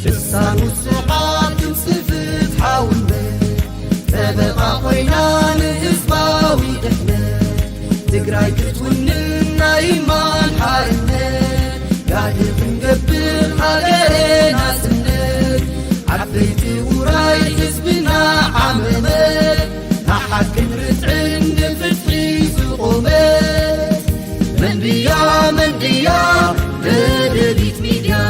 لسان الصحاب تنصفت حاولنا تبقى قوينا لإصباوي دحنا تقراي تتوننا إيمان حارنا قادر نقبل حالينا سنة عبيتي وراي حزبنا عمنا نحك نرتعن الفتحي سقومت من ديا دبيت ميديا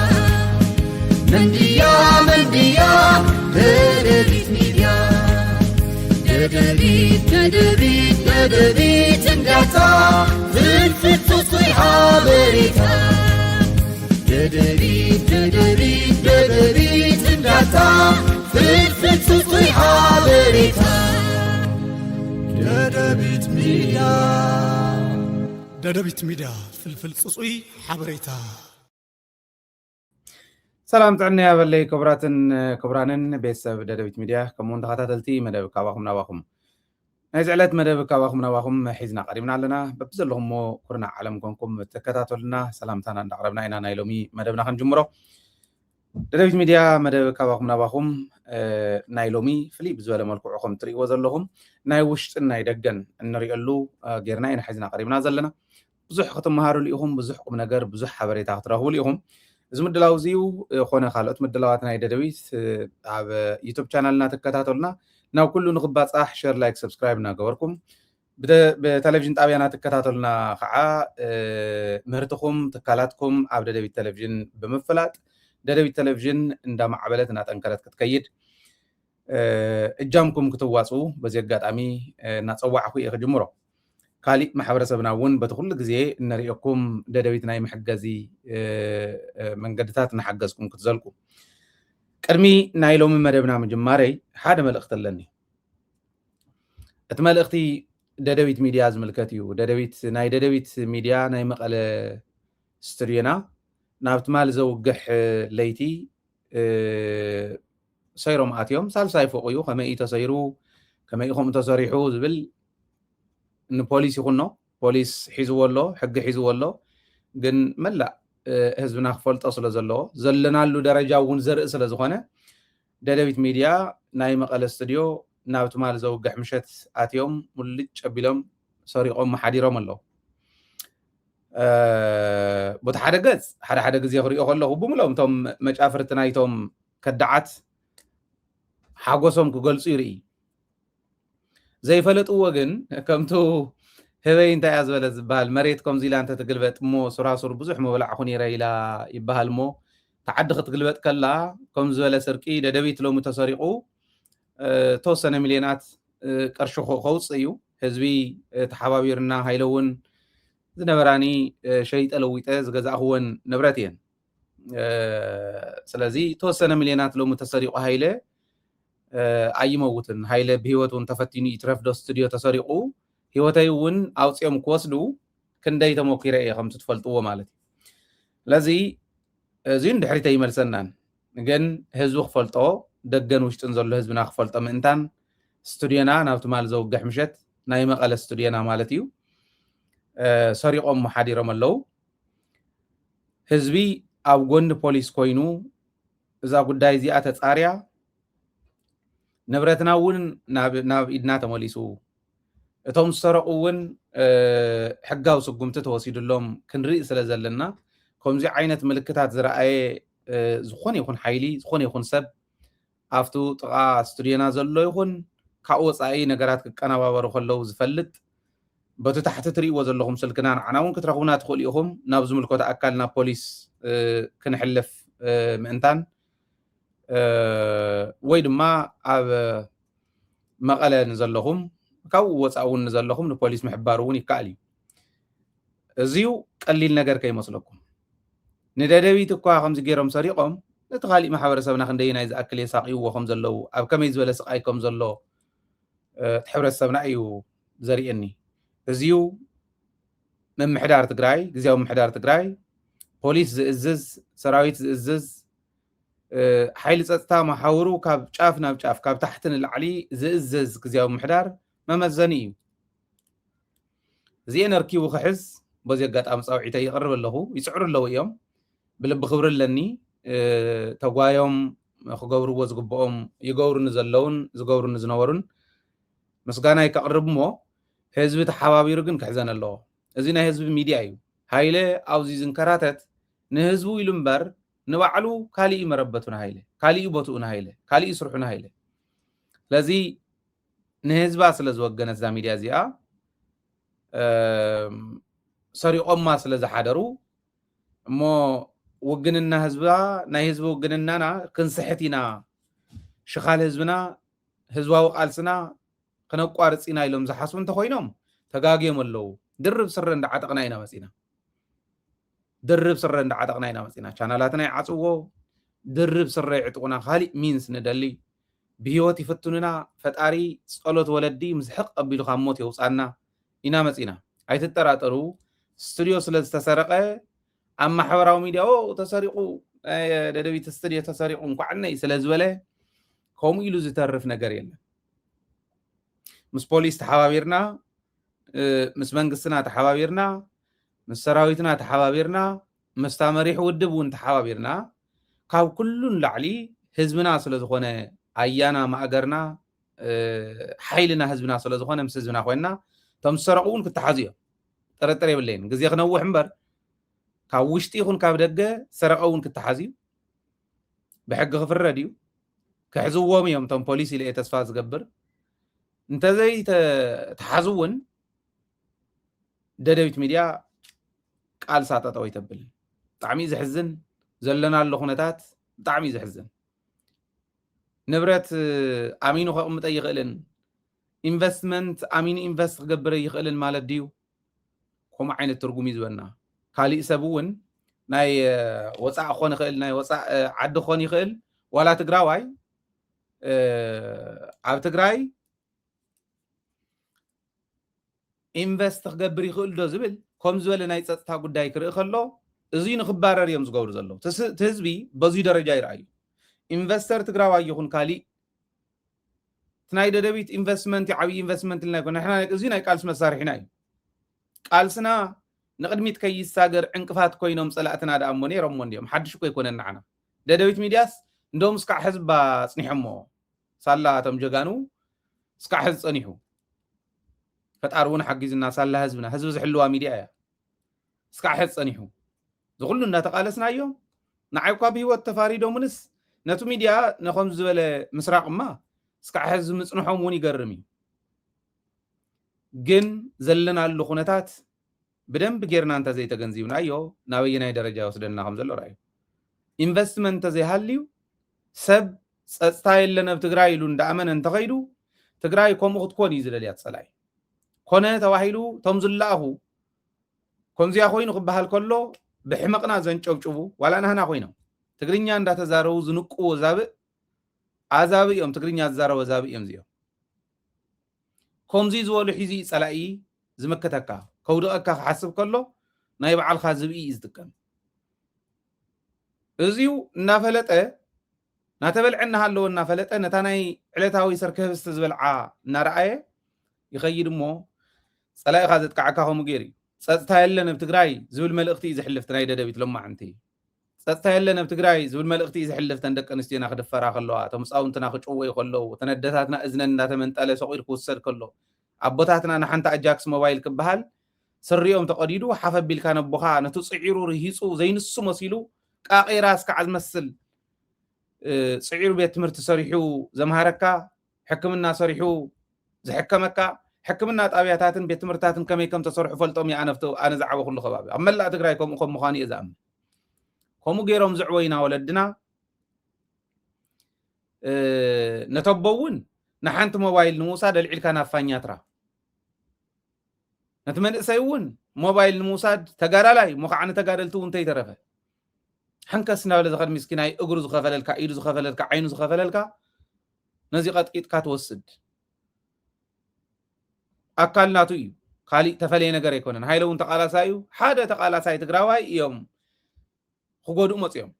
من ديا دبيت ميديا دبيت انقطع تلفت تصيحة بريتا دبيت انقطع تلفت تصيحة بريتا دبيت ميديا فلفل تصوي حبريتا سلام تعني يا بلي كبرانن بيسب دبيت ميديا كمون تخاتلتي مدب كواخم نواخم نزعلت مدب كواخم نواخم حيزنا قريبنا لنا ببزل لهم كرنا عالم كونكم تكتاتلنا سلامتنا نقربنا إنا نايلومي مدبنا خنجمرو دبيت ميديا مدب كواخم نواخم نايلومي فلي بزوال ملكوعكم تري وزلهم ناي وشت ناي دقن نريقلو غيرنا إنا حيزنا قريبنا زلنا بزح ختم مهارو ليهم بزح قم نجار بزح حبريتا تراهو ليهم زم دلاوزيو خونا خالت مدلواتنا يددويت على يوتيوب channelنا تكتاتلنا ناو كله نخبات صح شير لايك سبسكرايب ناقوركم بتلفزيون طابعنا تكتاتلنا خعا مهرتكم تكالاتكم عبد دبيت تلفزيون بمفلات دبيت تلفزيون عندما عبلتنا تنكرت كتكيد اجامكم كتواصو بزي قاطامي ناصواعكو يخجمرو كالي محبرسبنا ون بتخل غزي نريكم ددويت ناي محجزي من قدتات نحجزكم كتزلكم قدمي نايلوم مدبنا مجماري حدا ملخت لني اتمال اختي ددويت ميديا زملكتيو ددويت ميديا ناي مقاله سترينا نابت مال زوقح ليتي سيرو ماتيوم سالساي فوقيو كما يتسيرو كما يخم تصريحو زبل إن بوليس يخونه بوليس حيزو الله حق حيزو الله جن ملا حزبنا خفلت أصله زلنا له درجة ونزر أصله زخانة دبيت ميديا نايم على الاستوديو نابت مال زوج حمشت آتيوم ملتش أبيلهم صار يقوم حديرهم الله بتحرقت حدا جزء يخرج الله وبملهم توم مش أفرتنا يتوم كدعت حاجوسهم كقول صيري زي فلت وجن كمتو هبين تاعز ولا زبال مريتكم زي لانت تقلبت مو سراسر بزح مو ولا عخوني ريلا يبهال مو تعدخت قلبت كلا كم زولا سرقي دبيت لو متسرقو توسن مليونات قرشو خوص ايو حزبي تحبابيرنا هايلون زنبراني شيء الويته زغزاهون نبرتين سلازي توسن مليونات لو متسرقو هايله أيموتن هايله بهوتون تفتيني يترف دو استوديو تسرقو هوتايون اوصيوم كوسدو كنداي تموكيره اي خمس تفلطو مالتي لذي زين دحريته يملسنان ግን ህዝቡ ክፈልጦ ደገን ውሽጥን ዘሎ ህዝብና ክፈልጦ ምእንታን ስቱድዮና ናብቲ ማል ዘውግሕ ምሸት ናይ መቐለ ስቱድዮና ማለት እዩ ሰሪቆም ሓዲሮም ኣለዉ ህዝቢ ኣብ ጎኒ ፖሊስ ኮይኑ እዛ ጉዳይ እዚኣ ተፃርያ ንብረትና እውን ናብ ኢድና ተመሊሱ እቶም ዝሰረቁ እውን ሕጋዊ ስጉምቲ ተወሲድሎም ክንርኢ ስለ ዘለና ከምዚ ዓይነት ምልክታት ዝረኣየ ዝኾነ ይኹን ሓይሊ ዝኾነ ይኹን ሰብ ኣብቱ ጥቃ ስቱድዮና ዘሎ ይኹን ካብ ወፃኢ ነገራት ክቀነባበሩ ከለው ዝፈልጥ በቲ ታሕቲ ትሪእዎ ዘለኹም ስልክና ንዓና እውን ክትረኽቡና ትኽእሉ ኢኹም ናብ ዝምልከቶ ኣካል ናብ ፖሊስ ክንሕልፍ ምእንታን ወይ ድማ ኣብ መቐለ ንዘለኹም ካብ ወፃኢ እውን ንዘለኹም ንፖሊስ ምሕባር እውን ይከኣል እዩ እዚዩ ቀሊል ነገር ከይመስለኩም ንደደቢት እኳ ከምዚ ገይሮም ሰሪቆም ነቲ ካሊእ ማሕበረሰብና ክንደይናይ ዝኣክል የሳቂይዎ ከም ዘለው ኣብ ከመይ ዝበለ ስቃይ ከም ዘሎ ሕብረተሰብና እዩ ዘርእየኒ እዚዩ ምምሕዳር ትግራይ ግዝያዊ ምምሕዳር ትግራይ ፖሊስ ዝእዝዝ ሰራዊት ዝእዝዝ ሓይሊ ፀጥታ ማሓውሩ ካብ ጫፍ ናብ ጫፍ ካብ ታሕቲ ንላዕሊ ዝእዝዝ ግዝያዊ ምምሕዳር መመዘኒ እዩ እዚአን ረኪቡ ክሕዝ በዚ ኣጋጣሚ ፀውዒተ ይቐርብ ኣለኹ ይፅዕሩ ኣለዉ እዮም ብልቢ ክብሪ ኣለኒ ተጓዮም ክገብርዎ ዝግብኦም ይገብሩን ዘለውን ዝገብሩን ዝነበሩን ምስጋና ይከቅርብ እሞ ህዝቢ ተሓባቢሩ ግን ክሕዘን ኣለዎ እዚ ናይ ህዝቢ ሚድያ እዩ ሃይለ ኣብዚ ዝንከራተት ንህዝቡ ኢሉ እምበር ንባዕሉ ካሊእ መረበቱን ሃይለ ካሊእ ቦቱኡን ሃይለ ካሊእ ስርሑን ሃይለ ስለዚ ንህዝባ ስለ ዝወገነት እዛ ሚድያ እዚኣ ሰሪቆማ ስለ ዝሓደሩ እሞ ውግንና ህዝባ ናይ ህዝቢ ውግንናና ክንስሕት ኢና ሽኻል ህዝብና ህዝባዊ ቃልስና ክነቋርፅ ኢና ኢሎም ዝሓስቡ እንተኮይኖም ተጋግዮም ኣለዉ ድርብ ስረ እንዳዓጠቕና ኢና መፂና ድርብ ስረ እንዳዓጠቕና ኢና መፂና ቻናላትና ይዓፅዎ ድርብ ስረ ይዕጥቁና ካሊእ ሚንስ ንደሊ ብሂወት ይፍትኑና ፈጣሪ ጸሎት ወለዲ ምስሕቕ ኣቢሉ ካብ ሞት የውፃና ኢና መፂና ኣይትጠራጠሩ ስቱድዮ ስለ ዝተሰረቀ ኣብ ማሕበራዊ ሚድያ ተሰሪቁ ደደቢት ስቱድዮ ተሰሪቁ እንኳዕነይ ስለ ዝበለ ከምኡ ኢሉ ዝተርፍ ነገር የለን ምስ ፖሊስ ተሓባቢርና ምስ መንግስትና ተሓባቢርና ምስ ሰራዊትና ተሓባቢርና ምስ ተመሪሕ ውድብ እውን ተሓባቢርና ካብ ኩሉን ላዕሊ ህዝብና ስለ ዝኾነ ኣያና ማእገርና ሓይልና ህዝብና ስለ ዝኾነ ምስ ህዝብና ኮይና እቶም ዝሰረቁ እውን ክተሓዙ እዮም ጥርጥር የብለይን ግዜ ክነውሕ እምበር ካብ ውሽጢ ይኹን ካብ ደገ ሰረቀ እውን ክተሓዙ ብሕጊ ክፍረድ እዩ ክሕዝዎም እዮም እቶም ፖሊስ ኢለ ተስፋ ዝገብር እንተዘይ ተሓዙ እውን ደደቢት ሚድያ ቃል ሳጠጠው ይተብል ብጣዕሚ ዝሕዝን ዘለናሉ ኩነታት ብጣዕሚ ዝሕዝን ንብረት ኣሚኑ ከቕምጠ ይኽእልን ኢንቨስትመንት ኣሚኑ ኢንቨስት ክገብረ ይኽእልን ማለት ድዩ ከምኡ ዓይነት ትርጉም እዩ ዝበና ካሊእ ሰብ እውን ናይ ወፃእ ክኾን ይኽእል ናይ ወፃእ ዓዲ ክኾን ይኽእል ዋላ ትግራዋይ ኣብ ትግራይ ኢንቨስት ክገብር ይኽእል ዶ ዝብል ከም ዝበለ ናይ ፀጥታ ጉዳይ ክርኢ ከሎ እዚ ንክባረር እዮም ዝገብሩ ዘለዉ እቲ ህዝቢ በዚ ደረጃ ይረኣዩ ኢንቨስተር ትግራዋይ ይኹን ካሊእ ናይ ደደቢት ኢንቨስትመንት ዓብይ ኢንቨስትመንት ኢልና ይኮነ ንሕና እዚ ናይ ቃልሲ መሳርሒና እዩ ቃልስና ንቅድሚት ከይሳገር ዕንቅፋት ኮይኖም ፀላእትና ደኣ እሞ ነይሮም እንዲኦም ሓድሽ እኮ ይኮነን ንዓና ደደቢት ሚድያስ እንደውም እስካዕ ህዝብ ኣፅኒሖሞ ሳላ እቶም ጀጋኑ እስካዕ ህዝቢ ፀኒሑ ፈጣሪ እውን ሓጊዝና ሳላ ህዝብና ህዝቢ ዝሕልዋ ሚድያ እያ እስካዕ ሕዚ ፀኒሑ ዝኩሉ እናተቃለስናዮም ንዓይ እኳ ብሂወት ተፋሪዶምንስ ነቱ ሚድያ ነከም ዝበለ ምስራቅ እማ እስካዕ ሕዚ ምፅንሖም እውን ይገርም እዩ ግን ዘለናሉ ኩነታት ብደንብ ጌርና እንተዘይተገንዚብናዮ ናበየናይ ደረጃ ይወስደና ከም ዘሎ ርኣዩ ኢንቨስትመንት እንተዘይሃልዩ ሰብ ፀጥታ የለን ኣብ ትግራይ ኢሉ እንዳኣመነ እንተኸይዱ ትግራይ ከምኡ ክትኮን እዩ ዝደልያ ፀላኢ ኮነ ተባሂሉ ቶም ዝለኣኹ ከምዚያ ኮይኑ ክበሃል ከሎ ብሕመቕና ዘንጨብጭቡ ዋላ ናህና ኮይኖም ትግርኛ እንዳተዛረቡ ዝንቅዎ ዛብእ ኣዛብ እዮም ትግርኛ ዝዛረበ ዛብእ እዮም እዚኦም ከምዚ ዝበሉ ሒዚ ፀላኢ ዝመከተካ ከውድቐካ ክሓስብ ከሎ ናይ በዓልካ ዝብኢ እዩ ዝጥቀም እዚዩ እናፈለጠ ናተበልዐ እናሃለዎ እናፈለጠ ነታ ናይ ዕለታዊ ሰርከብስቲ ዝበልዓ እናረኣየ ይኸይድ እሞ ፀላኢኻ ዘጥቃዓካ ከምኡ ገይሩ እዩ ፀጥታ የለን ኣብ ትግራይ ዝብል መልእኽቲ እዩ ዝሕልፍቲ ናይ ደደቢት ሎማዓንቲ ፀጥታ የለን ኣብ ትግራይ ዝብል መልእኽቲ እዩ ዝሕልፍ ተን ደቂ ኣንስትዮና ክድፈራ ከለዋ እቶም ህፃውንትና ክጭወዩ ከለዉ ተነደታትና እዝነን እንዳተመንጠለ ሰቂሉ ክውሰድ ከሎ ኣቦታትና ንሓንቲ ኣጃክስ ሞባይል ክበሃል ስሪኦም ተቀዲዱ ሓፍ ኣቢልካ ነቦኻ ነቲ ፅዒሩ ርሂፁ ዘይንሱ መሲሉ ቃቄራ እስካዕ ዝመስል ፅዒሩ ቤት ትምህርቲ ሰሪሑ ዘምሃረካ ሕክምና ሰሪሑ ዝሕከመካ ሕክምና ጣብያታትን ቤት ትምህርታትን ከመይ ከም ተሰርሑ ፈልጦም እየ ኣነ ዝዓበ ኩሉ ከባቢ ኣብ መላእ ትግራይ ከምኡ ከም ምዃኑ እየ ዝኣምን ከምኡ ገይሮም ዝዕወይና ወለድና ነተቦ እውን ንሓንቲ ሞባይል ንምውሳድ ኣልዒልካ ናብ ፋኛ ትራ ነቲ መንእሰይ እውን ሞባይል ንምውሳድ ተጋዳላይ እሞ ከዓ ንተጋደልቲ እውን እንተይተረፈ ሓንከስ እናበለ ዝኸድ ምስኪናይ እግሩ ዝኸፈለልካ ኢዱ ዝኸፈለልካ ዓይኑ ዝኸፈለልካ ነዚ ቀጥቂጥካ ትወስድ ኣካል ናቱ እዩ ካሊእ ተፈለየ ነገር ኣይኮነን ሃይለ እውን ተቃላሳይ እዩ ሓደ ተቃላሳይ ትግራዋይ እዮም ክጎድኡ መፅኦም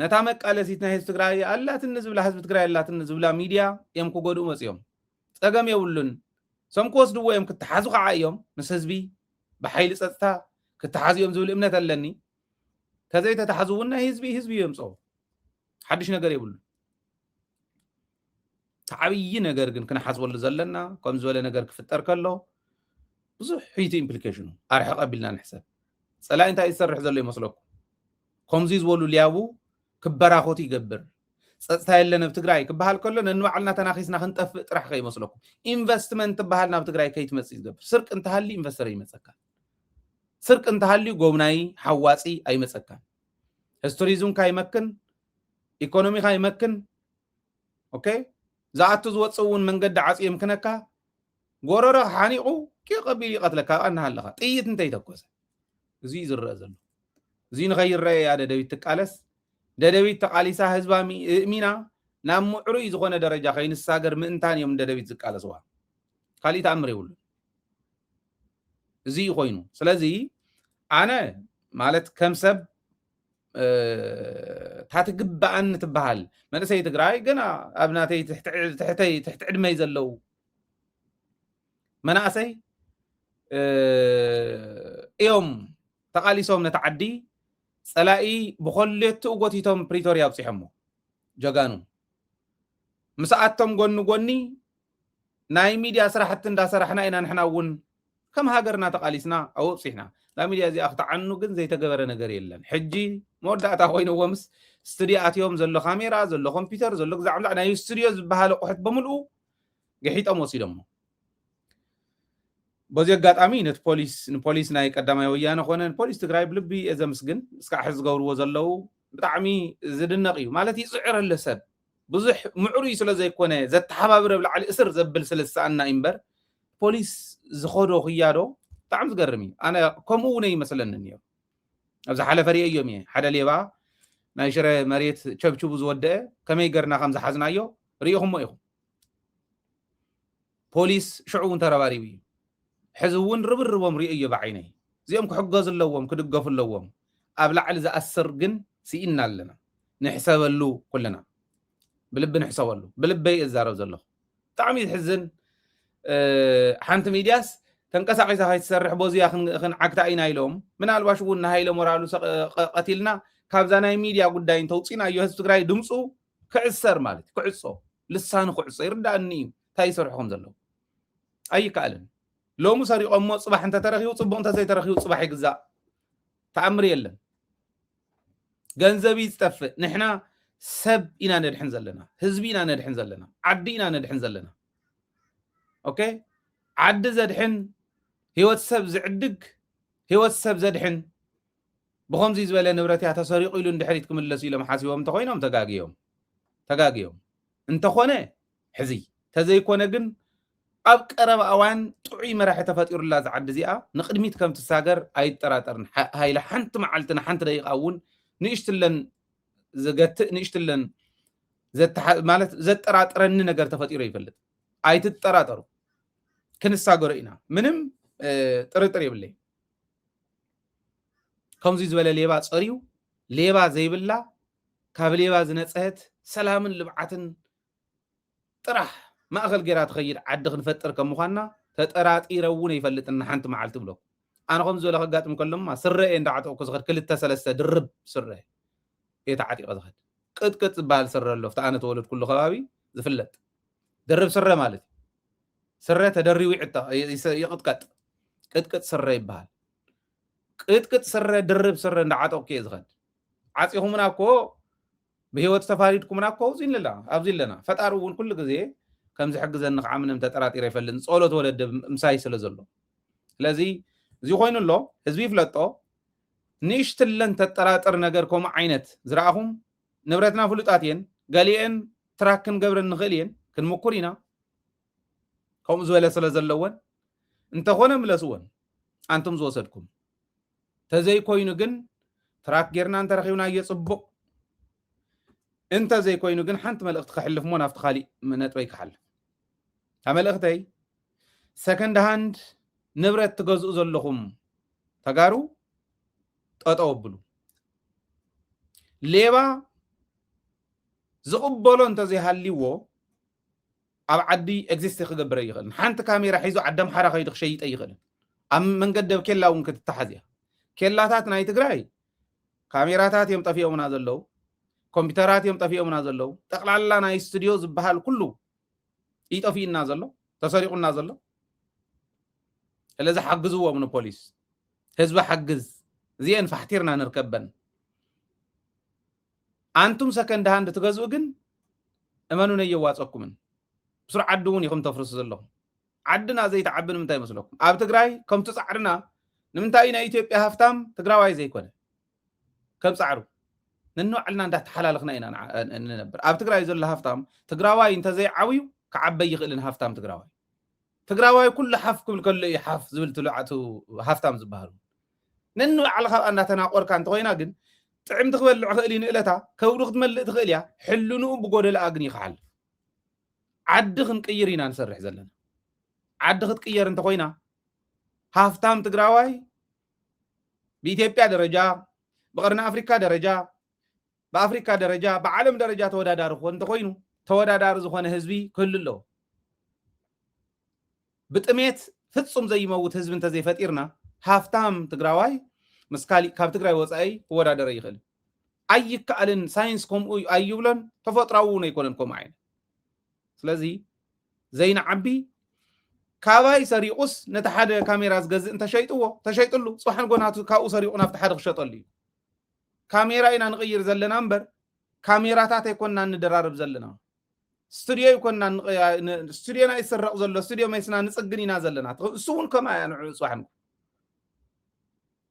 ነታ መቃለሲት ናይ ህዝቢ ትግራይ ኣላትን ዝብላ ህዝቢ ትግራይ ኣላትን ዝብላ ሚድያ እዮም ክጎድኡ መፅኦም ፀገም የብሉን ሶም ክወስድዎ እዮም ክትሓዙ ከዓ እዮም ምስ ህዝቢ ብሓይሊ ፀጥታ ክትሓዙ እዮም ዝብል እምነት ኣለኒ ተዘይተተሓዙ እውን ናይ ህዝቢ የምፅኦ حدش نجار يقول تعبي نجار جن كنا حسب ولا زلنا كم زولا نجار كفتر كله بزح حيتي implication أرحق قبلنا نحسب سلا أنت يسرح زلي مسلوك كم زيز ولو ليابو كبر أخوتي جبر ستايل لنا بتقرأي كبهال كله إنه علنا تناخيسنا خنتف راح خي مسلوك investment بهالنا بتقرأي كي تمسيز جبر سرق أنت هاللي investor يمسكان سرق أنت هاللي قومناي حواسي أي مسكان هستوريزون كاي مكن إيكونومي كاي مكن أوكي زعتو زوات صون من قد عاصي يمكنك غوررا حانيقو كي قبيلي قتلك أنا هاللغة طيت انتي تكوز زي زرزل زي نغير رأي هذا دويت تقالس دويت تقاليسا حزبا مينا نام معروي زغونه درجة خاين الساقر من تاني يوم دويت تقالس وا خالي تأمري ول زي خوينو سلازي أنا مالت كم سب تاتقبأن تبهال من سي تقراي قنا أبناتي تحت عدما يزلو مناسي يوم تقاليسهم نتعدي سلاقي بخلت وقتيتهم بريتوريا بصيحمو جاقانو مساعدتهم قوني ناي ميديا سرحتن دا سرحنا إنا نحناون كم هاجرنا تقاليسنا أو بصيحنا لا ميديا زي أخطأ عنه قن زي تقبر نقري اللن حجي مودة أتاقوين ومس استوديوات يوم زلو خاميرا زلو كمبيوتر زلو زعمل أنا يستوديوز بهالو قحت بملقو قحيت أموسي دمو بزي قاطامي نبوليس ناي قدامي ويانا خونا البوليس تقراي بلبي إذا مسجن اسكا حز قور وزلو بطعمي زد النقي مالتي صعر اللسب بزح معروي سلا زي كونه زت حبابر بالعلي اسر زبل سلسانا إمبر بوليس زخودو خيادو طعم زقرمي أنا كموني مثلا اليوم أبزح على فريق يومي حدا ليبا نايشرة مريت شبشوب زودة كمي قرنا خمسة حزنايو ريهم ويهم بوليس شعون تراباريوي حزون ربهم ريئيو بعيني زيهم كحقوز اللوهم كدقف اللوهم أبلع لزا أسر قن سيئنا لنا نحسب اللو كلنا بلب نحسب اللو بلب يزارو زلو طعمي تحزن حانت ميدياس تنقسع عيسى هاي تسرح بوزيا خن عكتا اينا يلوم من الواشوون هاي لمورالو قتلنا كابزانا ميديا قداين توصينا ايو هز تقراي دمصو كعسر مالت كعصو لسانو كعصو يردا اني تاي سرحهم زلو اي كالن لو مساري امو صباح انت ترخيو صبو انت زي ترخيو صباح يجزا تأمر يلن غنزبي يستفق نحنا سب إنا ندحن زلنا حزبي إنا ندحن زلنا عدي إنا ندحن زلنا اوكي عد زدحن هيوت سب زعدق هيوت سب زدحن بخمزي زباله نبرتي تسريق يلو اندحريتكم اللسي لما حاسبهم تخوينهم تقاقيهم انت خونه حزي تزي كونه جن اب قرب اوان طعي مراح تفطير الله زعد زيا نقدميت كم تساغر اي طراطرن هاي لحنت معلتنا حنت دقيقه اون نيشتلن زغت نيشتلن مالت زطراطرن ነገር ተፈጢሮ ይፈልጥ አይትጠራጠሩ كنساغر إنا منم طرطر يبلي كمزي زبل ليبا صريو ليبا زي بلا كاب ليبا زنصهت سلام لبعتن طرح ما اخل غيرات خير عد خنفطر كمخنا تطراطي رون يفلطنا حنت معلت بلو انا كم زول خغاطم كلهم ما سره اندعتو كزخر كلته سلسته درب سره يتعاطي قزخد قطقط بال سره لو فتا انا تولد كله خبابي زفلت درب سره مالت سره تدري وعطا يقطقط قطقط سره يبال قطقط سره درب سره اندعتو اوكي زخد عاصيهم ناكو بهيوت تفاريدكم ناكو زين لا ابزين لنا فطارون كل غزي كم زحجزن عامنم تطراطير يفلن صولت ولد مساي سلازلو ስለዚህ እዚ ኮይኑሎ ህዝቢ ፍለጦ ንሽትለን ተጠራጠር ነገርኩም ዓይነት ዝራአኹም ንብረትና ፍሉጣትየን ገሊአን ትራክን ገብረን ንኽእልየን ክንምኩር ኢና ከምኡ ዝበለ ስለ ዘለወን እንተኾነ ምለስወን አንቱም ዝወሰድኩም ተዘይ ኮይኑ ግን ትራክ ጌርና እንተረኺብና የጽቡቕ انت زي كوينو جن حنت ملقت كحلف مو نافت خالي من طوي كحل املقتي سكند هاند نبرت تجزؤ زلهم تغارو تطوبلو ليبا زقبلو انت زي حليو اب عدي اكزيست خغبر يخل حنت كاميرا حيزو عدم حركه يدخشيط يخل ام منقدب كلاو كتتحازيا كلاتات ناي تግራይ ካሜራታት يمطفيو منا زلو كمبيوترات يوم طفيهم نازلوا تقلع لنا استوديو زبهال كله يطفي نازلوا تسرقوا نازلوا اللي زي حجزوا من البوليس حزب حجز زين فحتيرنا نركبن أنتم سكند هاند تجزوا جن أمانو نيواتكم بسرعة عدون يخم تفرس الله عدنا زي تعبنا من تاي مسلوكم أب تجراي كم تسعرنا نمتاينا إثيوبيا هفتام تجراوي زي كده كم سعره ننو علنا ده تحلالخنا إنا نبر أب تجراي زل هفتام تجراوي أنت زي عويو كعبي يخلنا هفتام تجراوي كل حف كل حف زبل طلعته هفتام زبهرو ننو على أن تناقر كان توينا جن تعم تقبل العقلي نقلتها كورخ تملئ تخيليا حلونو بقول الأغني خال عدخن كيرينا نسرح زلنا عدخت كير انت خوينا هافتام تقراواي بإثيوبيا درجة بقرنا أفريقيا درجة بأفريقيا درجة بعالم درجة تودادار خو انت خوينو تودادار زخوان هزبي كل له بتأميت فتصم زي موت هزب انت زي فتيرنا هافتام تقراواي مسكالي كاب تقراي وصاي تودادار يخل أي كألن ساينس كوم أي يولن تفطراونا يكونن عين سلازي زين عبي كاواي سريقوس نتحد كاميرا زغز انت تشيطلو صحن غوناتو كاو سريقونا فتحد خشطلي كاميرا إنا نغير زلنا نمبر كاميراتات يكوننا ندرارب زلنا استوديو يكوننا استوديونا يسرق زلو استوديو ما يسنا نصغنينا زلنا سون كما يعني صحن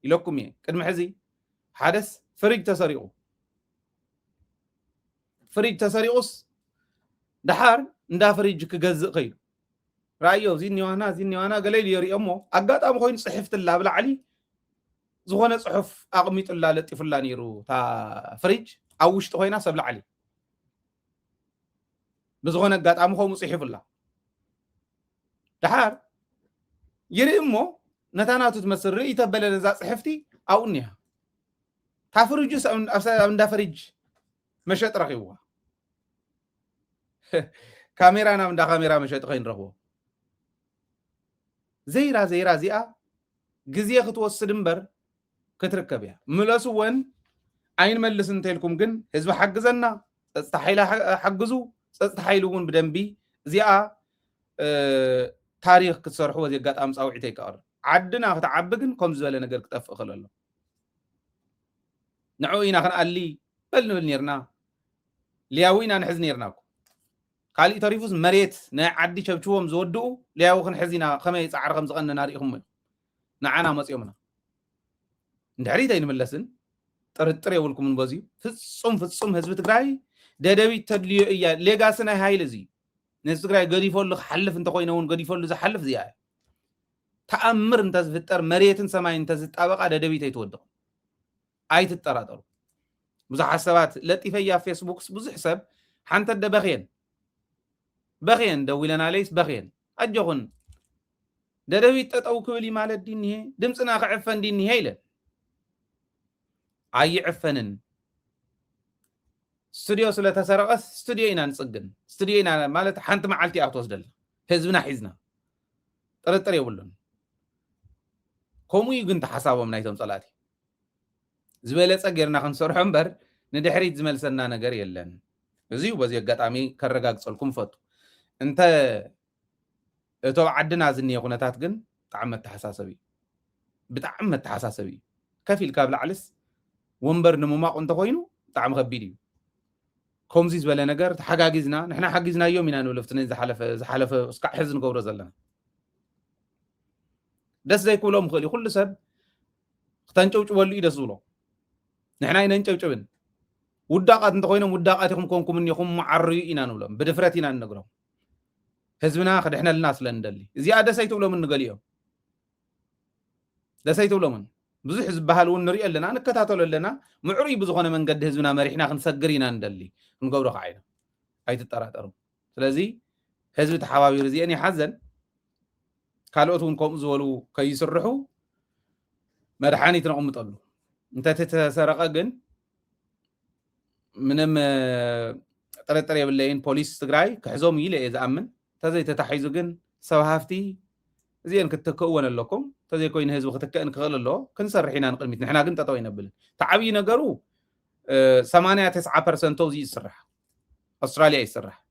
يلكم قدم حزي حدث فريق تسريقوس دحار ندا فريج كغزق خير رايو زينيوانا قليل يري امو اغاطام خوين صحفت الله بلا علي زغونه صحف اقميط الله لطف الله نيرو تا فريج او وشط خوينا سبلا علي بزغونه اغاطام خو مصحف الله دحار يري امو نتاناتو تمسر يتبل نزا صحفتي او انها تا فريجس اندا فريج مشط رخيوا كاميرانا من كاميرا مشط خين رخو زيرا زيا غزيه ክትወስድ እምበር ክትርከብያ ملسو ወን አይን መልስ እንተልኩም ግን ህዝብ حግዘና ጸጥታ ኃይል حግዙ ጸጥታ ኃይሉን በደንቢ እዚኣ ታሪኽ ክትሰርሑ ወዚ ጋጣም ጻውዒት ይቀር ዓድና ክትዓብ ግን ከም ዝበለ ነገር ክጠፍእ خلሎ ንዑይና ከንአሊ በልንብል ነርና ሊያዊና ንሕዝ ነርናኩ قال يتريفوس مريت نا عدي شبشوهم زودو لياو خن حزينا خمي صعر خمس قن ناريهم نعنا مصيومنا ندعريتا ينملسن طرطر يولكم من بزي فصم حزب تግራይ ደደቢት ተድልዮ እያ ሌጋስና ሃይል እዚ ነስ ትግራይ ገዲፎሉ حلف እንተ ኮይነውን ገዲፎሉ ዝሐልፍ ዝያ ተአምር እንተ ዝፍጠር መሬትን ሰማይን እንተ ዝጣበቃ ደደቢት አይተወደው አይትጠራጠሩ ብዙ ሐሳባት ለጥፈያ ፌስቡክስ ብዙ حساب حنت دبخين بخين دويلنا ليس بخين أجهن دروي تتأو كولي مال الدين هي دمسنا خعفن دين هيلا أي عفنن استوديو سلا تسرقس استوديونا نصقن استوديونا مالت حنت معلتي أعطوس دل حزبنا حزنا طرطر يقولون كومو يقنت حسابهم نايتهم صلاتي زبالة صغيرنا خنصور حنبر ندحريت زمل سنا نجر يلن زيو بزي قطامي كرغاغصلكم فطو انت تو عدنا زني يخونتات ግን بطعم التحساسبي كفيل كابل علس ወንበር ንመማቅ እንተ ኮይኑ ጣዕም ከቢድ እዩ ከምዚ ዝበለ ነገር ተሓጋጊዝና ንሕና ሓጊዝናዮም ኢና ንብለፍት ዝሓለፈ እስካዕ ሕዚ ንገብሮ ዘለና ደስ ዘይክብሎም ክእል ኩሉ ሰብ ክተንጨብጭበሉ እዩ ደስ ዝብሎ ንሕና ይነንጨብጭብን ውዳቃት እንተ ኮይኖም ውዳቃት ኢኹም ኮንኩም እኒኹም መዓርዩ ኢና ንብሎም ብድፍረት ኢና ንነግሮም ህዝብና ክድሕነልና ስለንደሊ እዚኣ ደስ ኣይትብሎምን ንገሊኦም ደስ ኣይትብሎምን ብዙሕ ዝበሃል እውን ንሪኦ ኣለና ንከታተሎ ኣለና ምዕሩይ ብዝኾነ መንገዲ ህዝብና መሪሕና ክንሰግር ኢና ንደሊ ክንገብሮ ከዓ ኢና ኣይትጠራጠሩ ስለዚ ህዝቢ ተሓባቢሩ እዚአን ይሓዘን ካልኦት እውን ከምኡ ዝበሉ ከይስርሑ መድሓኒት ነቕምጠሉ እንተተሰረቀ ግን ምንም ጥርጥር የብለይን ፖሊስ ትግራይ ክሕዞም ኢለ እየ ዝኣምን ተዘይተታሒዙ ግን ሰብ ሃፍቲ እዚአን ክትከውን ኣለኩም ተዘይ ኮይኑ ህዝቢ ክትከእን ክኽእል ኣለዎ ክንሰርሕ ኢና ንቅድሚት ንሕና ግን ጠጠው ይነብልን ተዓብዪ ነገሩ 89% زي يسرح أستراليا يسرح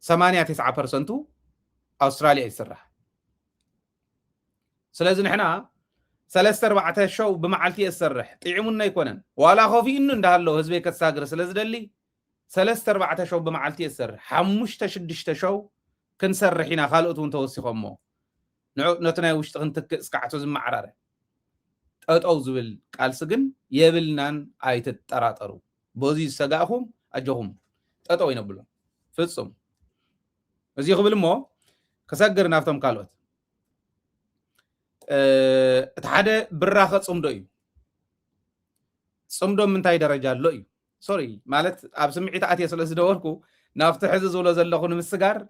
89% أستراليا يسرح سلازن إحنا 3-4 شو بمعلتي يسرح طيعمنا يكونن ولا خوفي إنه ندهالله هزبي كتساقر سلازدلي 3-4 شو بمعلتي يسرح 5-6 شو كنسرحينا خالقتون توسيخهم مو نتنا وشتغن تكسكعتو زم معرارة أو زبل قال سجن يبلنان آيت تراترو بوزي سجاهم أجهم أو ينبلون فتصم بس يقبل مو كسجر نافتم قالوت تحدى براخة صمدو من تاي درجة لوي سوري مالت أبسمعي تأتي سلسل دوركو نافتح حزز ولا زلخون مسجار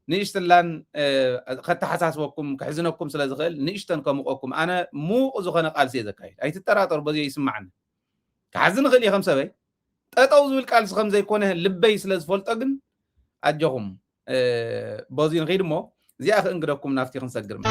نيشتلان خدت حساسكم كحزنكم سلازغل نيشتنكم وقكم أنا مو زخنا قال سيزكاي أي تتراتر بزي يسمعنا كحزن غلي 5 بي تطوز بالقال 5 زي كونه لبي سلاز فولطغن أجهم بزين غير مو زي أخ انقدكم نافتي خنسجر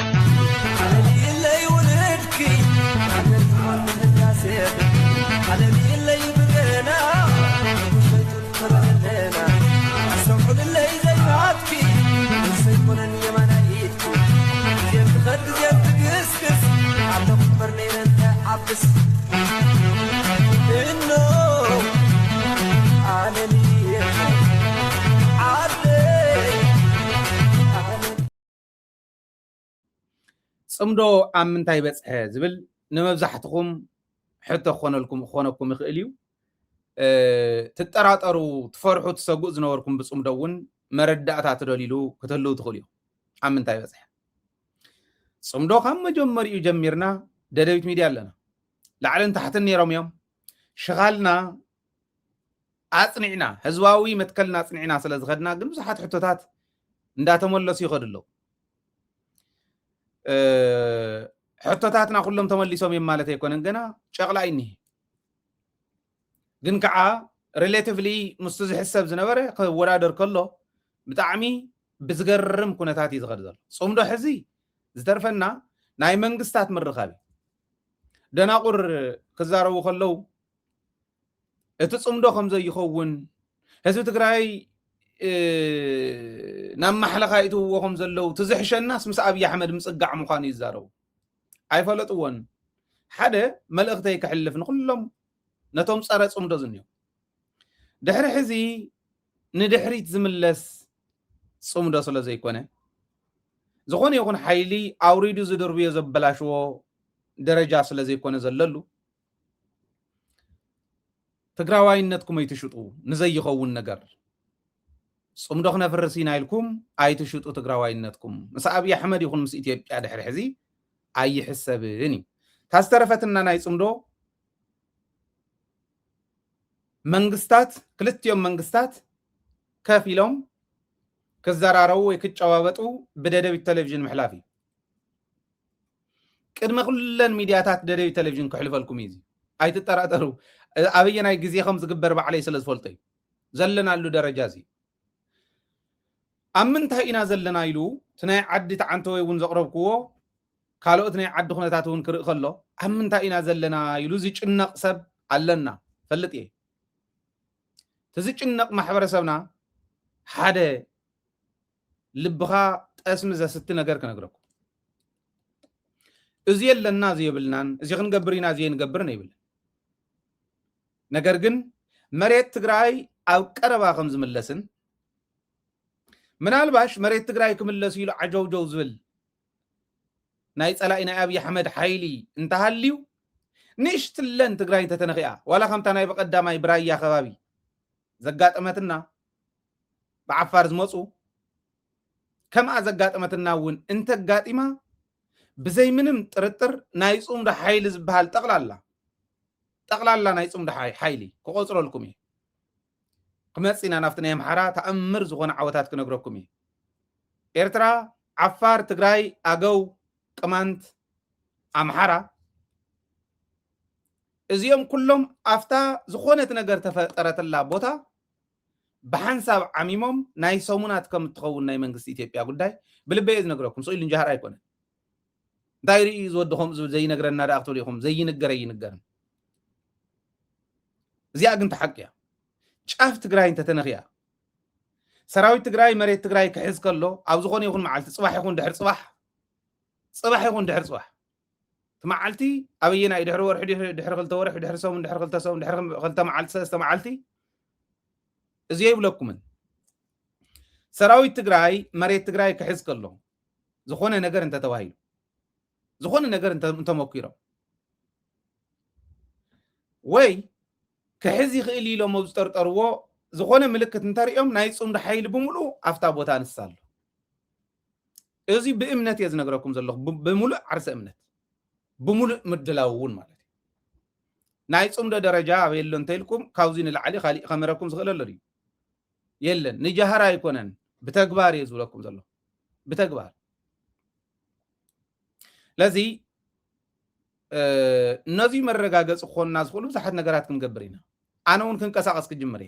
صمدو أمنتاي بس زبل نمبزحتكم حتى خونكم يخيليو تتراترو تفرحوا تسقوا زنوركم بصمدون مردعتا تدليلو كتلو تخليو أمنتاي بس صمدو خم مجمر يجمرنا ددويت ميديا لنا لعلن تحتني رميم شغالنا أصنعنا هزواوي متكلنا أصنعنا سلازغدنا قل بزحات حتوتات انداتمولس يخدلو حتوتاتنا كلهم تملسوا يمالته يكونن جنا شغله إني جن كعا relatively مستزح السب زنبره ورادر كله بتعمي بزجرم كونتاتي زغدل صمدو حزي زترفنا ناي منغستات مرخابي دناقر كزارو خلو اتصمدو خمزه يخون حزب تግራይ نام محلقايتو وهم زلو تزحش الناس مس ابي احمد مصقع مخان يزارو አይፈለጥዎን ሓደ መልእክተይ ክሕልፍ ንኩሎም ነቶም ጸረ ጽምዶ ዝንዩ ድሕሪ ሕዚ ንድሕሪት ዝምለስ ጽምዶ ስለ ዘይኮነ ዝኾነ ይኹን ሓይሊ ኣውሪዱ ዝድርብዮ ዘበላሽዎ ደረጃ ስለ ዘይኮነ ዘለሉ ትግራዋይነትኩም ኣይትሽጡ ንዘይኸውን ነገር ጽምዶ ክነፍርስ ኢና ኢልኩም ኣይትሽጡ ትግራዋይነትኩም ምስ ኣብይ ኣሕመድ ይኹን ምስ ኢትዮጵያ ድሕሪ ሕዚ ኣይሕሰብኒ ታስተረፈትና ናይ ጽምዶ መንግስታት ክልቲኦም መንግስታት ከፊሎም ከዘራረው ወይ ክጫዋወጡ በደደቢት ቴሌቪዥን መሕላፊ ቅድመ ኩለን ሚዲያታት ደደቢት ቴሌቪዥን ክሕልፈልኩም ይዚ ኣይትጠራጠሩ ኣብየናይ ግዜ ከም ዝግበር ባዕለይ ስለ ዝፈልጠይ ዘለናሉ ደረጃ እዚ ኣምንታይ ኢና ዘለና ኢሉ ትናይ ዓዲ ተዓንተ ወይ እውን ዘቕረብክዎ ካልኦት ናይ ዓዲ ኩነታት እውን ክርኢ ከሎ ኣምንታይ ኢና ዘለና ኢሉ ዝጭነቕ ሰብ ኣለና ፈልጥ እየ ትዝጭነቕ ማሕበረሰብና ሓደ ልብኻ ጠስሚ ዘስቲ ነገር ክነግረኩም እዚ የለና እዚ የብልናን እዚ ክንገብር ኢና እዚ ንገብር ነው ይብል ነገር ግን መሬት ትግራይ ኣብ ቀረባ ከም ዝምለስን ምናልባሽ መሬት ትግራይ ክምለስ ኢሉ ዓጀውጀው ዝብል ናይ ጸላኢ ናይ ኣብይ ኣሕመድ ሓይሊ እንተሃልዩ ንእሽትለን ትግራይ እንተተነኺኣ ዋላ ከምታ ናይ በቀዳማይ ብራያ ከባቢ ዘጋጠመትና ብዓፋር ዝመፁ ከምኣ ዘጋጠመትና እውን እንተጋጢማ ብዘይ ምንም ጥርጥር ናይ ጽምዶ ሓይሊ ዝበሃል ጠቕላላ ናይ ጽምዶ ሓይሊ ክቆፅረልኩም እየ ክመፂና ናብቲ ናይ ኣምሓራ ተኣምር ዝኾነ ዓወታት ክነግረኩም እየ ኤርትራ ዓፋር ትግራይ ኣገው ቅማንት ኣምሓራ እዚኦም ኩሎም ኣፍታ ዝኾነት ነገር ተፈጠረተላ ቦታ ብሓንሳብ ዓሚሞም ናይ ሰሙናት ከም እትኸውን ናይ መንግስቲ ኢትዮጵያ ጉዳይ ብልበየ ዝነግረኩም ስኢሉ እንጀሃር ኣይኮነን እንታይ ርኢ ዝወድኹም ዘይነግረና ዳ ክትብሉ ኢኹም ዘይንገር ኣይንገርን እዚኣ ግን ተሓቂያ ጫፍ ትግራይ እንተተነኺያ ሰራዊት ትግራይ መሬት ትግራይ ክሕዝ ከሎ ኣብ ዝኾነ ይኹን መዓልቲ ፅባሕ ይኹን ድሕሪ ፅባሕ ይኹን ድሕሪ ፅባሕ መዓልቲ ኣበየናይ ድሕሪ ወርሒ ድሕሪ 2 ወርሒ ድሕሪ ሰሙን ድሕሪ 2 ሰሙን ድሕሪ 2 መዓልቲ 3 መዓልቲ እዚ ይብለኩምን ሰራዊት ትግራይ መሬት ትግራይ ክሕዝ ከሎ ዝኾነ ነገር እንተተባሂሉ ዝኾነ ነገር እንተመኪሮም ወይ ክሕዝ ይኽእል ኢሎም ኣብ ዝጠርጠርዎ ዝኾነ ምልክት እንተሪኦም ናይ ፅምዲ ሓይሊ ብምሉእ ኣፍታ ቦታ ንሳሎ እዚ ብእምነት እየ ዝነግረኩም ዘለኹ ብምሉእ ዓርሰ እምነት ብምሉእ ምድላው እውን ማለት እዩ ናይ ፅምዶ ደረጃ ኣብ የሎ እንተኢልኩም ካብዚ ንላዕሊ ካሊእ ከመረኩም ዝኽእል ኣሎ ድዩ የለን ንጃሃር ኣይኮነን ብተግባር እየ ዝብለኩም ዘለኹ ብተግባር ለዚ ነዚ መረጋገፂ ክኾንና ዝኽእሉ ብዙሓት ነገራት ክንገብር ኢና ኣነ እውን ክንቀሳቐስ ክጅመር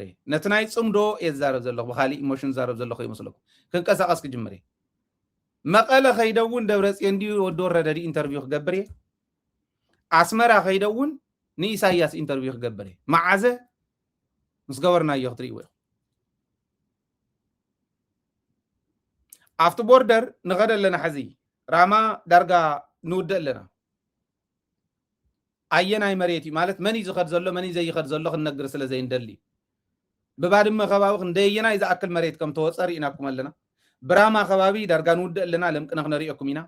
እየ ነቲ ናይ ፅምዶ እየ ዝዛረብ ዘለኹ ብካሊእ ኢሞሽን ዝዛረብ ዘለኹ ይመስለኩም ክንቀሳቐስ ክጅመር እየ መቐለ ከይደውን ደብረፅዮን ድዩ ወዲ ወረደ ዲ ኢንተርቪው ክገብር እየ ኣስመራ ከይደውን ንኢሳያስ ኢንተርቪው ክገብር እየ መዓዘ ምስ ገበርናዮ ክትርእይዎ ኢኹም ኣብቲ ቦርደር ንኸደ ኣለና ሕዚ ራማ ዳርጋ ንውድእ ኣለና ኣየናይ መሬት እዩ ማለት መን ዝኸድ ዘሎ መን ዘይኸድ ዘሎ ክንነግር ስለ ዘይንደሊ ብባድመ ከባቢ ክንደየናይ ዝኣክል መሬት ከም ተወፀ ርኢናኩም ኣለና ብራማ ከባቢ ዳርጋ ንውድእ ኣለና ለምቅነ ክነሪኦኩም ኢና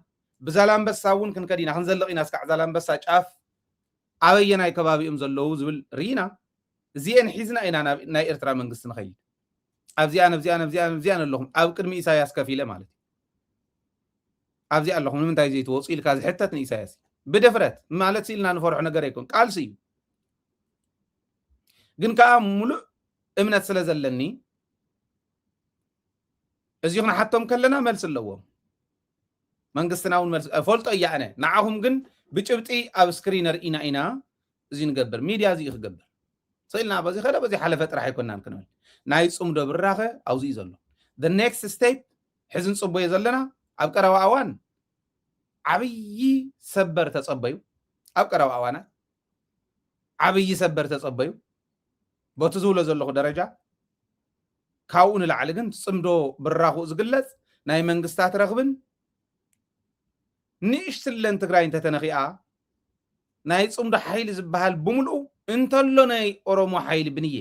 ብዛላምበሳ እውን ክንከድ ኢና ክንዘልቕ ኢና እስካዕ ዛላምበሳ ጫፍ ኣበየናይ ከባቢኦም ዘለዉ ዝብል ርኢና እዚአን ሒዝና ኢና ናይ ኤርትራ መንግስቲ ንኸይድ ኣብዚኣን ኣለኹም ኣብ ቅድሚ ኢሳያስ ከፍ ኢለ ማለት እዩ ኣብዚ ኣለኹም ንምንታይ ዘይትወፁ ኢልካ ዝሕተት ንኢሳያስ ብድፍረት ማለት ኢልና ንፈርሖ ነገር ኣይኮን ቃልሲ እዩ ግን ከዓ ሙሉእ እምነት ስለ ዘለኒ እዚ ክንሓቶም ከለና መልሲ ኣለዎም መንግስትና እውን መልሲ ፈልጦ እያ ኣነ ንዓኹም ግን ብጭብጢ ኣብ ስክሪን ርኢና ኢና እዚ ንገብር ሚድያ እዚ ክገብር ስኢልና በዚ ኸደ በዚ ሓለፈ ጥራሕ ኣይኮንናን ክንብል ናይ ፅምዶ ብራኸ ኣብዚ እዩ ዘሎ the next step ሕዝን ፅበዮ ዘለና ኣብ ቀረባ እዋን ዓብይ ሰበር ተፀበዩ ኣብ ቀረባ እዋናት ዓብይ ሰበር ተፀበዩ በቲ ዝብሎ ዘለኹ ደረጃ ካብኡ ንላዕሊ ግን ፅምዶ ብራኹ ዝግለፅ ናይ መንግስታት ረኽብን ንእሽትለን ትግራይ እንተተነኺኣ ናይ ፅምዶ ሓይሊ ዝበሃል ብምልኡ እንተሎ ናይ ኦሮሞ ሓይሊ ብንየ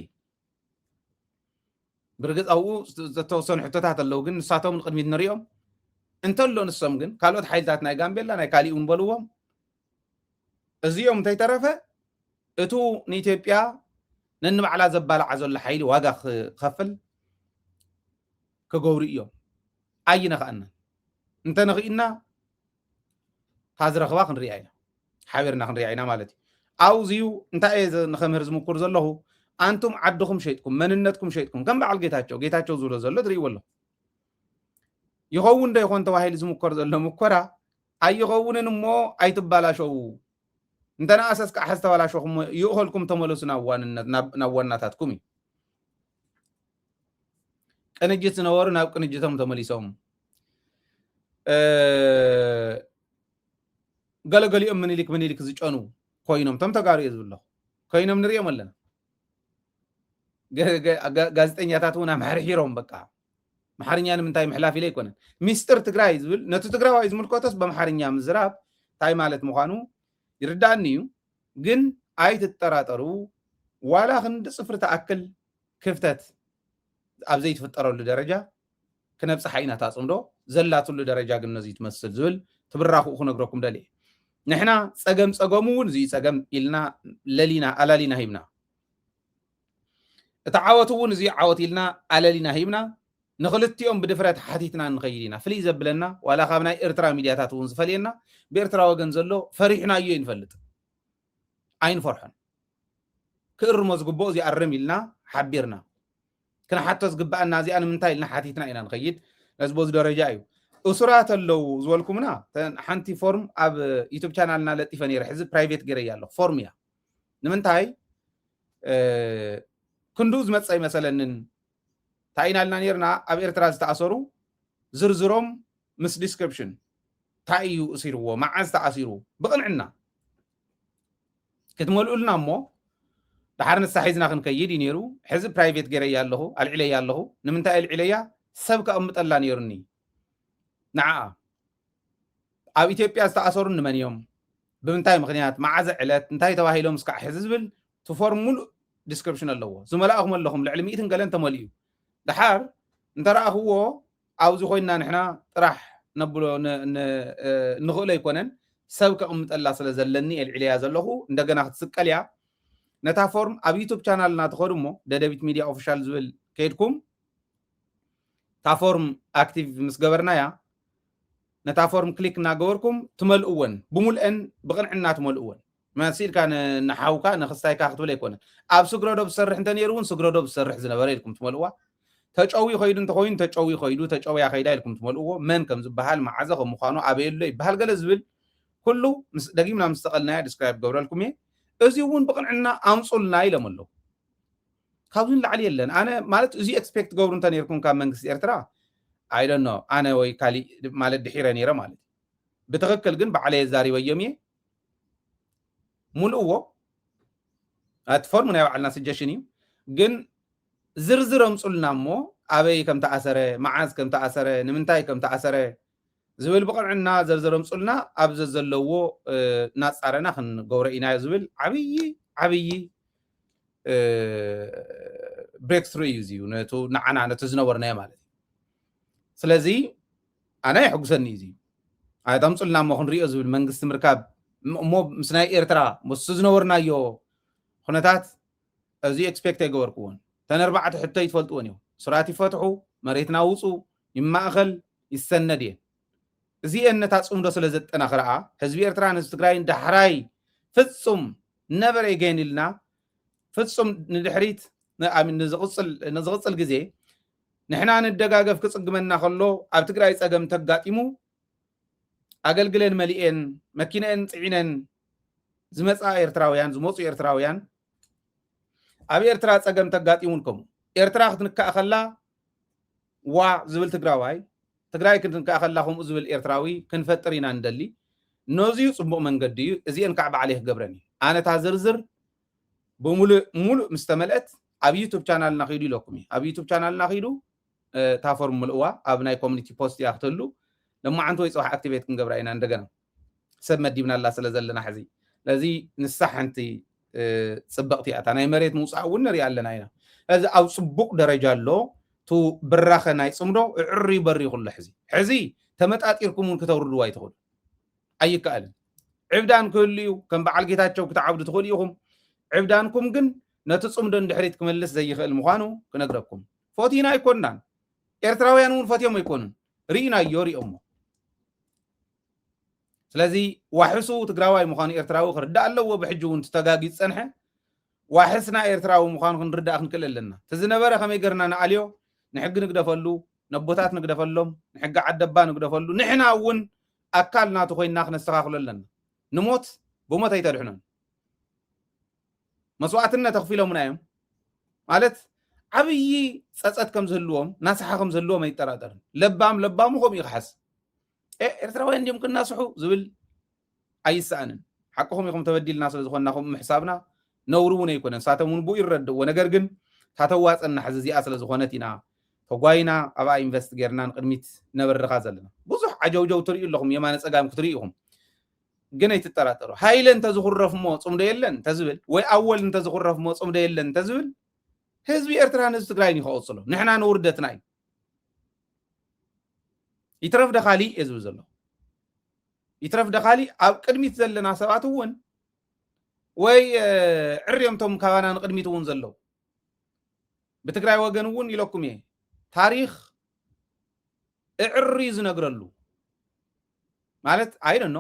ብርግፅ ኣብኡ ዝተወሰኑ ሕቶታት ኣለዉ ግን ንሳቶም ንቅድሚት ንሪኦም እንተሎ ንሶም ግን ካልኦት ሓይልታት ናይ ጋምቤላ ናይ ካሊእ እውን በልዎም እዚኦም እንተይተረፈ እቱ ንኢትዮጵያ ነንባዕላ ዘባልዓ ዘሎ ሓይሊ ዋጋ ክኸፍል ክገብሩ እዮም ኣይነኽኣና እንተነኽኢና ታዝረኽባ ክንሪኣ ኢና ሓቢርና ክንሪኣ ኢና ማለት እዩ ኣብዚዩ እንታይ እየ ንኸምህር ዝምኩር ዘለኹ ኣንቱም ዓድኹም ሸይጥኩም መንነትኩም ሸይጥኩም ከም በዓል ጌታቸው ዝብሎ ዘሎ ትርእይዎ ኣሎ ይኸውን ዶ ይኾን ተባሂሉ ዝምኮር ዘሎ ምኮራ ኣይኸውንን እሞ ኣይትባላሸው እንተነኣሰስ ከዓ ዝተባላሸኹም ይእኸልኩም ተመለሱ ናብ ዋናታትኩም እዩ ቅንጅት ዝነበሩ ናብ ቅንጅቶም ተመሊሶም ገለገሊኦም ምኒልክ ዝጨኑ ኮይኖም ቶም ተጋሩ እየ ዝብለኹ ኮይኖም ንሪኦም ኣለና ጋዜጠኛታት እውን ኣምሕርሒሮም በቃ ማሕርኛ ንምንታይ ምሕላፍ ኢለ ኣይኮነን ሚስጥር ትግራይ ዝብል ነቲ ትግራዋይ ዝምልከቶስ በማሕርኛ ምዝራብ እንታይ ማለት ምዃኑ ይርዳእኒ እዩ ግን ኣይትጠራጠሩ ዋላ ክንዲ ፅፍሪ ተኣክል ክፍተት ኣብ ዘይትፍጠረሉ ደረጃ ክነብፅሓ ኢና ታፅምዶ ዘላትሉ ደረጃ ግን ነዚ ትመስል ዝብል ትብራኽኡ ክነግረኩም ደልየ ንሕና ፀገሙ እውን እዚ ፀገም ኢልና ለሊና ኣላሊና ሂብና እቲ ዓወት እውን እዚ ዓወት ኢልና ኣለሊና ሂብና ንክልቲኦም ብድፍረት ሓቲትና ንኸይድ ኢና ፍልይ ዘብለና ዋላ ካብ ናይ ኤርትራ ሚድያታት እውን ዝፈልየና ብኤርትራ ወገን ዘሎ ፈሪሕናዮ ይንፈልጥ ኣይንፈርሖን ክእርሞ ዝግብኦ እዚ ኣርም ኢልና ሓቢርና ክንሓቶ ዝግባአና እዚኣ ንምንታይ ኢልና ሓቲትና ኢና ንኸይድ ነዚ በዚ ደረጃ እዩ እሱራት ኣለዉ ዝበልኩምና ሓንቲ ፎርም ኣብ ዩቱብ ቻናልና ለጢፈ ነይረ ሕዚ ፕራይቬት ገይረያ ኣለኹ ፎርም እያ ንምንታይ ክንዱ ዝመፀ ይመሰለንን እንታይ ኢና ኢልና ነርና ኣብ ኤርትራ ዝተኣሰሩ ዝርዝሮም ምስ ዲስክሪፕሽን እንታይ እዩ እሲርዎ መዓዝ ተኣሲሩ ብቕንዕና كتملؤلنا مو دحرنا ساحيزنا كنكيد ينيرو حزب برايفت غير يالله العليا يالله نمنتا العليا سبك امطلا نيرني نعم اب اثيوبيا استاثروا من يوم بمنتاي مخنيات معز علات انتاي تواهيلهم مسكع حزبل تفورمول ديسكريبشن الله زملاءهم لهم لعلميتن قال انت مليو دحر انت راه هو عاوز خوينا نحنا طرح نبلو نغلو يكونن سبك امطلا سلازلني العليا زلهو እንደገና ክትስቀልያ ነታ ፎርም ኣብ ዩቲዩብ ቻናልና ተኸዱሞ ደደቢት ሚዲያ ኦፊሻል ዝብል ከይድኩም ታ ፎርም አክቲቭ ምስ ገበርናያ ነታ ፎርም ክሊክ እናገበርኩም ትመልእወን ብሙልአን ብቕንዕና ትመልእወን መሲልካ ንሓውካ ንኽስታይካ ክትብል ኣይኮነን ኣብ ስግረዶ ብሰርሕ እንተ ነይሩውን ስግረዶ ብሰርሕ ዝነበረ ኢልኩም ትመልእዋ ተጨዊ ኸይዱ እንተኾይኑ ተጨዊ ኸይዱ ተጨውያ ኸይዳ ኢልኩም ትመልእዎ መን ከም ዝበሃል መዓዘ ከም ምዃኑ ኣበየሎ ይበሃል ገለ ዝብል ኩሉ ደጊምና ምስ ተቐልናያ ዲስክራይብ ገብረልኩም እየ እዚ እውን ብቕንዕና ኣምፁልና ኢሎም ኣለዉ ካብዙን ላዕሊ የለን ኣነ ማለት እዚ ኤክስፔክት ገብሩ እንተ ነርኩም ካብ መንግስቲ ኤርትራ I don't know ኣነ ወይ ካሊእ ማለት ድሒረ ነይረ ማለት ብትኽክል ግን ባዕለየ ዛሪበዮም እየ ሙልእዎ ኣትፎርም ናይ ባዕልና ስጀሽን እዩ ግን ዝርዝር ኣምፁልና እሞ ኣበይ ከም ተኣሰረ መዓዝ ከም ተኣሰረ ንምንታይ ከም ተኣሰረ ዝብል ብቕንዕና ዘርዝር ኣምፁልና ኣብዚ ዘለዎ ናፃረና ክንገብሮ ኢና ዝብል ዓብይ ብሬክ ትሩ እዩ እዚዩ ነቱ ንዓና ነቲ ዝነበርናዮ ማለት እዩ ስለዚ ኣነ ይሕጉሰኒ እዩ ኣየት ኣምፁልና እሞ ክንሪኦ ዝብል መንግስቲ ምርካብ እሞ ምስ ናይ ኤርትራ ምስ ዝነበርናዮ ኩነታት እዚ ኤክስፔክት ኣይገበርክዎን ተን 4 ሕቶ ይትፈልጥዎን እዮም ስራት ይፈትሑ መሬትና ውፁ ይማእኸል ይሰነድ እየን እዚአን ነታ ፅምዶ ስለ ዘጠናኽርኣ ህዝቢ ኤርትራ ንህዝቢ ትግራይን ዳሕራይ ፍፁም ነበረ ይገን ኢልና ፍፁም ንድሕሪት ንዝቕፅል ግዜ ንሕና ንደጋገፍ ክፅግመና ከሎ ኣብ ትግራይ ፀገም ተጋጢሙ ኣገልግለን መሊአን መኪነአን ፅዒነን ዝመፃ ኤርትራውያን ዝመፁ ኤርትራውያን ኣብ ኤርትራ ፀገም ተጋጢሙን ከምኡ ኤርትራ ክትንካእ ከላ ዋ ዝብል ትግራዋይ ትግራይ ክንከኣ ከላ ከምኡ ዝብል ኤርትራዊ ክንፈጥር ኢና እንደሊ ነዚዩ ፅቡቕ መንገዲ እዩ እዚአን ከዓ ባዕለይ ክገብረኒ ኣነ ታ ዝርዝር ብሙሉእ ምስ ተመልአት ኣብ ዩቱብ ቻናልና ኺዱ ኢለኩም እዩ ኣብ ዩቱብ ቻናልና ኺዱ ታ ፎርም ምልእዋ ኣብ ናይ ኮሚኒቲ ፖስት እያ ክትህሉ ለማዓንቲ ወይ ፅባሕ ኣክቲቬት ክንገብራ ኢና እንደገና ሰብ መዲብናላ ስለ ዘለና ሕዚ ለዚ ንሳ ሓንቲ ፅብቕቲ እያ ናይ መሬት ምውፃእ እውን ንሪኣ ኣለና ኢና እዚ ኣብ ፅቡቕ ደረጃ ኣሎ تو براخ ناي صمدو عري بري كل حزي تمطاطيركم كتوردوا ايتخول اي قال عبدان كليو كم بعل جيتاچو كتعبدو تخوليهم عبدانكم جن نتصمدو اندحريت كملس زي خل مخانو كنغركم فوتينا يكونن ኤርትራውያኑን ፈትዮም ይኮኑን ሪና ዮሪ ኦሞ ስለዚ ዋሕሱ ትግራዋይ ምዃኑ ኤርትራዊ ክርዳ ኣለዎ ብሕጅውን ተጋጊ ፀንሐ ዋሕስና ኤርትራዊ ምዃኑ ክንርዳእ ክንክእል ኣለና ተዝነበረ ከመይ ገርና ንዓልዮ ንሕጊ ንግደፈሉ ነቦታት ንግደፈሎም ንሕጊ ዓደባ ንግደፈሉ ንሕና እውን ኣካል ናቱ ኮይና ክነስተኻኽሎ ኣለና ንሞት ብሞት ኣይተድሕኖን መስዋዕትነት ተኽፊሎምና እዮም ማለት ዓብይ ፀፀት ከም ዝህልዎም ናስሓ ከም ዝህልዎም ኣይጠራጠርን ለባሙ ከም ይኽሓስ ኤርትራውያን ድዮም ክናስሑ ዝብል ኣይሰኣንን ሓቅኹም ኢኹም ተበዲልና ስለ ዝኾንናኹም ምሕሳብና ነውሩ እውን ኣይኮነን ሳቶም እውን ብኡ ይረድእዎ ነገር ግን ታተዋፀና ሕዚ እዚኣ ስለ ዝኾነት ኢና ተጓይና ኣብኣ ኢንቨስት ጌርና ንቅድሚት ነበርኻ ዘለና ብዙሕ ዓጀውጀው ትርእዩ ኣለኹም የማነ ፀጋም ክትርእዩ ኢኹም ግን ኣይትጠራጠሩ ሃይለ እንተዝኹረፍ ሞ ፅምዶ የለን ተዝብል ወይ ኣወል እንተዝኹረፍ ሞ ፅምዶ የለን ተዝብል ህዝቢ ኤርትራን ህዝቢ ትግራይን ይኸወፅሎ ንሕና ንውርደትና እዩ ይትረፍ ደኻሊ እዩ ዝብል ዘሎ ይትረፍ ደኻሊ ኣብ ቅድሚት ዘለና ሰባት እውን ወይ ዕርዮምቶም ካባና ንቅድሚት እውን ዘለው ብትግራይ ወገን እውን ኢለኩም እየ ታሪክ እዕሪ ዝነግረሉ ማለት ኣይደኖ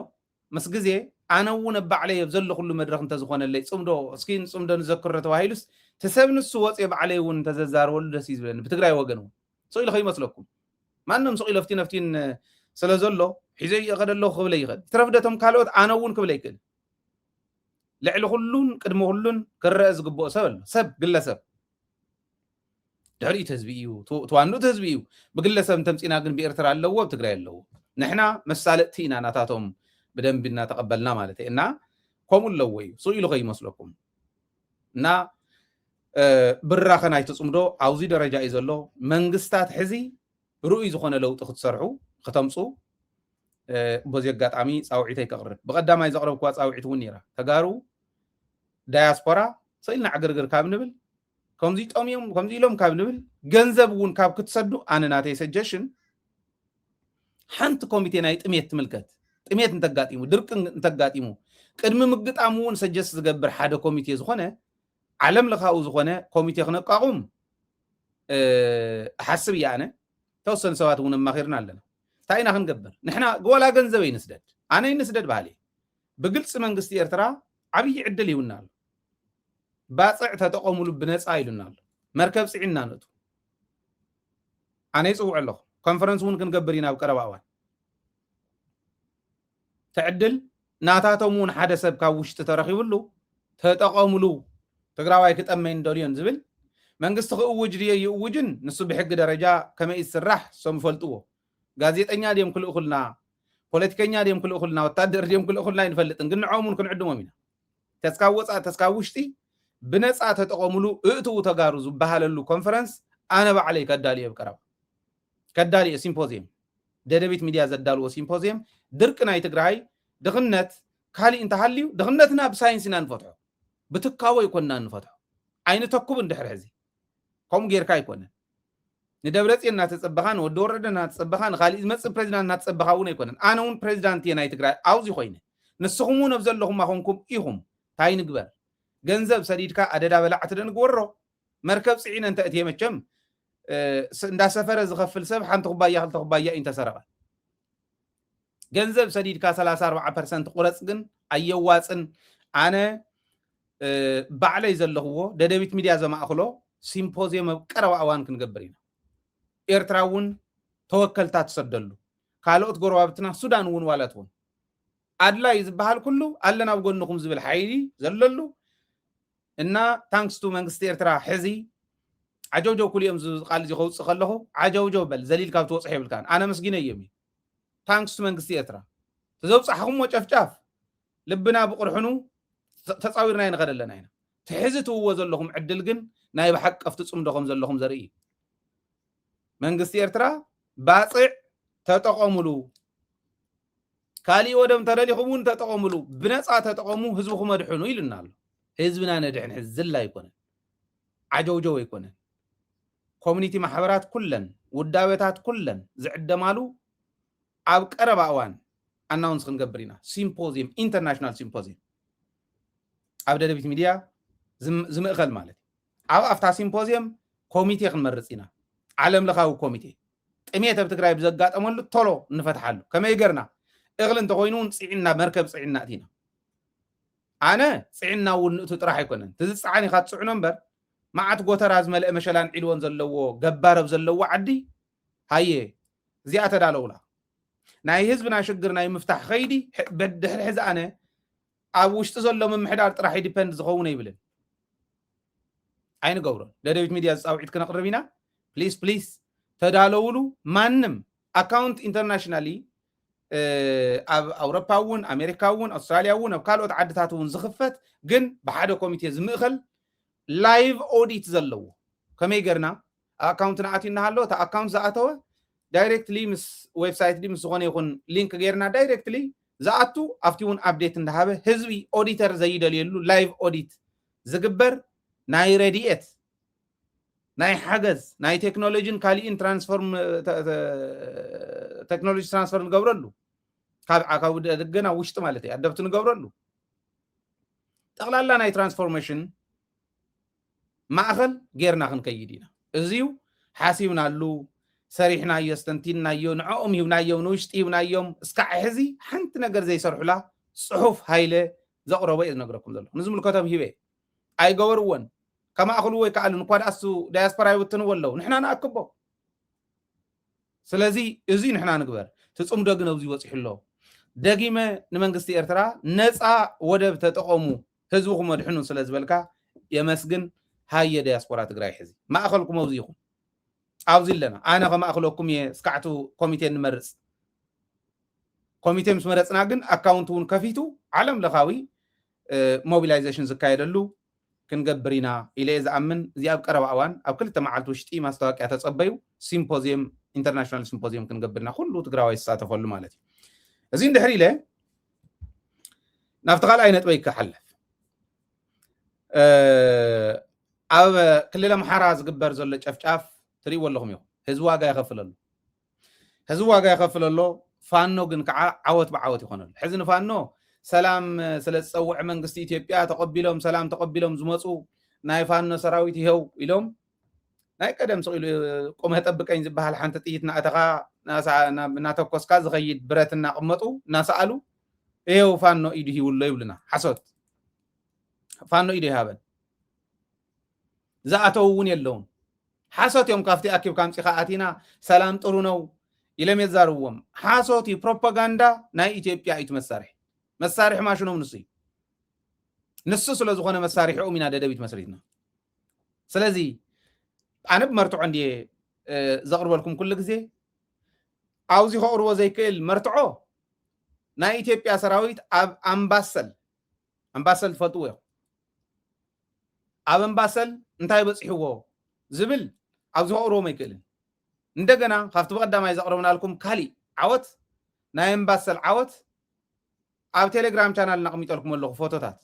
ምስ ግዜ ኣነ እውን ባዕለይ ዘሎ ኩሉ መድረክ እንተዝኾነለይ ፅምዶ እስኪን ፅምዶ ንዘክሮ ተባሂሉስ ተሰብ ንሱ ወፅየ ባዕለይ እውን ተዘዛርበሉ ደስ እዩ ዝብለኒ ብትግራይ ወገን እውን ስኢሉ ከይመስለኩም ማንም ስኢሉ ነፍቲን ስለ ዘሎ ሒዘ ይኸደ ኣለኹ ክብለ ይኽእል ትረፍደቶም ካልኦት ኣነ እውን ክብለ ይክእል ልዕሊ ኩሉን ቅድሚ ኩሉን ክረአ ዝግብኦ ሰብ ኣሎ ሰብ ግለሰብ ድሕሪት ህዝቢ እዩ ተዋንኡት ህዝቢ እዩ ብግለሰብ ተምፂና ግን ብኤርትራ ኣለዎ ብትግራይ ኣለዎ ንሕና መሳለጥቲ ኢና ናታቶም ብደንብ እናተቐበልና ማለት እዩ እና ከምኡ ኣለዎ እዩ ስኢሉ ከይመስለኩም እና ብራኸ ናይ ትፅምዶ ኣብዚ ደረጃ እዩ ዘሎ መንግስታት ሕዚ ርኡይ ዝኾነ ለውጢ ክትሰርሑ ከተምፁ በዚ ኣጋጣሚ ፃውዒተይ ከቕርብ ብቐዳማይ ዘቕረብክዋ ፃውዒት እውን ነይራ ተጋሩ ዳያስፖራ ስኢልና ዕግርግር ካብ ንብል ከምዚ ጠምዮም ከምዚ ኢሎም ካብ ንብል ገንዘብ እውን ካብ ክትሰዱ ኣነ ናተይ ሰጀሽን ሓንቲ ኮሚቴ ናይ ጥሜት ትምልከት ጥሜት እንተጋጢሙ ድርቂ እንተጋጢሙ ቅድሚ ምግጣም እውን ሰጀስ ዝገብር ሓደ ኮሚቴ ዝኾነ ዓለም ለኻኡ ዝኾነ ኮሚቴ ክነቋቁም ሓስብ እያ ኣነ ተወሰኑ ሰባት እውን ኣማኺርና ኣለና እንታይ ኢና ክንገብር ንሕና ወላ ገንዘብ ኣይንስደድ ኣነ ይንስደድ ባህሊ ብግልፂ መንግስቲ ኤርትራ ዓብይ ዕድል ይውና ኣሎ ባፅዕ ተጠቐሙሉ ብነፃ ኢሉና ኣሎ መርከብ ፅዒና ነቱ ኣነ ይፅውዕ ኣለኹ ኮንፈረንስ እውን ክንገብር ኢና ኣብ ቀረባ እዋን ተዕድል ናታቶም እውን ሓደ ሰብ ካብ ውሽጢ ተረኺብሉ ተጠቐሙሉ ትግራዋይ ክጠመይ እንደልዮን ዝብል መንግስቲ ክእውጅ ድየ ይእውጅን ንሱ ብሕጊ ደረጃ ከመይ ይስራሕ ሶም ይፈልጥዎ ጋዜጠኛ ድዮም ክልእኹልና ፖለቲከኛ ድዮም ክልእኹልና ወታደር ድዮም ክልእኹልና ይንፈልጥን ግን ንዖምን ክንዕድሞም ኢና ተስካብ ወፃእ ተስካብ ውሽጢ ብነፃ ተጠቐሙሉ እእትኡ ተጋሩ ዝበሃለሉ ኮንፈረንስ ኣነ ባዕለይ ከዳልየ ብቀረባ ከዳልየ ሲምፖዚየም ደደቢት ሚድያ ዘዳልዎ ሲምፖዚየም ድርቂ ናይ ትግራይ ድኽነት ካሊእ እንተሃልዩ ድኽነትና ብሳይንስ ኢና ንፈትሖ ብትካወ ይኮንና ንፈትሖ ኣይንተኩብ እንድሕር ሕዚ ከምኡ ጌርካ ኣይኮነን ንደብረፅዮን እናተፀበኻን ወዲ ወረደ እናተፀበኻን ካሊእ ዝመፅእ ፕሬዚዳንት እናተፀበኻ እውን ኣይኮነን ኣነ እውን ፕሬዚዳንት እየ ናይ ትግራይ ኣብዚ ኮይነ ንስኹም እውን ኣብ ዘለኹም ኣኾንኩም ኢኹም እንታይ ንግበር ገንዘብ ሰዲድካ ኣደዳ በላዕቲ ደንግበሮ መርከብ ፅዒነ እንተእትየ መቸም እንዳሰፈረ ዝኸፍል ሰብ ሓንቲ ኩባያ ክልተ ኩባያ እዩ እንተሰረቐ ገንዘብ ሰዲድካ 34% ቁረፅ ግን ኣየዋፅን ኣነ ባዕለይ ዘለኽዎ ደደቢት ሚድያ ዘማእኽሎ ሲምፖዚየም ኣብ ቀረባ እዋን ክንገብር ኢና ኤርትራ እውን ተወከልታ ትሰደሉ ካልኦት ጎረባብትና ሱዳን እውን ዋላት እውን ኣድላይ ዝበሃል ኩሉ ኣለና ኣብ ጎንኩም ዝብል ሓይሊ ዘለሉ እና ታንክስ ቱ መንግስቲ ኤርትራ ሕዚ ዓጀውጀው ኩሉ እዮም ቃል እዚ ከውፅእ ከለኹ ዓጀውጀው በል ዘሊልካ ብትወፅሕ የብልካን ኣነ መስጊነ እዮም ታንክስ ቱ መንግስቲ ኤርትራ ተዘውፃሕኹምዎ ጨፍጫፍ ልብና ብቁርሕኑ ተፃዊርና ይንኸድ ኣለና ኢና ትሕዚ ትውዎ ዘለኹም ዕድል ግን ናይ ብሓቀፍቲ ፅምዶኹም ዘለኹም ዘርኢ እዩ መንግስቲ ኤርትራ ባፅዕ ተጠቐሙሉ ካሊእ ወደም ተደሊኹም እውን ተጠቐሙሉ ብነፃ ተጠቐሙ ህዝብኹም ኣድሕኑ ኢሉና ኣሎ ህዝብና ነድሕን ሕዚ ዝላ ኣይኮነን ዓጀውጀው ኣይኮነን ኮሚኒቲ ማሕበራት ኩለን ውዳቤታት ኩለን ዝዕደማሉ ኣብ ቀረባ እዋን ኣናውንስ ክንገብር ኢና ሲምፖዚየም ኢንተርናሽናል ሲምፖዚየም ኣብ ደደቢት ሚድያ ዝምእኸል ማለት እዩ ኣብ ኣፍታ ሲምፖዚየም ኮሚቴ ክንመርፅ ኢና ዓለም ለኻዊ ኮሚቴ ጥሜት ኣብ ትግራይ ብዘጋጠመሉ ቶሎ እንፈትሓሉ ከመይ ገርና እኽሊ እንተኮይኑን ፅዒና መርከብ ፅዒና እቲና ኣነ ፅዒና እውን ንእቱ ጥራሕ ኣይኮነን ትዝፅዓኒ ኢኻ ትፅዕኖ እምበር መዓት ጎተራ ዝመልአ መሸላን ዒልዎን ዘለዎ ገባረብ ዘለዎ ዓዲ ሃየ እዚኣ ተዳለውላ ናይ ህዝብና ሽግር ናይ ምፍታሕ ኸይዲ ብድሕሪ ሕዚ ኣነ ኣብ ውሽጢ ዘሎ ምምሕዳር ጥራሕ ዲፐንድ ዝኸውን ኣይብልን ኣይንገብሮን ደደቢት ሚድያ ዝፃውዒት ክነቕርብ ኢና ፕሊስ ፕሊስ ተዳለውሉ ማንም ኣካውንት ኢንተርናሽናሊ ኣብ ኣውሮፓ እውን ኣሜሪካ እውን ኣውስትራልያ እውን ኣብ ካልኦት ዓድታት እውን ዝኽፈት ግን ብሓደ ኮሚቴ ዝምእኸል ላይቭ ኦዲት ዘለዎ ከመይ ገርና ኣካውንት ንኣትዩ እናሃሎ እታ ኣካውንት ዝኣተወ ዳይሬክትሊ ምስ ዌብሳይት ዲ ምስ ዝኾነ ይኹን ሊንክ ጌርና ዳይሬክትሊ ዝኣቱ ኣብቲ እውን ኣፕዴት እንዳሃበ ህዝቢ ኦዲተር ዘይደልየሉ ላይቭ ኦዲት ዝግበር ናይ ረድኤት ናይ ሓገዝ ናይ ቴክኖሎጂን ካሊእን ትራንስፎርም ቴክኖሎጂ ትራንስፈር ንገብረሉ ካብ ደገና ውሽጢ ማለት እዩ ኣደብቲ ንገብረሉ ጠቕላላ ናይ ትራንስፎርሜሽን ማእኸል ጌርና ክንከይድ ኢና እዚዩ ሓሲብናሉ ሰሪሕናዮ ስተንቲናዮ ንዕኦም ሂብናዮም ንውሽጢ ሂብናዮም እስካዕ ሕዚ ሓንቲ ነገር ዘይሰርሑላ ፅሑፍ ሃይለ ዘቕረቦ እየ ዝነግረኩም ዘለኹ ንዝምልከቶም ሂበ ኣይገበርዎን ከማእኽሉ ወይ ከኣሉ እንኳ ደኣሱ ዳያስፖራ ይውትንዎ ኣለዉ ንሕና ንኣክቦ ስለዚ እዚ ንሕና ንግበር ትፅምዶ ግን ኣብዚ ወፂሑ ኣሎ ደጊመ ንመንግስቲ ኤርትራ ነፃ ወደብ ተጠቐሙ ህዝብኩም ኣድሕኑ ስለ ዝበልካ የመስግን ሃየ ዳያስፖራ ትግራይ ሕዚ ማእኸልኩም ኣብዚ ኢኹም ኣብዚ ኣለና ኣነ ከማእኽለኩም እየ እስካዕቱ ኮሚቴ ንመርፅ ኮሚቴ ምስ መረፅና ግን ኣካውንት እውን ከፊቱ ዓለም ለኻዊ ሞቢላይዜሽን ዝካየደሉ ክንገብር ኢና ኢለ ዝኣምን እዚ ኣብ ቀረባ እዋን ኣብ ክልተ መዓልቲ ውሽጢ ማስታወቂያ ተጸበዩ ሲምፖዚየም ኢንተርናሽናል ሲምፖዚየም ክንገብርና ኩሉ ትግራዋይ ዝሳተፈሉ ማለት እዩ እዚ እንድሕር ኢለ ናብቲ ካልኣይ ነጥበይ ክሓልፍ ኣብ ክልል ኣምሓራ ዝግበር ዘሎ ጨፍጫፍ ትሪእዎ ኣለኹም ኢኹም ህዝቢ ዋጋ ይኸፍለሉ ህዝቢ ዋጋ ይኸፍለሎ ፋኖ ግን ከዓ ዓወት ብዓወት ይኾነሉ ሕዚ ንፋኖ ሰላም ስለ ዝፀውዕ መንግስቲ ኢትዮጵያ ተቐቢሎም ሰላም ተቐቢሎም ዝመፁ ናይ ፋኖ ሰራዊት ይኸው ኢሎም ናይ ቀደም ስቂሉ ቁመ ጠብቀኝ ዝበሃል ሓንቲ ጥይት ናእተኻ እናተኮስካ ዝኸይድ ብረት እናቐመጡ እናሰኣሉ ይኸው ፋኖ ኢዱ ሂውሎ ይብሉና ሓሶት ፋኖ ኢዱ ይሃበን ዝኣተው እውን የለውን ሓሶት እዮም ካብቲ ኣኪብካ ኣምፂኻ ኣቲና ሰላም ጥሩ ነው ኢሎም የዛርብዎም ሓሶት እዩ ፕሮፓጋንዳ ናይ ኢትዮጵያ እዩ መሳርሒ መሳርሒ ማሽኖም ንሱ ስለ ዝኾነ መሳርሒኦም ኢና ደደቢት መስሪትና ስለዚ ኣነ ብመርትዖ እንድየ ዘቕርበልኩም ኩሉ ግዜ ኣብዚ ከቕርቦ ዘይክእል መርትዖ ናይ ኢትዮጵያ ሰራዊት ኣብ ኣምባሰል ትፈልጥዎ እዮም ኣብ ኣምባሰል እንታይ በፂሕዎ ዝብል ኣብዚ ከቕርቦም ኣይክእልን እንደገና ካብቲ በቀዳማይ ዘቕርብናልኩም ካሊእ ዓወት ናይ ኣምባሰል ዓወት ኣብ ቴሌግራም ቻናል ናቕሚጠልኩም ኣለኹ ፎቶታት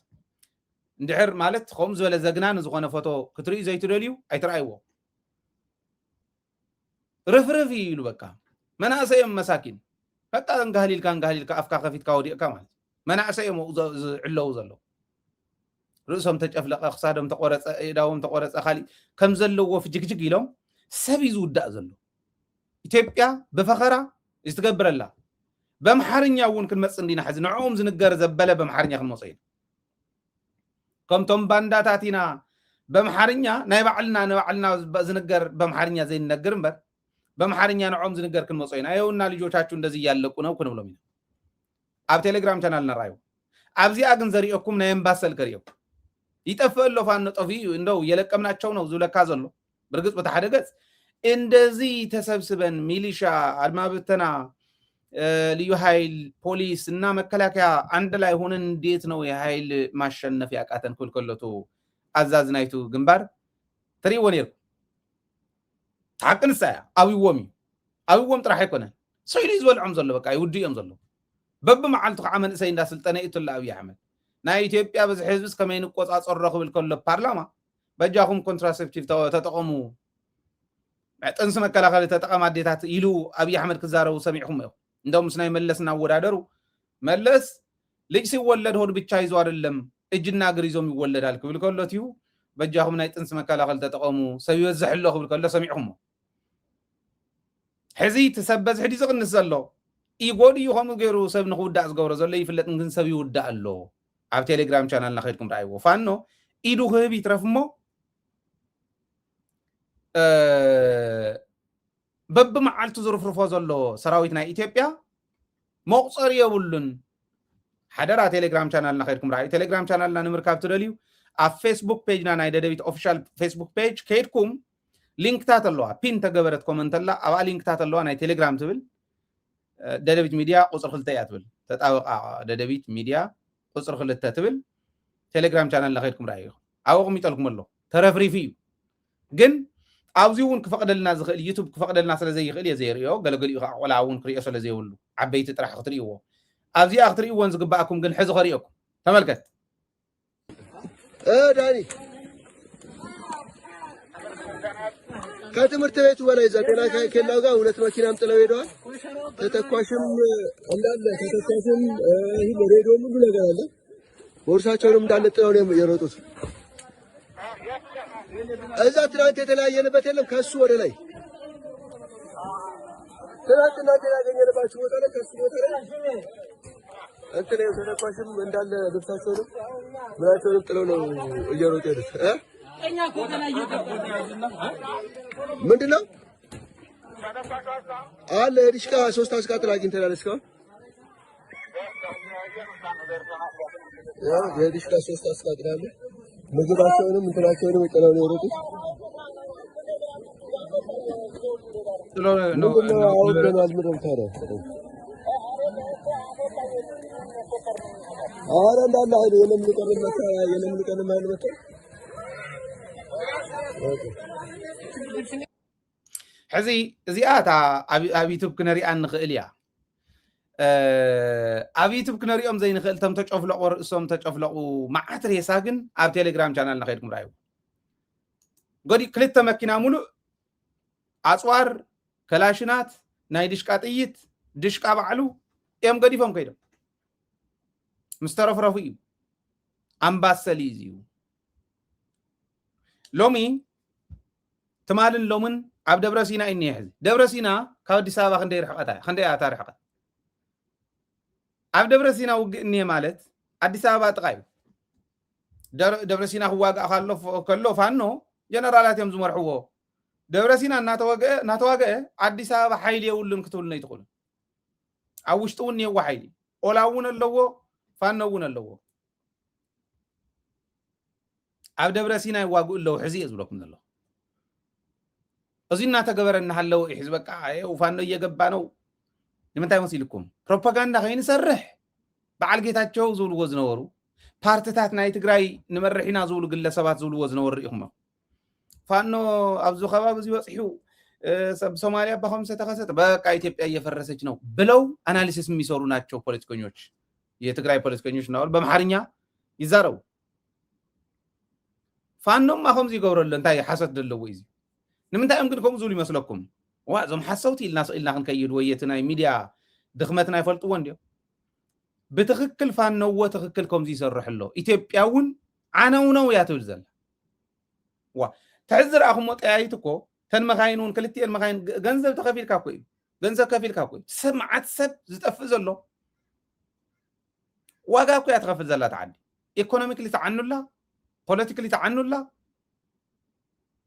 እንድሕር ማለት ከምኡ ዝበለ ዘግናን ዝኾነ ፎቶ ክትርእዩ ዘይትደልዩ ኣይትረኣይዎ ርፍርፍ ኢሉ በቃ መናእሰዮም መሳኪን በቃ እንጋህሊልካ ኣፍካ ከፊትካ ወዲቕካ ማለት መናእሰዮም ዝዕለዉ ዘሎ ርእሶም ተጨፍለቐ ክሳዶም ተቆረፀ ኢዳዎም ተቆረፀ ካሊእ ከም ዘለዎ ፍጅግጅግ ኢሎም ሰብ እዩ ዝውዳእ ዘሎ ኢትዮጵያ ብፈኸራ ዝትገብረላ በምሓርኛ እውን ክንመፅእ እንዲና ሕዚ ንዕኦም ዝንገር ዘበለ በምሓርኛ ክንመፅእ ኢና ከምቶም ባንዳታት ኢና በምሓርኛ ናይ ባዕልና ንባዕልና ዝንገር በምሓርኛ ዘይንነግር እምበር በምሓርኛ ንዕኦም ዝንገር ክንመፅእ ኢና ይኸውና ልጆቻችሁ እንደዚህ እያለቁ ነው ክንብሎም ኢና ኣብ ቴሌግራም ቻናል ነራዩ ኣብዚኣ ግን ዘሪኦኩም ናይ ኣምባሰል ከሪኦም ይጠፍእ ኣሎ ፋኖ ጠፊኡ እንደው የለቀምናቸው ነው ዝብለካ ዘሎ ብርግፅ በታ ሓደ ገጽ እንደዚህ ተሰብስበን ሚሊሻ አድማ ብተና ልዩ ኃይል ፖሊስ እና መከላከያ አንድ ላይ ሆነን እንዴት ነው የኃይል ማሸነፍ ያቃተን ኩልኩለቱ አዛዝናይቱ ግንባር ትሪዎ ነርኩ ታቅንሳ አብዎም ጥራሕ አይኮነን ሰይሉ ዝበልዖም ዘሎ በቃ ይውድዮም ዘሎ በብ መዓልቱ ከዓ መንእሰይ እንዳስልጠነ ኢቱላ አብይ አሕመድ ናይ ኢትዮጵያ በዚ ህዝብስ ከመይ ንቆጻጸር ክብል ከሎ ፓርላማ በጃኹም ኮንትራሴፕቲቭ ተጠቀሙ ጥንስ መከላከል ተጠቀም አዴታት ኢሉ አብይ አሕመድ ክዛረቡ ሰሚዕኩም ነው እንደውም ስናይ መለስና ወዳደሩ መለስ ልጅ ሲወለድ ሆድ ብቻ ይዞ አይደለም እጅና እግር ይዞም ይወለዳል ክብል ከሎትዩ በጃኹም ናይ ጥንስ መከላከል ተጠቀሙ ሰብ ይወዝሕሎ ክብል ከሎ ሰሚዕኩም ሕዚ ተሰበዝ ሕዲ ዝቅንስ ዘሎ ኢጎዲ ይኹም ገይሩ ሰብ ንኽውዳእ ዝገብሮ ዘሎ ይፍለጥ ግን ሰብ ይውዳእ ኣሎ ኣብ ቴሌግራም ቻናል ናኸይድኩም ራእይዎ ፋኖ ኢዱ ክህብ ይትረፍሞ በብ መዓልቱ ዝርፍርፎ ዘሎ ሰራዊት ናይ ኢትዮጵያ መቁፀር የብሉን ሓደራ ቴሌግራም ቻናል ናኸይድኩም ራእዩ ቴሌግራም ቻናል ንምርካብ ትደልዩ ኣብ ፌስቡክ ፔጅና ናይ ደደቢት ኦፊሻል ፌስቡክ ፔጅ ከይድኩም ሊንክታት ኣለዋ ፒን ተገበረት ኮመንት ኣላ ኣብኣ ሊንክታት ኣለዋ ናይ ቴሌግራም ትብል ደደቢት ሚድያ ቁፅር 2 እያ ትብል ተጣበቃ ደደቢት ሚድያ ቁፅር 2 ትብል ቴሌግራም ቻናል ናኸይድኩም ራእዩ ኣብኹም ይጠልኩም ኣሎ ተረፍሪፊ እዩ ግን ኣብዚ እውን ክፈቅደልና ዝኽእል ዩቲዩብ ክፈቅደልና ስለ ዘይኽእል የዘይርዮ ገለገሊኡ ከዓ ቆልዓ እውን ክሪኦ ስለ ዘይብሉ ዓበይቲ ጥራሕ ክትሪእዎ ኣብዚኣ ክትሪእዎን ዝግባኣኩም ግን ሕዚ ኸሪኦኩም ተመልከት ዳኒ ከትምህርት ቤቱ በላይ ዘጤና ከኬላው ጋር ሁለት መኪናም ጥለው ሄደዋል። ተተኳሽም እንዳለ ተተኳሽም ይሄ ሬዲዮ ሁሉ ነገር አለ። ቦርሳቸውንም እንዳለ ጥለው ነው የሮጡት። እዛ ትናንት የተለያየንበት የለም ከሱ ወደ ላይ ትናንትና ያገኘንባችሁ ቦታ ላይ ከሱ ቦታ ላይ እንትን ነው ተተኳሽም እንዳለ ልብሳቸውንም ምናቸውንም ጥለው ነው እየሮጡ ሄዱት። እኛ ኮተና ምንድነው አለ ዲሽካ 3 አስቃጥላ አግኝተናል። እስካሁን የዲሽካ 3 አስቃጥላለ ምግባቸውንም እንትናቸውንም ጥለው ነው የሮጡት። أنا لا يلم لكم المكة يلم لكم ما المكة حزي زيات أبي تبكنري عن خيليا أبي تبكنري زي نخيل تم تجفلق ورسوم تجفلق ومعاتر يساقن أب تيليجرام channel نخيلكم رايو قولي كلت مكينا ملو أصوار كلاشنات ناي دشكاتيت دشكا بعلو يم قدي فهم كيدو مسترف رفيو أمباسليزيو لومي تمالن لومن عبد برسينا إني حزي دبرسينا كاو دي سابا خندي آتار حقا عبد برسينا إني مالت عدي سابا تغايب دبرسينا هو واقع كله فانو جنرالات يمزو مرحوه دبرسينا ناتواقع عدي سابا حيلي يقولن كتولنا يتقول عوشتوني هو حيلي أولاون اللوو فانوون اللوو عبد برسينا يواقع اللو حزي يزولك من الله أزينا تجبرنا هاللو حزبك وفانو يجبانو لمن تايم وسيلكم بروباغندا خين سرح بعد جيتاتشو زول وزنورو بارتتات نايت جراي نمرحينا زول قل سبات زول وزنور إخما فانو أبزو خباب زي وصحيو سب سوماليا بخمسة تخسة بقى إثيوبيا يفرسج نو بلو أناليسيس ميسورو ناتشو بوليتيكونيوش يتجراي بوليتيكونيوش نور بمحارنيا يزارو فانو ما خمسي قورل لنتاي حسد اللويزي نمنتا يمكن كم زولي مسلكم وازم حسوتي الناس إلا كنكيد ويتنا ميديا دخمتنا يفلطوا ونديو بتخكل فانو وتخكل كم زي سرح له إثيوبياون عناونا وياتوزل وا تعذر أخو متأيتكو تن مخاينون كلتي المخاين جنزل تخفيل كاكوي جنزل كفيل كاكوي سمعت سب زتقفز له واقاكو يتغفز الله تعدي ايكونوميكلي تعنو الله بوليتيكلي تعنو الله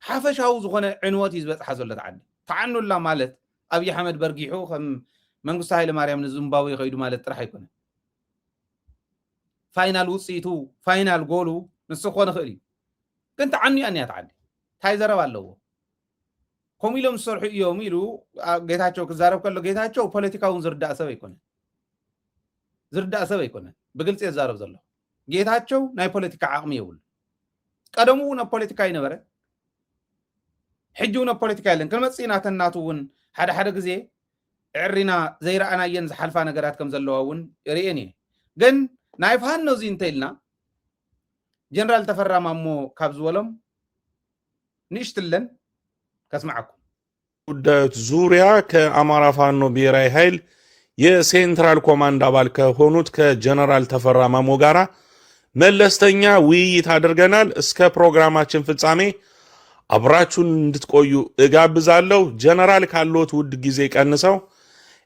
حافشاو زغونه عنوات يزبط حزل تعدي تعنو الله مالت ابي احمد برقيحو خم منغستا هايله ماريام نزمباوي خيدو مالت طرح يكون فاينال وصيتو فاينال جولو نسخونه خلي كنت عني اني تعدي تاي زربالو كوميلوم سرح يوميلو ጌታቸው كزارب كله ጌታቸው ፖለቲካውን ዝርዳእ ሰብ ይኮነ በግልጽ የዛረብ ዘሎ ጌታቸው ናይ ፖለቲካ አቅም ይውል ቀደሙ ነው ፖለቲካ ይነበረ حجونا بوليتيكا لين كلمة صينا تناتون حدا غزي عرينا زي رأنا ينز حلفا نغرات كم زلواون ريني جن نايف هانو زين تيلنا جنرال تفرع مامو كابز ولم نشتلن كاسمعكم ጉዳዮች ዙሪያ ከአማራ ፋኖ ብሔራዊ ኃይል የሴንትራል ኮማንድ አባል ከሆኑት ከጀነራል ተፈራ ማሞ ጋራ መለስተኛ ውይይት አድርገናል። እስከ ፕሮግራማችን ፍጻሜ አብራችሁን እንድትቆዩ እጋብዛለሁ። ጀነራል ካሎት ውድ ጊዜ ቀንሰው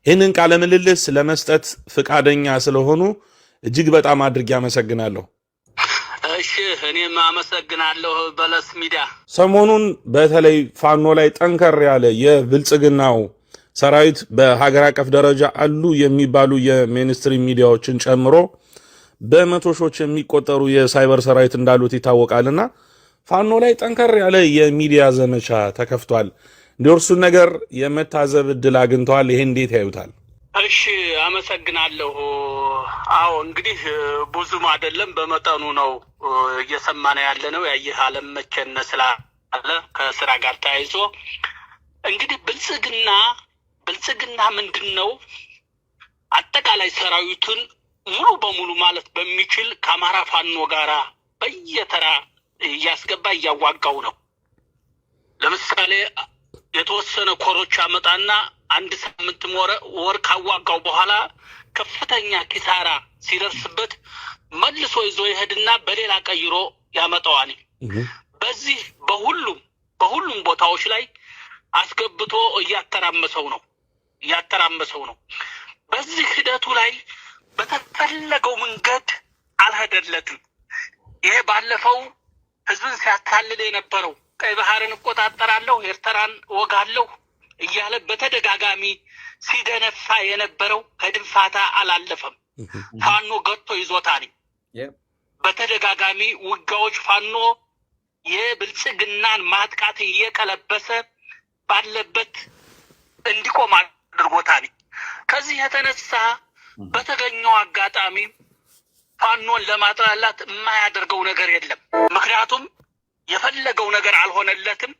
ይህንን ቃለ ምልልስ ለመስጠት ፍቃደኛ ስለሆኑ እጅግ በጣም አድርጌ አመሰግናለሁ። እሺ እኔም አመሰግናለሁ በለስ ሚዲያ። ሰሞኑን በተለይ ፋኖ ላይ ጠንከር ያለ የብልጽግናው ሰራዊት በሀገር አቀፍ ደረጃ አሉ የሚባሉ የሜንስትሪም ሚዲያዎችን ጨምሮ በመቶ ሺዎች የሚቆጠሩ የሳይበር ሰራዊት እንዳሉት ይታወቃልና ፋኖ ላይ ጠንከር ያለ የሚዲያ ዘመቻ ተከፍቷል። እንደርሱ ነገር የመታዘብ እድል አግኝተዋል። ይሄ እንዴት ያዩታል? እሺ አመሰግናለሁ። አዎ እንግዲህ ብዙም አይደለም በመጠኑ ነው እየሰማነ ያለ ነው። ያየህ ዓለም መቸነ ስላለ ከስራ ጋር ተያይዞ እንግዲህ ብልጽግና ምንድነው አጠቃላይ ሰራዊቱን ሙሉ በሙሉ ማለት በሚችል ከአማራ ፋኖ ጋራ በየተራ እያስገባ እያዋጋው ነው። ለምሳሌ የተወሰነ ኮሮች አመጣና አንድ ሳምንት ወር ካዋጋው በኋላ ከፍተኛ ኪሳራ ሲደርስበት መልሶ ይዞ ይሄድና በሌላ ቀይሮ ያመጣዋል። በዚህ በሁሉም ቦታዎች ላይ አስገብቶ እያተራመሰው ነው። በዚህ ሂደቱ ላይ በተፈለገው መንገድ አልሄደለትም። ይሄ ባለፈው ህዝብን ሲያታልል የነበረው ቀይ ባህርን እቆጣጠራለሁ ኤርትራን ወጋለሁ እያለ በተደጋጋሚ ሲደነፋ የነበረው ከድንፋታ አላለፈም። ፋኖ ገጥቶ ይዞታል። በተደጋጋሚ ውጋዎች ፋኖ የብልጽግናን ማጥቃት እየቀለበሰ ባለበት እንዲቆም አድርጎታል። ከዚህ የተነሳ በተገኘው አጋጣሚ ፋኖን ለማጥላላት የማያደርገው ነገር የለም። ምክንያቱም የፈለገው ነገር አልሆነለትም።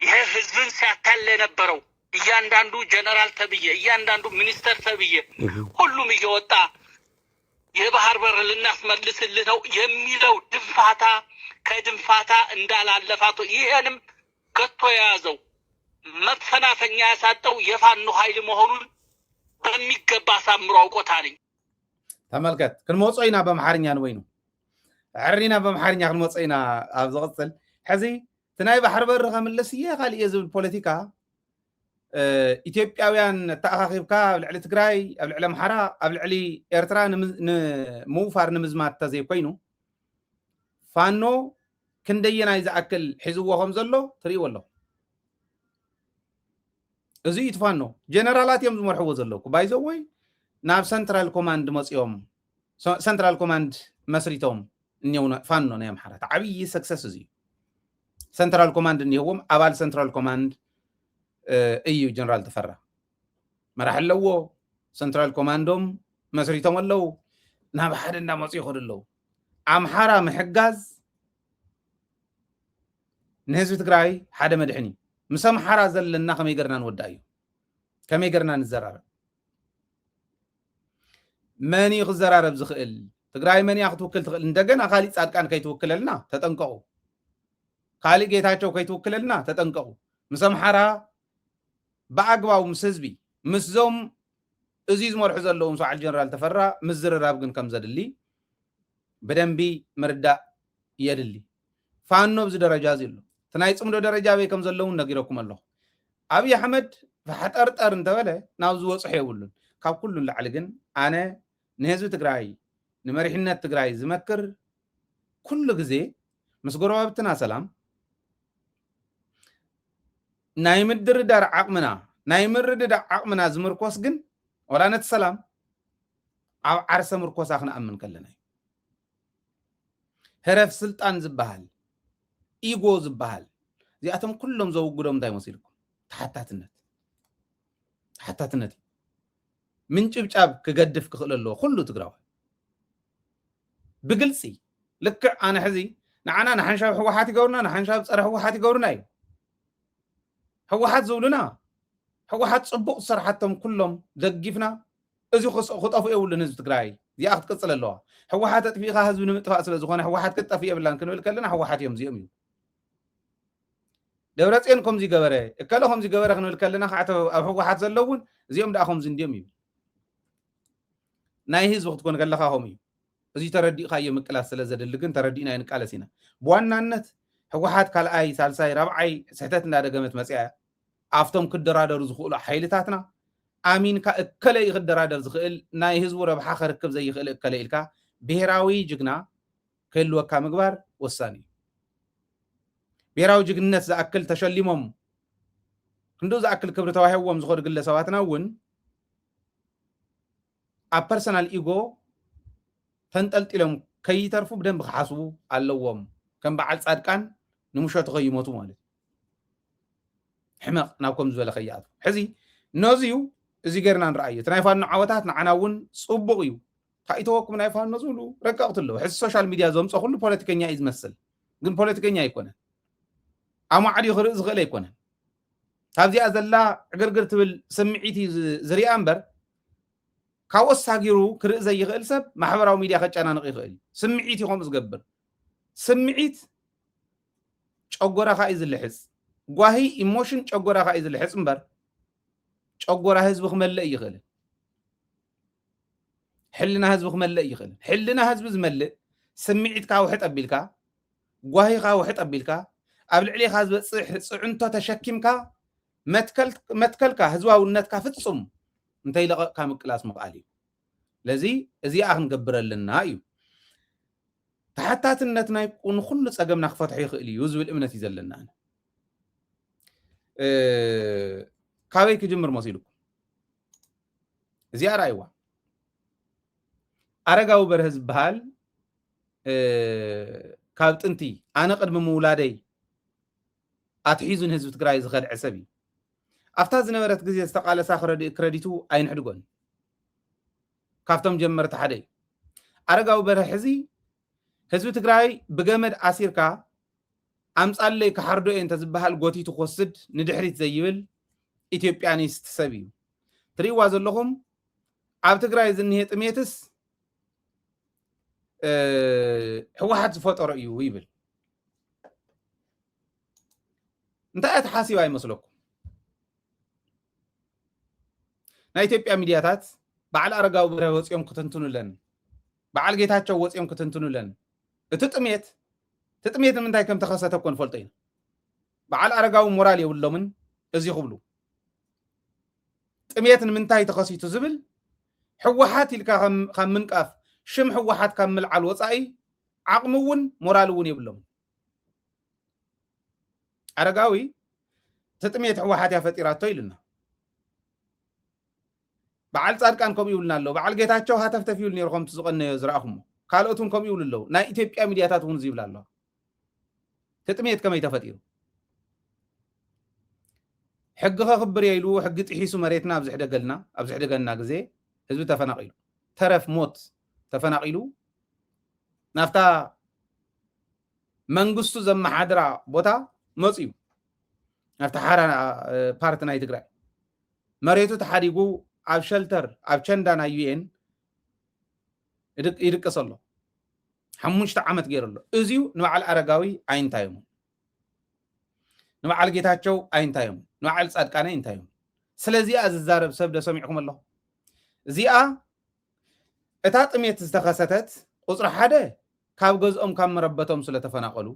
ይሄ ህዝብን ሲያታል የነበረው እያንዳንዱ ጀነራል ተብዬ እያንዳንዱ ሚኒስተር ተብዬ ሁሉም እየወጣ የባህር በር ልናስመልስልህ ነው የሚለው ድንፋታ ከድንፋታ እንዳላለፋቶ ይሄንም ከቶ የያዘው መፈናፈኛ ያሳጠው የፋኖ ኃይል መሆኑን በሚገባ አሳምሮ አውቆታል። ተመልከት ክንመጾይና በመሐርኛ ነው ወይኑ عرينا بمحارኛ ክንመጾይና ኣብ ዝቕፅል ሕዚ ትናይ ባሕር በር ከምለስየ ካልእ ዝብል ፖለቲካ ኢትዮጵያውያን ተኣኻኺብካ ኣብ ልዕሊ ትግራይ ኣብ ልዕሊ ኣምሓራ ኣብ ልዕሊ ኤርትራ ንምውፋር ንምዝማት ተዘይኮይኑ ፋኖ ክንደየናይ ዝኣክል ሒዝዎ ከም ዘሎ ትርእይዎ ኣለኹ። እዚ እዩ ፋኖ ጀነራላት እዮም ዝመርሕዎ ዘለዉ ባይዘወይ ናብ ሰንትራል ኮማንድ መፂኦም ሰንትራል ኮማንድ መስሪቶም እኒው ፋኖ ናይ ኣምሓራ ዓብዪ ሰክሰስ እዚ ሰንትራል ኮማንድ እኒህዎም ኣባል ሰንትራል ኮማንድ እዩ ጀነራል ተፈራ መራሕ ኣለዎ ሰንትራል ኮማንዶም መስሪቶም ኣለዉ ናብ ሓደ እንዳመፁ ይኸዱ ኣለዉ። ኣምሓራ ምሕጋዝ ንህዝቢ ትግራይ ሓደ መድሕን እዩ። ምስ ኣምሓራ ዘለና ከመይ ገርና ንወዳእ እዩ ከመይ ገርና ንዘራረብ መን እዩ ክዘራረብ ዝኽእል ትግራይ መን እያ ክትውክል ትኽእል እንደገና ካሊእ ጻድቃን ከይትውክለልና ተጠንቀቑ ካሊእ ጌታቸው ከይትውክለልና ተጠንቀቑ ምስ ኣምሓራ ብኣግባቡ ምስ ህዝቢ ምስዞም እዚ ዝመርሑ ዘለዎም ሰዓል ጀነራል ተፈራ ምስ ዝርራብ ግን ከም ዘድሊ ብደንቢ ምርዳእ የድሊ ፋኖ ብዚ ደረጃ እዚ ኣሎ እቲ ናይ ፅምዶ ደረጃ በይ ከም ዘለውን ነጊረኩም ኣለኹ። ኣብይ ኣሕመድ ፈሓጠርጠር እንተበለ ናብ ዝወፅሑ የብሉን ካብ ኩሉ ላዕሊ ግን ኣነ ንህዝቢ ትግራይ ንመሪሕነት ትግራይ ዝመክር ኩሉ ግዜ ምስ ጎረባብትና ሰላም ናይ ምድርዳር ዓቕምና ናይ ምርድዳእ ዓቕምና ዝምርኮስ ግን ወላ ነቲ ሰላም ኣብ ዓርሰ ምርኮሳ ክንኣምን ከለና እዩ። ህረፍ ስልጣን ዝበሃል ኢጎ ዝበሃል እዚኣቶም ኩሎም ዘውግዶም እንታይ መሲልኩም ተሓታትነት ምንጭብጫብ ክገድፍ ክኽእል ኣለዎ ኩሉ ትግራዋይ ብግልፂ ልክዕ ኣነ ሕዚ ንዓና ንሓንሻብ ሕወሓት ይገብሩና ንሓንሻብ ፀረ ሕወሓት ይገብሩና እዩ ሕወሓት ዝብሉና ሕወሓት ፅቡቕ ስራሓቶም ኩሎም ደጊፍና እዚ ክጠፍኡ የብሉን ህዝቢ ትግራይ እዚኣ ክትቅፅል ኣለዋ ሕወሓት ኣጥፊእኻ ህዝቢ ንምጥፋእ ስለ ዝኾነ ሕወሓት ክትጠፍእ የብላን ክንብል ከለና ሕወሓት እዮም እዚኦም እዩ ደብረፅዮን ከምዚ ገበረ እከለ ከምዚ ገበረ ክንብል ከለና ከዓ ኣብ ሕወሓት ዘለውን እዚኦም ደኣ ከምዚ እንዲኦም እዩ ናይ ህዝቢ ክትኮን ከለካ ከምኡ እዩ እዚ ተረዲእካዮ ምቅላስ ስለ ዘድሊ ግን ተረዲእና ይንቃለስ ኢና ብዋናነት ሕወሓት ካልኣይ ሳልሳይ ራብዓይ ስሕተት እንዳደገመት መፅያ ኣብቶም ክደራደሩ ዝኽእሉ ሓይልታትና ኣሚንካ እከለ ክደራደር ዝኽእል ናይ ህዝቡ ረብሓ ክርክብ ዘይኽእል እከለ ኢልካ ብሄራዊ ጅግና ክህልወካ ምግባር ወሳኒ እዩ። ብሄራዊ ጅግንነት ዝኣክል ተሸሊሞም ክንዱ ዝኣክል ክብሪ ተዋሂቦም ዝኸዱ ግለሰባትና እውን ኣብ ፐርሰናል ኢጎ ተንጠልጢሎም ከይተርፉ ብደንቢ ክሓስቡ ኣለዎም ከም በዓል ጻድቃን ንምሸቱ ከይሞቱ ማለት ሕመቕ ናብ ከም ዝበለ ከይኣቱ ሕዚ ነዚዩ እዚ ገርና ንረኣዩ እቲ ናይ ፋኖ ዓወታት ንዓና እውን ፅቡቕ እዩ ካይተወኩም ናይ ፋኖ ዝብሉ ረቀቕት ኣለዉ ሕዚ ሶሻል ሚድያ ዘምፀ ኩሉ ፖለቲከኛ እዩ ዝመስል ግን ፖለቲከኛ ኣይኮነን ኣማዕድዩ ክርኢ ዝኽእል ኣይኮነን ካብዚኣ ዘላ ዕግርግር ትብል ስምዒት እዩ ዝርያ እምበር ካብ ወሳጊሩ ክርኢ ዘይኽእል ሰብ ማሕበራዊ ሚድያ ከጨናንቕ ይኽእል እዩ ስምዒት እዩ ከምኡ ዝገብር ስምዒት ጨጎራኻ እዩ ዝልሕፅ ጓሂ ኢሞሽን ጨጎራኻ እዩ ዝልሕፅ እምበር ጨጎራ ህዝቢ ክመልእ ይኽእል ሕልና ህዝቢ ክመልእ ይኽእል ሕልና ህዝቢ ዝመልእ ስምዒትካ ውሕጥ ኣቢልካ ጓሂኻ ውሕጥ ኣቢልካ ኣብ ልዕሊኻ ዝበፅሕ ፅዕንቶ ተሸኪምካ መትከልካ ህዝባውነትካ ፍፁም እንተይለቐቕካ ምቅላስ ምኽኣል እዩ ለዚ እዚኣ ክንገብር ኣለና እዩ ተሓታትነት ናይ ንኩሉ ፀገምና ክፈትሖ ይኽእል እዩ ዝብል እምነት እዩ ዘለና ካበይ ክጅምር መሲልኩም እዚኣ ራእይዋ ኣረጋዊ በርሀ ዝበሃል ካብ ጥንቲ ኣነ ቅድሚ ምውላደይ ኣትሒዙን ህዝቢ ትግራይ ዝኸድዐ ሰብ እዩ ኣብታ ዝነበረት ግዜ ዝተቃለሳ ክረዲቱ ኣይንሕድጎን ካብቶም ጀመርቲ ሓደ እዩ አረጋዊ በርሀ ሕዚ ህዝቢ ትግራይ ብገመድ አሲርካ አምጻለይ ከሓርዶ እንተ ዝበሃል ጎቲቱ ክወስድ ንድሕሪት ዘይብል ኢትዮጵያኒስት ሰብ እዩ ትሪእዋ ዘለኹም ኣብ ትግራይ ዝኒሄ ጥሜትስ ህወሓት ዝፈጠሮ እዩ ይብል እንታይ እትሓሲባ ይመስለኩም ናይ ኢትዮጵያ ሚድያታት በዓል አረጋዊ በርሀ ወፂኦም ክትንትኑለን በዓል ጌታቸው ወፂኦም ክትንትኑለን እቲ ጥሜት ንምንታይ ከም ተኸሰተ እኮ ንፈልጦ ኢና በዓል አረጋዊ ሞራል የብሎምን እዚ ይኽብሉ ጥሜት ንምንታይ ተኸሲቱ ዝብል ህወሓት ኢልካ ካብ ምንቃፍ ሽም ህወሓት ካብ ምልዓል ወፃኢ ዓቕሚ እውን ሞራል እውን የብሎም አረጋዊ ተጥሜት ህወሓት ያፈጢራቶ ኢልና በዓል ጻድቃን ከምኡ ይብልና ኣሎ በዓል ጌታቸው ሃተፍተፍ ይብል ነይርኩም ዝቐነዮ ዝረኣኹሞ ካልኦቱን ከምኡ ይብሉ ኣለዉ ናይ ኢትዮጵያ ሚድያታት እውን ዝይብላ ኣለዋ ተጥሜት ከመይ ተፈጢሩ ሕጊ ከኽብር የኢሉ ሕጊ ጥሒሱ መሬትና ኣብ ዝሕደገልና ግዜ ህዝቢ ተፈናቂሉ ተረፍ ሞት ተፈናቂሉ ናፍታ መንግስቱ ዘመሓድራ ቦታ መፅዩ ናፍታ ሓራ ፓርቲ ናይ ትግራይ መሬቱ ተሓዲጉ ኣብ ሸልተር ኣብ ቸንዳ ናይ ዩኤን ይድቅስ ኣሎ 5 ዓመት ገይሩ ኣሎ እዚዩ ንበዓል አረጋዊ ኣይንታዮም ንበዓል ጌታቸው ኣይንታዮም ንበዓል ጻድቃነ ኣይንታዮም ስለዚኣ ዝዛረብ ሰብ ደሰሚዕኩም ኣለኹ እዚኣ እታ ጥሜት ዝተኸሰተት ቁፅሪ ሓደ ካብ ገዝኦም ካብ መረበቶም ስለተፈናቀሉ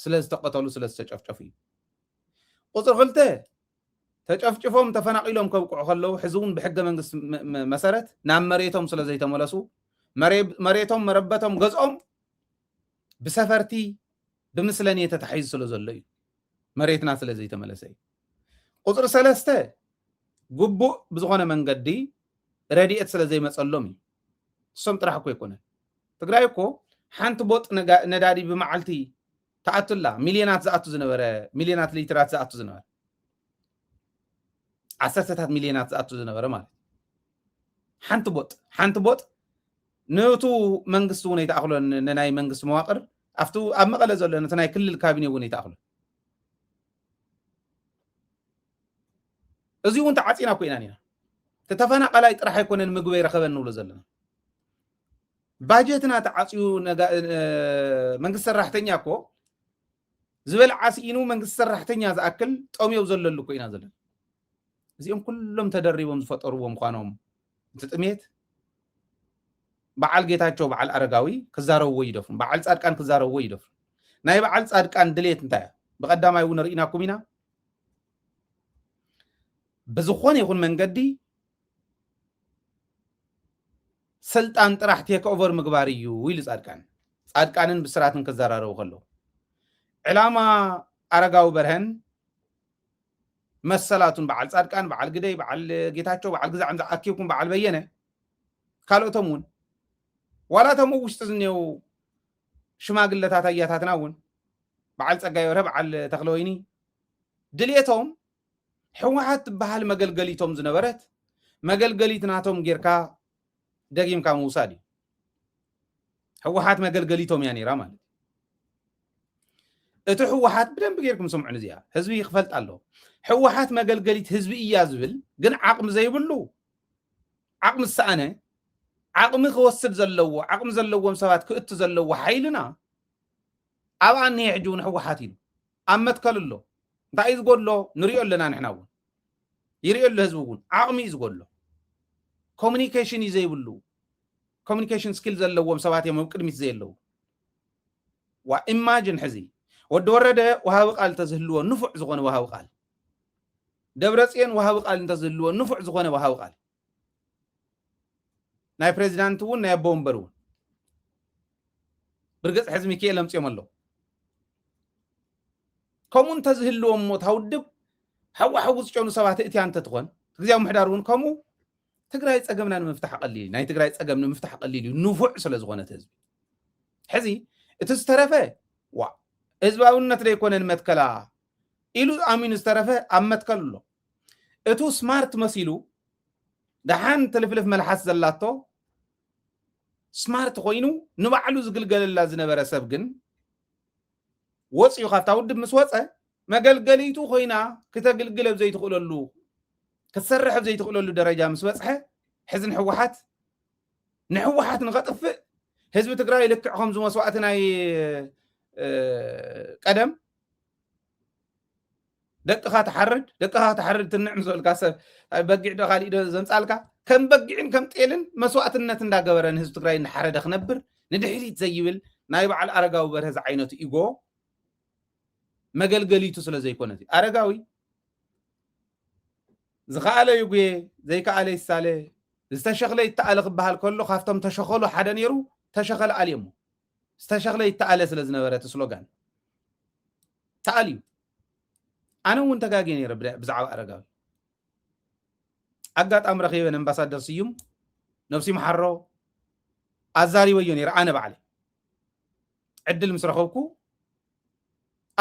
ስለዝተቀተሉ ስለዝተጨፍጨፉ እዩ ቁፅሪ ክልተ ተጨፍጭፎም ተፈናቂሎም ከብቅዑ ከለዉ ሕዚ እውን ብሕገ መንግስቲ መሰረት ናብ መሬቶም ስለዘይተመለሱ መሬቶም መረበቶም ገዝኦም ብሰፈርቲ ብምስለኔ ተታሒዙ ስለ ዘሎ እዩ መሬትና ስለዘይተመለሰ እዩ ቁፅሪ ሰለስተ ግቡእ ብዝኾነ መንገዲ ረድኤት ስለዘይመፀሎም እዩ እሶም ጥራሕ እኮ ይኮነን ትግራይ እኮ ሓንቲ ቦጥ ነዳዲ ብመዓልቲ ተኣቱላ ሚልዮናት ዝኣቱ ዝነበረ ሚልዮናት ሊትራት ዝኣቱ ዝነበረ ዓሰርተታት ሚልዮናት ዝኣቱ ዝነበረ ማለት ሓንቲ ቦጥ ነቱ መንግስቲ እውን ኣይተኣኽሎ ንናይ መንግስቲ መዋቅር ኣብቲ ኣብ መቐለ ዘሎ ነቲ ናይ ክልል ካቢነ እውን ኣይተኣኽሎ እዚ እውን ተዓፂና እኮ ኢና ኒና ተተፈናቀላይ ጥራሕ ኣይኮነን ምግቢ ይረኸበ ንብሎ ዘለና ባጀትና ተዓፅዩ መንግስቲ ሰራሕተኛ እኮ ዝበልዓ ስኢኑ መንግስቲ ሰራሕተኛ ዝኣክል ጠምዮም ዘለሉ እኮ ኢና ዘለና እዚኦም ኩሎም ተደሪቦም ዝፈጠርዎ ምዃኖም እቲ ጥሜት በዓል ጌታቸው በዓል አረጋዊ ክዛረብዎ ይደፍሩ በዓል ጻድቃን ክዛረብዎ ይደፍሩ ናይ በዓል ጻድቃን ድሌት እንታይ በቀዳማይ እውን ርኢናኩም ኢና ብዝኾነ ይኹን መንገዲ ስልጣን ጥራሕ ቴክ ኦቨር ምግባር እዩ ኢሉ ጻድቃንን ብስራትን ክዘራረቡ ከለዉ ዕላማ አረጋዊ በርሀን መሰላቱን በዓል ጻድቃን በዓል ግደይ በዓል ጌታቸው በዓል ግዛዕን ዝኣኪብኩም በዓል በየነ ካልኦቶም እውን ዋላቶም ውሽጢ ዝኔው ሽማግለታት ኣያታትና እውን በዓል ጸጋይ በርሀ በዓል ተክለወይኒ ድልየቶም ህወሓት ትበሃል መገልገሊቶም ዝነበረት መገልገሊት ናቶም ጌርካ ደጊምካ ምውሳድ እዩ ህወሓት መገልገሊቶም እያ ነይራ ማለት እቲ ህወሓት ብደንብ ጌርኩም ስምዑን እዚኣ ህዝቢ ይኽፈልጥ ኣሎ ህወሓት መገልገሊት ህዝቢ እያ ዝብል ግን ዓቕሚ ዘይብሉ ዓቕሚ ዝሰኣነ ዓቕሚ ክወስድ ዘለዎ ዓቕሚ ዘለዎም ሰባት ክእቱ ዘለዎ ሓይልና ኣብኣ እኒሄ ሕጂ እውን ህወሓት ኢሉ ኣብ መትከል ኣሎ እንታይ እዩ ዝጎድሎ ንሪኦ ኣለና ንሕና እውን ይሪኦ ኣሎ ህዝቢ እውን ዓቕሚ እዩ ዝጎድሎ ኮሚኒኬሽን እዩ ዘይብሉ ኮሚኒኬሽን ስኪል ዘለዎም ሰባት እዮም ኣብ ቅድሚት ዘየለዉ ኢማጅን ሕዚ ወዲ ወረደ ወሃቢ ቃል እንተዝህልዎ ንፉዕ ዝኾነ ወሃቢ ቃል ደብረፅዮን ወሃቢ ቃል እንተዝህልዎ ንፉዕ ዝኾነ ወሃቢ ቃል ናይ ፕሬዚዳንት እውን ናይ ኣቦ ወንበር እውን ብርግፅ ሕዚ ሚካኤል ኣምፅኦም ኣለዉ ከምኡ እንተዝህልዎም ሞ ታውድብ ሓዋሓዊ ዝጨኑ ሰባት እትያ እንተትኾን ግዜያዊ ምሕዳር እውን ከምኡ ትግራይ ፀገምና ንምፍታሕ ቀሊል ናይ ትግራይ ፀገም ንምፍታሕ ቀሊል እዩ ንፉዕ ስለ ዝኾነት ህዝቢ ሕዚ እቲ ዝተረፈ ህዝባውነት ዘይኮነን መትከላ ኢሉ ኣሚኑ ዝተረፈ ኣብ መትከል ኣሎ እቱ ስማርት መሲሉ ደሓን ትልፍልፍ መልሓስ ዘላቶ ስማርት ኮይኑ ንባዕሉ ዝግልገለላ ዝነበረ ሰብ ግን ወፂኡ ካብታ ውድብ ምስ ወፀ መገልገሊቱ ኮይና ክተግልግለ ዘይትኽእለሉ ክትሰርሕ ዘይትኽእለሉ ደረጃ ምስ በፅሐ ሕዝን ሕወሓት ንሕወሓት ንኸጥፍእ ህዝቢ ትግራይ ልክዕ ከም ዝመስዋዕቲ ናይ ቀደም ደቅኻ ተሓርድ ትንዕ ምስ በልካ ሰብ በጊዕ ዶ ካሊእ ዶ ዘምፃልካ ከም በጊዕን ከም ጤልን መስዋዕትነት እንዳገበረ ንህዝቢ ትግራይ እናሓረደ ክነብር ንድሕሪት ዘይብል ናይ በዓል ኣረጋዊ በርሀ ዝዓይነቱ ኢጎ መገልገሊቱ ስለ ዘይኮነት እዩ ኣረጋዊ ዝኸኣለ ይጉየ ዘይከኣለ ይሳለ ዝተሸኽለ ይተኣለ ክበሃል ከሎ ካብቶም ተሸኸሉ ሓደ ነይሩ ተሸኸለ ኣልዮ እሞ ዝተሸኽለ ይተኣለ ስለ ዝነበረ እቲ ስሎጋን ተኣልዩ ኣነ እውን ተጋጊየ ነይረ ብዛዕባ ኣረጋዊ ኣጋጣሚ ረኺበን ኣምባሳደር ስዩም ነብሲ መሓሮ ኣዛሪበዮ ነይረ ኣነ ባዕለ ዕድል ምስ ረኸብኩ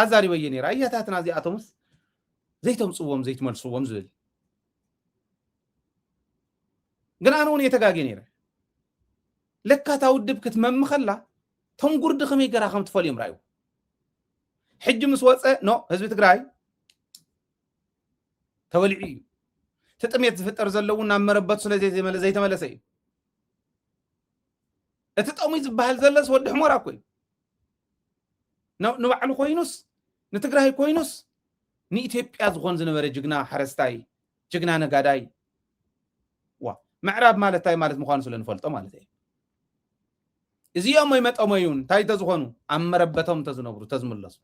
ኣዛሪበዮ ነይረ እያታትና እዚኣቶምስ ዘይተምፅዎም ዘይትመልስዎም ዝብል ግን ኣነ እውን የተጋጊየ ነይረ ለካ እታ ውድብ ክትመምእ ከላ ቶም ጉርዲ ከመይ ገራ ከም ትፈልዮም ራእዩ ሕጂ ምስ ወፀ ኖ ህዝቢ ትግራይ ተወሊዑ እዩ ትጥሜት ዝፍጠር ዘለዉ ናብ መረበቱ ስለ ዘይተመለሰ እዩ እቲ ጠሙ ዝበሃል ዘለስ ወዲ ሕሞራ እኮ እዩ ንባዕሉ ኮይኑስ ንትግራይ ኮይኑስ ንኢትዮጵያ ዝኾን ዝነበረ ጅግና ሓረስታይ ጅግና ነጋዳይ ዋ ምዕራብ ማለት እንታይ ማለት ምዃኑ ስለ ንፈልጦ ማለት እዩ እዚኦም መጠመዩን እንታይ ተዝኾኑ ኣብ መረበቶም ተዝነብሩ ተዝምለሱ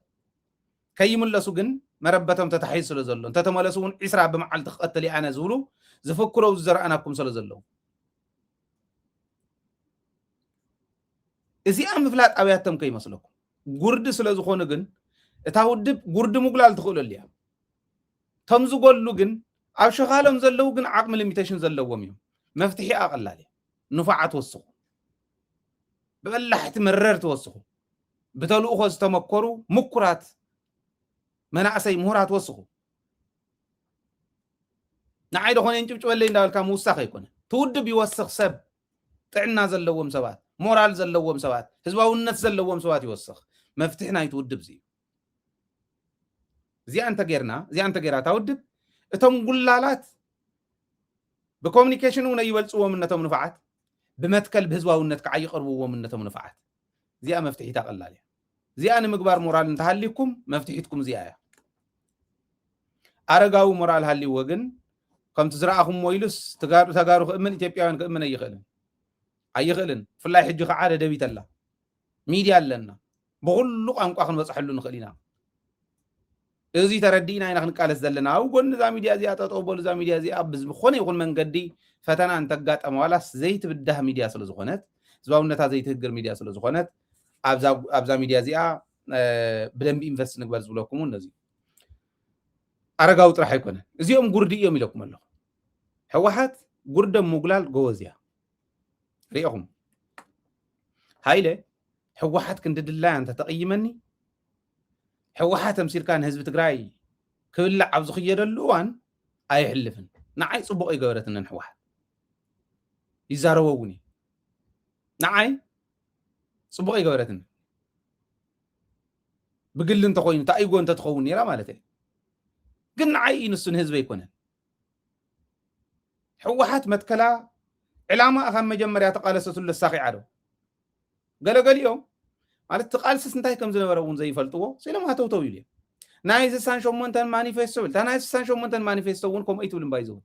ከይምለሱ ግን መረበቶም ተታሒዝ ስለ ዘሎ እንተተመለሱ እውን ዒስራ ብመዓልቲ ክቐትል ኣነ ዝብሉ ዝፍክረው ዝዘረአናኩም ስለ ዘለዉ እዚኣ ምፍላጥ ኣብያቶም ከይመስለኩም ጉርዲ ስለ ዝኾኑ ግን እታ ውድብ ጉርዲ ምጉላል ትኽእለሉ እያ ቶም ዝጎሉ ግን ኣብ ሸኻሎም ዘለዉ ግን ዓቕሚ ሊሚቴሽን ዘለዎም እዮም መፍትሒ ኣቐላል እያ ንፋዓ ትወስኹ ብበላሕቲ መረር ትወስኹ ብተልእኾ ዝተመከሩ ምኩራት መናእሰይ ምሁራት ወስኹ ንዓይ ደኾነ እንጭብጭበለይ እንዳበልካ ምውሳኽ ኣይኮነ ትውድብ ይወስኽ ሰብ ጥዕና ዘለዎም ሰባት ሞራል ዘለዎም ሰባት ህዝባውነት ዘለዎም ሰባት ይወስኽ መፍትሒ ናይቲ ውድብ እዚ እዚኣ እንተ ጌራ እታ ውድብ እቶም ጉላላት ብኮሙኒኬሽን እውን ይበልፅዎም እነቶም ንፍዓት ብመትከል ብህዝባውነት ከዓ ይቐርብዎም እነቶም ንፍዓት እዚኣ መፍትሒ ታቐላል እያ እዚኣ ንምግባር ሞራል እንተሃሊኩም መፍትሒትኩም እዚኣ እያ ኣረጋዊ ሞራል ሃሊዎ ግን ከምቲ ዝረኣኹም ኢሉስ ተጋሩ ክእምን ኢትዮጵያውያን ክእምን ኣይኽእልን ብፍላይ ሕጂ ከዓ ደደቢት ኣላ ሚድያ ኣለና ብኩሉ ቋንቋ ክንበፅሐሉ ንኽእል ኢና እዚ ተረዲእና ኢና ክንቃለስ ዘለና ኣብ ጎኒ እዛ ሚድያ እዚኣ ጠጠው በሉ እዛ ሚድያ እዚኣ ብዝኾነ ይኹን መንገዲ ፈተና እንተጋጠመ ዋላስ ዘይትብዳህ ሚድያ ስለ ዝኾነት ህዝባውነታ ዘይትህግር ሚድያ ስለ ዝኾነት ኣብዛ ሚድያ እዚኣ ብደንቢ ኢንቨስት ንግበር ዝብለኩም እነዚ ኣረጋዊ ጥራሕ ኣይኮነን እዚኦም ጉርዲ እዮም ኢለኩም ኣለኹ ሕወሓት ጉርደም ምጉላል ጎበዝ እያ ሪኢኹም ሃይለ ሕወሓት ክንድድላያ እንተ ተቐይመኒ ሕወሓት ተምሲልካ ንህዝቢ ትግራይ ክብላዕ ኣብ ዝኽየደሉ እዋን ኣይሕልፍን ንዓይ ፅቡቕ ይገበረትንን ሕወሓት ይዛረቦ እውን እዩ ንዓይ ፅቡቕ ይገበረትን ብግል እንተኮይኑ ታይጎ እንተትኸውን ነይራ ማለት እዩ ግን ንዓይ ንሱ ንህዝቢ ኣይኮነን ሕወሓት መትከላ ዕላማ ካብ መጀመርያ ተቃለሰትሉ ሳኺዓ ዶ ገለገሊኦም ማለት ተቃልስስ እንታይ ከም ዝነበረ እውን ዘይፈልጥዎ ሲሎም ኣተውተው ኢሉ ናይ 68 ማኒፌስቶ ብል ናይ 68 ማኒፌስቶ እውን ከምኡ ይትብል ባይዘው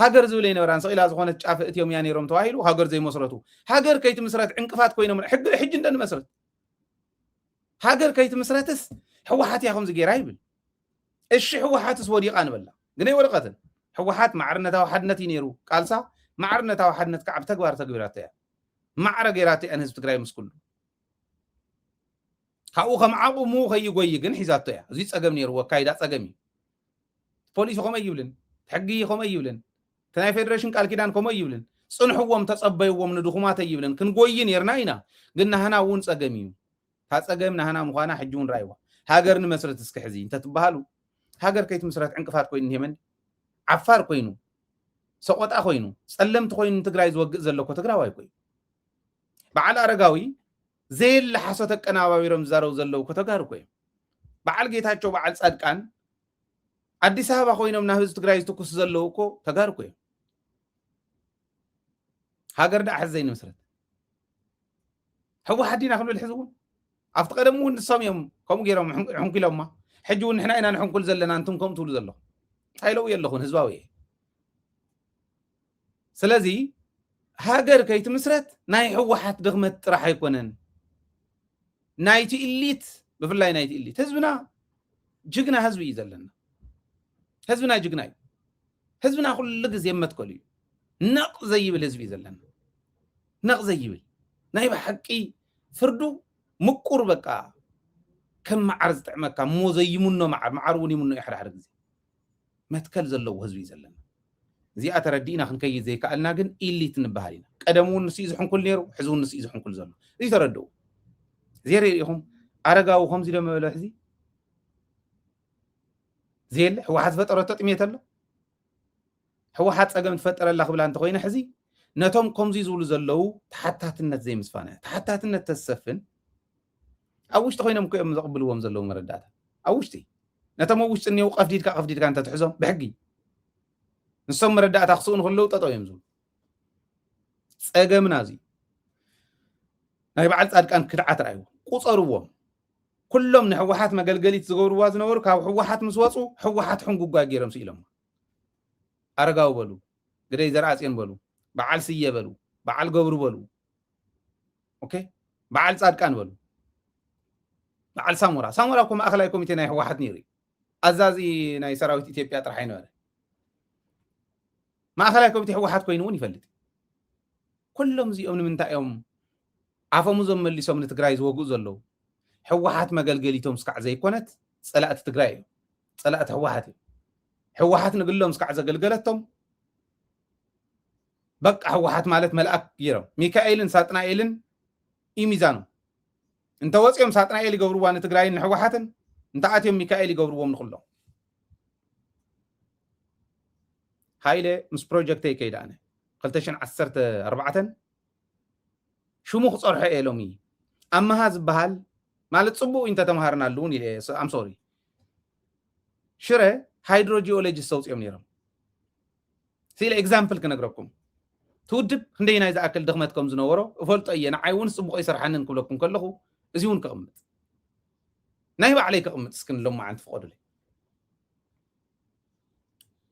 ሃገር ዝብል ይነበራን ሰቂላ ዝኾነት ጫፍ እትዮም ያ ነይሮም ተባሂሉ ሃገር ዘይመስረቱ ሃገር ከይትምስረት ዕንቅፋት ኮይኖም ሕጂ እንደንመስረት ሃገር ከይትምስረትስ ሕወሓት ያ ከምዚ ጌራ ይብል እሺ ሕወሓትስ ወዲቓ ንበላ ግን ኣይወደቐትን ሕወሓት ማዕርነታዊ ሓድነት እዩ ነይሩ ቃልሳ ማዕርነታዊ ሓድነት ከዓ ብተግባር ተግቢራቶ እያ ማዕረ ጌራቶ እያ ንህዝቢ ትግራይ ምስ ኩሉ ካብኡ ከም ዓቕሙ ከይጎይ ግን ሒዛቶ እያ እዚ ፀገም ነይሩ ወካይዳ ፀገም እዩ ፖሊስ ከመይ ይብልን ሕጊ ከመይ ይብልን ናይ ፌደሬሽን ቃል ኪዳን ከመይ ይብልን ፅንሕዎም ተፀበይዎም ንድኹማት ይብልን ክንጎይ ነርና ኢና ግን ናህና እውን ፀገም እዩ ታ ፀገም ናህና ምዃና ሕጂ እውን ራእይዋ ሃገር ንመስረት እስኪ ሕዚ እንተትበሃሉ ሃገር ከይትምስረት ዕንቅፋት ኮይኑ የመን ዓፋር ኮይኑ ሰቆጣ ኮይኑ ፀለምቲ ኮይኑ ትግራይ ዝወግእ ዘለኮ ትግራዋይ ኮይኑ بعل أرجاوي زي اللي حصتك أنا ويرم زارو زلوا كتجاركوا بعل جيتها شو بعل صاد كان أدي سهوا خوينهم نهز تجرايز تكوس زلوا كو تجاركوا هاجر ده حزين مسرت هو حدينا خلوا الحزون أفتقدمون الصميم كم جيرهم حنك لهم حجون إحنا إنا نحن كل زلنا أنتم كم تقول زلوا هاي لو يلهون هزواوي سلازي هاجر كيت مسرت ناي هو حت دغمت راح يكونن نايتي إليت بفلاي نايتي إليت هزبنا جقنا هزبي يزلنا هزبنا جقنا هزبنا كل لقز يمت كلي نق زي بالهزبي يزلنا نق زي بال ناي بحقي فردو مقر بقى كم معرض تعمك مو زي منه معروني منه يحرح رجزي ما تكل زلو هزبي يزلنا زي أتردينا خنكي زي كألنا جن إلي تنبهالينا قدمون نسيز حن كل نيرو حزون نسيز حن كل زلو زي تردو زي ريهم أرجعوا خمس لما لحزي زي هو حد فترة تطمية الله هو حد أجمد فترة الله قبل أن تقوين حزي نتوم خمسي زول زلو تحت النت زي مسفانة تحت النت تسفن أوش تقوين ممكن مقبل ومزلو مردات أوشتي نتوم أوش إني وقف ديك أنت تحزم بحقي نسمى ردات أخصون خلو تطويم زول أجمد نازي ناي بعد صار كان كرعت رأيه قصروهم كلهم نحوحات مقلقليت زغور وازن ورك أو حوحات مسواصو حوحات حنقو قاقيرم سيلهم أرقاو بلو قري زرعسين بلو بعال سيه بلو بعال قبر بلو أوكي بعال صار كان بلو بعال سامورا كم أخلاقكم تناي حوحات نيري أزازي ناي سراويت إثيوبيا طرحين ولا ما أخلاقكم تي حوحات كوينون يفلت كلهم زي من تايهم عفوا مزم اللي سو من تግራይ ዝወግኡ ዘለው ሕወሓት መገልገሊቶም ስካዕ ዘይኮነት ጸላእት ትግራይ ጸላእት ሕወሓት ንግሎም ስካዕ ዘገልገለቶም በቃ ሕወሓት ማለት መልአክ ይረው ሚካኤልን ሳጥናኤልን ኢሚዛኑ እንተ ወጽዮም ሳጥናኤል ይገብርዋ ንትግራይን ሕወሓትን እንተ ኣትዮም ሚካኤል ይገብርዎም ንኹሎም ሃይለ ምስ ፕሮጀክት ይከይዳነ 2014 شو مخصرح إلهمي أما هذا بحال مالت صبوا أنت تمهرنا اللون إلى I'm sorry شرة هيدروجيولوجي صوت يوميرم سيل example كنا نقرأكم تودب خندينا إذا أكل دخمتكم زنورو وفلت أينا عيون صبوا أي سرحانن كلكم كله زيون كقمت نايب عليك قمت سكن لهم ما عند فقد لي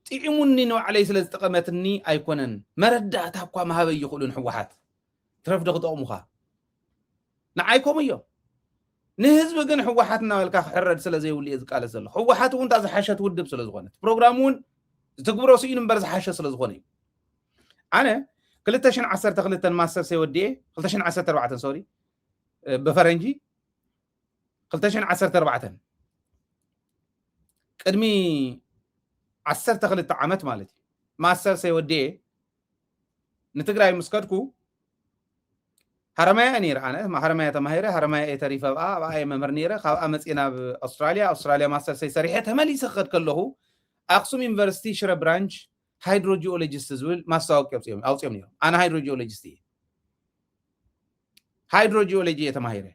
تعيموني نوع عليه سلز تقمتني أيقونن مردات هبقى ما هبي يقولون حوحات ترف دغط أمها نعيكم إياه نهزب جن حوحاتنا والكاخ حرد سلزي واللي إذكال سلا حوحات وانت از حاشة ودب سلزغونت برنامجون تكبروا سين برز حاشة سلزغوني أنا كلتشن 10 تغلتن ماستر سيودي كلتشن 10 4 سوري بفرنجي كلتشن 10 4 قدمي 10 تغلت عامت مالتي ماستر سيودي نتقراي مسكتكو هرمايا نير أنا ما هرمايا تمهيرة هرمايا تريفة بقى ممر نيرة خا أمسينا بأستراليا ماستر سي سريحة همالي سخد كله أقسم يونيفرسيتي شرا برانش هيدروجيولوجيست زول ما ساوك يبصيهم أو سيهم نيرة أنا هيدروجيولوجيستي هيدروجيولوجية تمهيرة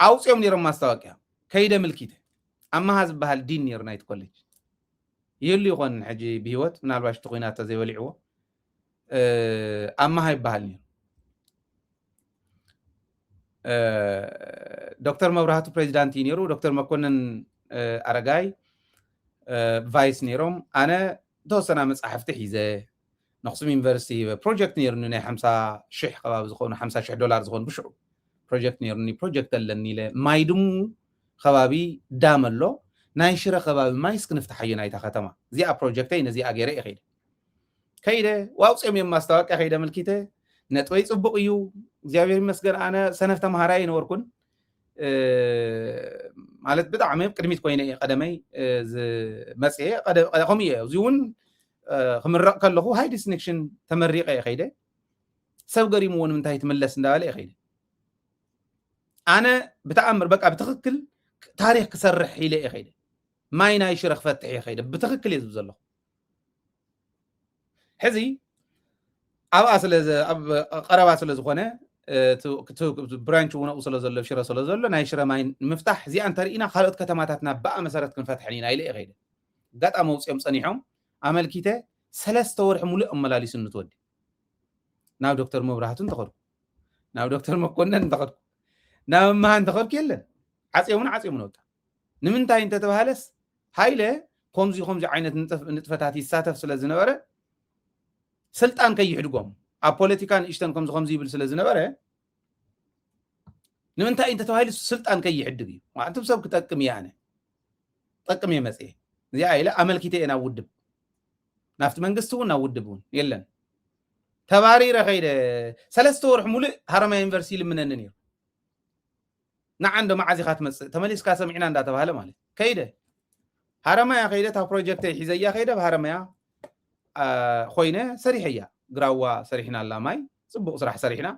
أو سيهم نيرة ما ساوك كيدا ملكيته أما هذا بهالدين نير نايت كوليج يلي يغن حجي بيوت من الباش تقوينات زي ولعوه أما هاي بحالي دكتور مبرهاتو بريزيدانتي نيرو دكتور مكونن أرقاي فايس نيروم أنا دوسنا مصحفتي حيزة نقسم يونيفرسيتي بروجكت نيرني 5 شح قباب زخون 5 شح دولار زخون بشعو بروجكت نيرني بروجكت اللي ما يدمو خبابي داملو نايشرة خبابي ما يسكن افتحينا ايتا ختما زي بروجكتين زي اغيري اخيد كيده واوصيم يماستواقع كيده ملكيته نطوي صبق يو እግዚአብሔር ይመስገን አነ ሰነፍ ተማሃራይ ነበርኩን ማለት በጣም ቅድሚት ኮይነ ቀደመይ መጽሄ ቀደምየ እዚውን ክምረቅ ከለኹ ሃይ ዲስቲንክሽን ተመሪቀ ይኸይደ ሰብ ገሪሙውን ምንታይ ትመለስ እንዳለ ይኸይደ አነ በተአምር በቃ በትክክል ታሪክ ክሰርሕ ኢለ ይኸይደ ማይናይ ሽረኽ ፈትሕ ይኸይደ በትክክል ይዝብ ዘሎ ሕዚ ኣብ ኣስለዘ ኣብ ቀረባ ስለ ዝኾነ ብራንች እውን ስለ ዘሎ ሽረ ስለ ዘሎ ናይ ሽረ ማይ ምፍታሕ እዚኣ እንተርኢና ካልኦት ከተማታትና በኣ መሰረት ክንፈትሐን ኢና ኢለ ይኸይደ ጋጣ መውፅኦም ፀኒሖም ኣመልኪተ 3 ወርሒ ሙሉእ እመላሊሱ እንትወዲ ናብ ዶክተር መብራህቱን ተኸድኩ ናብ ዶክተር መኮነን ተኸድኩ ናብ መሃን ተኸድኩ የለን ዓፅዮምን ወጣ ንምንታይ እንተተባሃለስ ሃይለ ከምዚ ዓይነት ንጥፈታት ይሳተፍ ስለ ዝነበረ ስልጣን ከይሕድጎም ኣብ ፖለቲካን እሽተን ከምዚ ይብል ስለ ዝነበረ ንምንታይ እንተተባሃለ ስልጣን ከይሕድግ እዩ ማዕተብ ሰብ ክጠቅም እያ ኣነ ጠቅም እየ መፅአ እዚኣ ኢለ ኣመልኪተ እየ ናብ ውድብ ናፍቲ መንግስቲ እውን ናብ ውድብ እውን የለን ተባሪረ ኸይደ 3 ወርሒ ሙሉእ ሃረማያ ዩኒቨርሲቲ ልምነኒ ነይሩ ንዓንዶ መዓዚኻ ትመፅእ ተመሊስካ ሰሚዕና እንዳተባሃለ ማለት ከይደ ሃረማያ ከይደ ታ ፕሮጀክት ሒዘያ ከይደ ብሃረማያ ኮይነ ሰሪሐያ ግራዋ ሰሪሕና ኣላ ማይ ፅቡቅ ስራሕ ሰሪሕና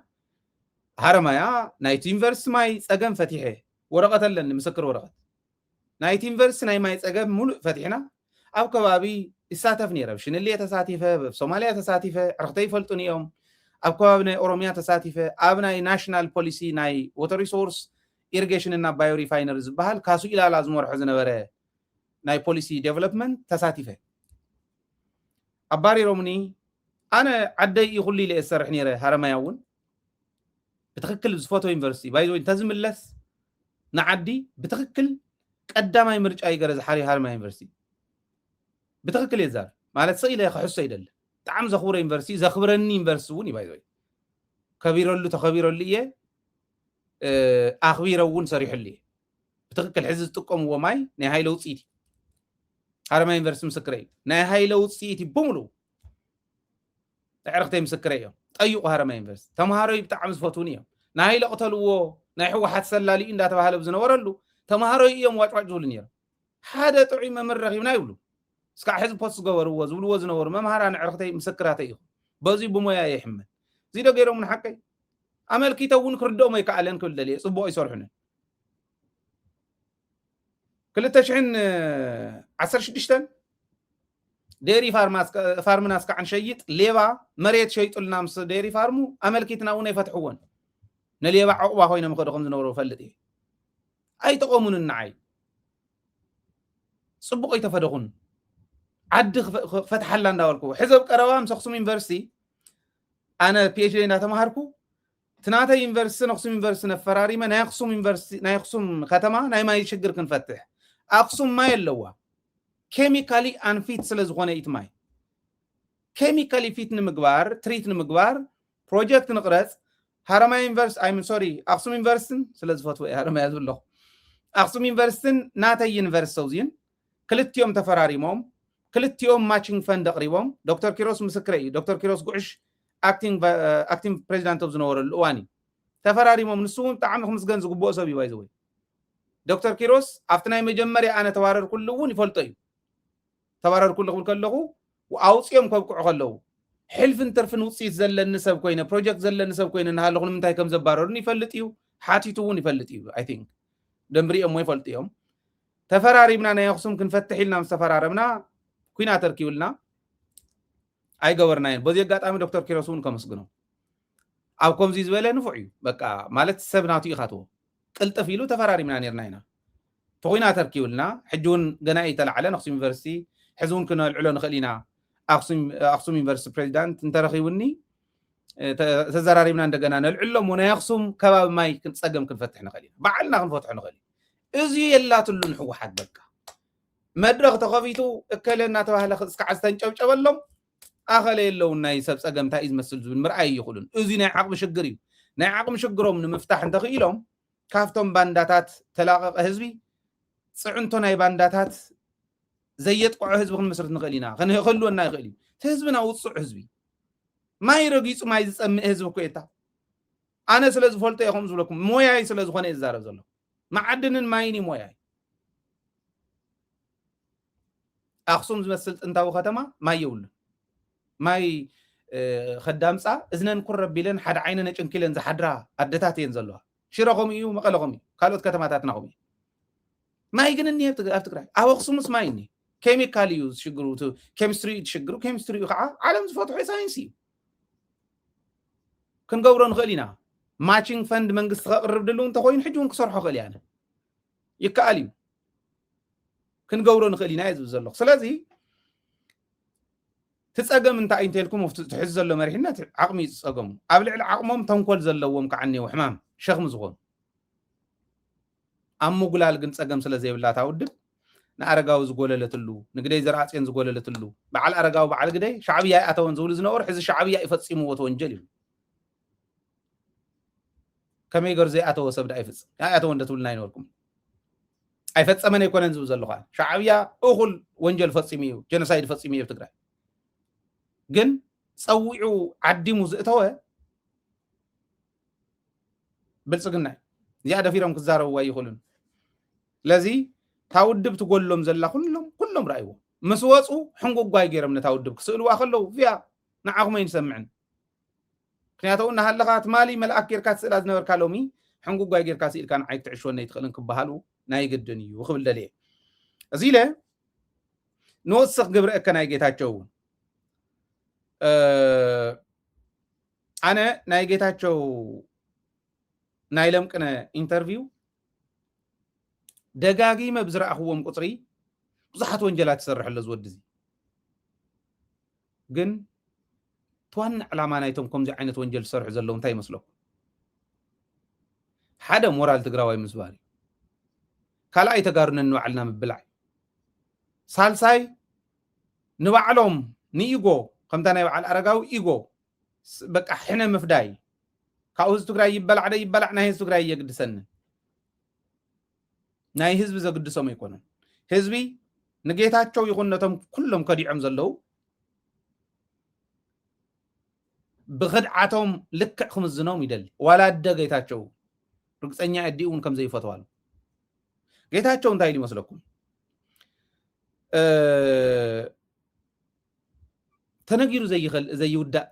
ሃረማያ ናይቲ ዩኒቨርሲቲ ማይ ፀገም ፈቲሐ ወረቐት ኣለኒ ምስክር ወረቐት ናይቲ ዩኒቨርሲቲ ናይ ማይ ፀገም ሙሉእ ፈቲሕና ኣብ ከባቢ ይሳተፍ ነይረ ብሽንልየ ተሳቲፈ ብሶማልያ ተሳቲፈ ዕርክተይ ይፈልጡን እዮም ኣብ ከባቢ ናይ ኦሮሚያ ተሳቲፈ ኣብ ናይ ናሽናል ፖሊሲ ናይ ወተር ሪሶርስ ኢሪጌሽን እና ባዮ ሪፋይነሪ ዝበሃል ካሱ ኢላላ ዝመርሖ ዝነበረ ናይ ፖሊሲ ዴቨሎፕመንት ተሳቲፈ ኣባሪሮምኒ ኣነ ዓደይ ይኹሉ ኢለ ዝሰርሕ ነይረ ሃረማያ እውን ብትክክል ዝፈቶ ዩኒቨርሲቲ ባይዞ እንተዝምለስ ንዓዲ ብትክክል ቀዳማይ ምርጫ ይገረ ዝሓሪ ሃረማያ ዩኒቨርሲቲ ብትክክል የዛር ማለት ሰኢለ ክሕሶ ይደለ ጣዕም ዘኽብረ ዩኒቨርሲቲ ዘኽብረኒ ዩኒቨርሲቲ እውን ይባይዞ ከቢረሉ ተኸቢረሉ እየ ኣኽቢረ እውን ሰሪሑሉ እየ ብትክክል ሕዚ ዝጥቀምዎ ማይ ናይ ሃይለ ውፅኢት ሃረማያ ዩኒቨርሲቲ ምስክረ እዩ ናይ ሃይለ ውፅኢት ብምሉ ዕርክተይ ምስክረ እዮም ጠይቁ ሃረማያ ዩኒቨርሲቲ ተምሃሮይ ብጣዕሚ ዝፈትውን እዮም ናይ ሃይለ ቅተልዎ ናይ ሕወሓት ሰላሊኡ እንዳተባሃለ ዝነበረሉ ተምሃሮይ እዮም ዋጭዋጭ ዝብሉ ነይሮም ሓደ ጥዑይ መምህር ረኺብና ይብሉ እስካዕ ሕዚ ፖስት ዝገበርዎ ዝብልዎ ዝነበሩ መምሃራን ዕርክተይ ምስክራተይ ኢኹም በዚ ብሞያ የሕመን እዚ ዶ ገይሮም ንሓቀይ ኣመልኪተ እውን ክርድኦም ኣይከኣለን ክብል ደልየ ፅቡቅ ይሰርሑንን 2016 ዴሪ ፋርምና እስካዕ ንሸይጥ ሌባ መሬት ሸይጡልና ምስ ዴሪ ፋርሙ ኣመልኪትና እውን ኣይፈትሕዎን ነሌባ ዕቁባ ኮይኖም ይኸዱ ከም ዝነበሩ ፈልጥ እየ ኣይጠቐሙን ንዓይ ፅቡቅ ኣይተፈደኹን ዓዲ ፈትሓላ እንዳበልኩ ሕዘብ ቀረባ ምስ ኣክሱም ዩኒቨርሲቲ ኣነ ፒኤችዲ እንዳተማሃርኩ ትናተይ ዩኒቨርሲቲ ኣክሱም ዩኒቨርሲቲ ነፈራሪመ ናይ ኣክሱም ከተማ ናይ ማይ ሽግር ክንፈትሕ ኣክሱም ማይ ኣለዋ ኬሚካሊ አንፊት ስለ ዝኾነ ኢት ማይ ኬሚካሊ ፊት ንምግባር ትሪት ንምግባር ፕሮጀክት ንቅረጽ ሃረማያ ዩኒቨርሲቲ ኣክሱም ዩኒቨርሲቲ ስለ ዝፈትወ ሃረማያ ዝብለኹ ኣክሱም ዩኒቨርሲቲን ናተይ ዩኒቨርሲቲ ውዚን ክልቲኦም ተፈራሪሞም ክልቲኦም ማቺንግ ፈንድ ኣቕሪቦም ዶክተር ኪሮስ ምስክረ እዩ ዶክተር ኪሮስ ጉዕሽ ኣክቲንግ ፕሬዚዳንት ኦፍ ዝነበረሉ እዋን እዩ ተፈራሪሞም ንሱ እውን ብጣዕሚ ክምስገን ዝግብኦ ሰብ እዩ ባይዘወይ ዶክተር ኪሮስ ኣብቲ ናይ መጀመርያ ኣነ ተባረር ኩሉ እውን ይፈልጦ እዩ ተባረር ኩሉ ክብል ከለኹ ኣውፅኦም ከብቅዑ ከለዉ ሕልፍን ትርፍን ውፅኢት ዘለኒ ሰብ ኮይነ ፕሮጀክት ዘለኒ ሰብ ኮይነ እናሃለኹ ንምንታይ ከም ዘባረሩን ይፈልጥ እዩ ሓቲቱ እውን ይፈልጥ እዩ ኣይ ቲንክ ደንብሪኦም ይፈልጡ እዮም ተፈራሪምና ናይ ኣክሱም ክንፈትሕ ኢልና ምስ ተፈራረምና ኩናት ተርኪቡልና ኣይገበርናየን በዚ ኣጋጣሚ ዶክተር ኪሮስ እውን ከመስግኖ ኣብ ከምዚ ዝበለ ንፉዕ እዩ በቃ ማለት ሰብ ናቱ ኢኻትዎ ቅልጥፍ ኢሉ ተፈራሪምና ነርና ኢና ተኩናት ተርኪቡልና ሕጂ እውን ገና ይተላዕለን ኣክሱም ዩኒቨርሲቲ ሕዚ እውን ክነልዕሎ ንኽእል ኢና ኣክሱም ዩኒቨርሲቲ ፕሬዚዳንት እንተረኺቡኒ ተዘራሪብና እንደገና ነልዕሎም ናይ ኣክሱም ከባቢ ማይ ፀገም ክንፈትሕ ንኽእል ኢና ባዕልና ክንፈትሖ ንኽእል እዚ የላትሉ ንሕወሓት በቃ መድረክ ተኸፊቱ እከለ እናተባህለ እስካዕ ዝተንጨብጨበሎም ኣኸለ የለውን ናይ ሰብ ፀገም እንታይ እዩ ዝመስል ዝብል ምርኣይ ይኽእሉን እዚ ናይ ዓቕሚ ሽግር እዩ ናይ ዓቕሚ ሽግሮም ንምፍታሕ እንተኽኢሎም ካብቶም ባንዳታት ተላቐቐ ህዝቢ ፅዕንቶ ናይ ባንዳታት ዘየጥቅዖ ህዝቢ ክንመስርት ንኽእል ኢና ክንህልወና ይኽእል እዩ እቲ ህዝብና ውፅዕ ህዝቢ ማይ ረጊፁ ማይ ዝፀምእ ህዝቢ እኮ የታ ኣነ ስለ ዝፈልጦ እየ ከም ዝብለኩም ሞያይ ስለ ዝኾነ እየ ዝዛረብ ዘሎ ማዓድንን ማይን ሞያይ ኣክሱም ዝመስል ጥንታዊ ከተማ ማይ የብሉን ማይ ከዳምፃ እዝነን ኩረቢለን ሓደ ዓይነን ጭንኪለን ዝሓድራ ኣደታት እየን ዘለዋ ሽረ ከምኡ እዩ መቐለ ከምኡ እዩ ካልኦት ከተማታትና ከምኡ እዩ ማይ ግን እኒሄ ኣብ ትግራይ ኣብ ኣክሱምስ ማይ እኒሄ ኬሚካል እዩ ዝሽግሩ ኬሚስትሪ ትሽግሩ ኬሚስትሪ እዩ ከዓ ዓለም ዝፈትሖ ሳይንስ እዩ ክንገብሮ ንኽእል ኢና ማቺንግ ፈንድ መንግስቲ ከቅርብ ድሉ እንተኮይኑ ሕጂ እውን ክሰርሖ ክእል እያ ይከኣል እዩ ክንገብሮ ንኽእል ኢና እዩ ዝብል ዘለኹ ስለዚ ትፀገም እንታይ እንተልኩም ትሕዝ ዘሎ መሪሕነት ዓቕሚ ይፀገሙ ኣብ ልዕሊ ዓቕሞም ተንኮል ዘለዎም ከዓ እኒአው ሕማም ሸኽሚ ዝኾኑ ኣብ ምጉላል ግን ፀገም ስለ ዘይብላ ታውድብ ንኣረጋዊ ዝጎለለትሉ ንግደይ ዘርኣፅን ዝጎለለትሉ በዓል ኣረጋዊ በዓል ግደይ ሻዕብያ ይኣተወን ዝብሉ ዝነበሩ ሕዚ ሻዕብያ ይፈፂምዎ ተወንጀል እዩ ከመይ ገር ዘይኣተወ ሰብ ዳ ይፍፅም ይኣተወ እንደትብልና ይነበርኩም ኣይፈፀመን ኣይኮነን ዝብል ዘለኹ ሻዕብያ እኹል ወንጀል ፈፂሙ እዩ ጀኖሳይድ ፈፂሙ እዩ ትግራይ ግን ፀዊዑ ዓዲሙ ዝእተወ ብልፅግና እዚኣ ደፊሮም ክዛረብዋ ይኽእሉን ስለዚ ታውድብ ትጎሎም ዘላ ኩሎም ረኣይዎ ምስ ወፁ ሕንጉጓይ ገይሮም ነታውድብ ክስእልዋ ከለዉ ያ ንዓኹመ ይንሰምዕን ምክንያቱ እናሃለኻ ትማሊ መልኣክ ጌርካ ትስእላ ዝነበርካ ሎሚ ሕንጉጓይ ጌርካ ስኢልካ ንዓይ ክትዕሽወና ይትኽእልን ክበሃሉ ናይ ግድን እዩ ክብል ደልየ እዚ ኢለ ንወስኽ ግብረአከ ናይ ጌታቸው ኣነ ናይ ጌታቸው ናይ ለምቅነ ኢንተርቪው ደጋጊመ ብዝረኣኽዎም ቁፅሪ ብዙሓት ወንጀላት ትሰርሕ ኣሎ ዝወዲ እዚ ግን ትዋና ዕላማ ናይቶም ከምዚ ዓይነት ወንጀል ዝሰርሑ ዘለዉ እንታይ ይመስለኩም ሓደ ሞራል ትግራዋይ ምስባር እዩ ካልኣይ ተጋሩነን ንባዕልና ምብላዕ ሳልሳይ ንባዕሎም ንኢጎ ከምታ ናይ በዓል ኣረጋዊ ኢጎ በቃ ሕነ ምፍዳይ ካብኡ ህዝቢ ትግራይ ይበላዕ ደ ይበላዕ ናይ ህዝቢ ትግራይ የግድሰኒ ናይ ህዝቢ ዘግድሶም ኣይኮነን ህዝቢ ንጌታቸው ይኹን ነቶም ኩሎም ከዲዖም ዘለው ብኽድዓቶም ልክዕ ክምዝኖም ይደሊ ዋላ ደ ጌታቸው ርግፀኛ ዕዲ እውን ከም ዘይፈትዋሉ ጌታቸው እንታይ ኢሉ ይመስለኩም ተነጊሩ ዘይኽእል ዘይውዳእ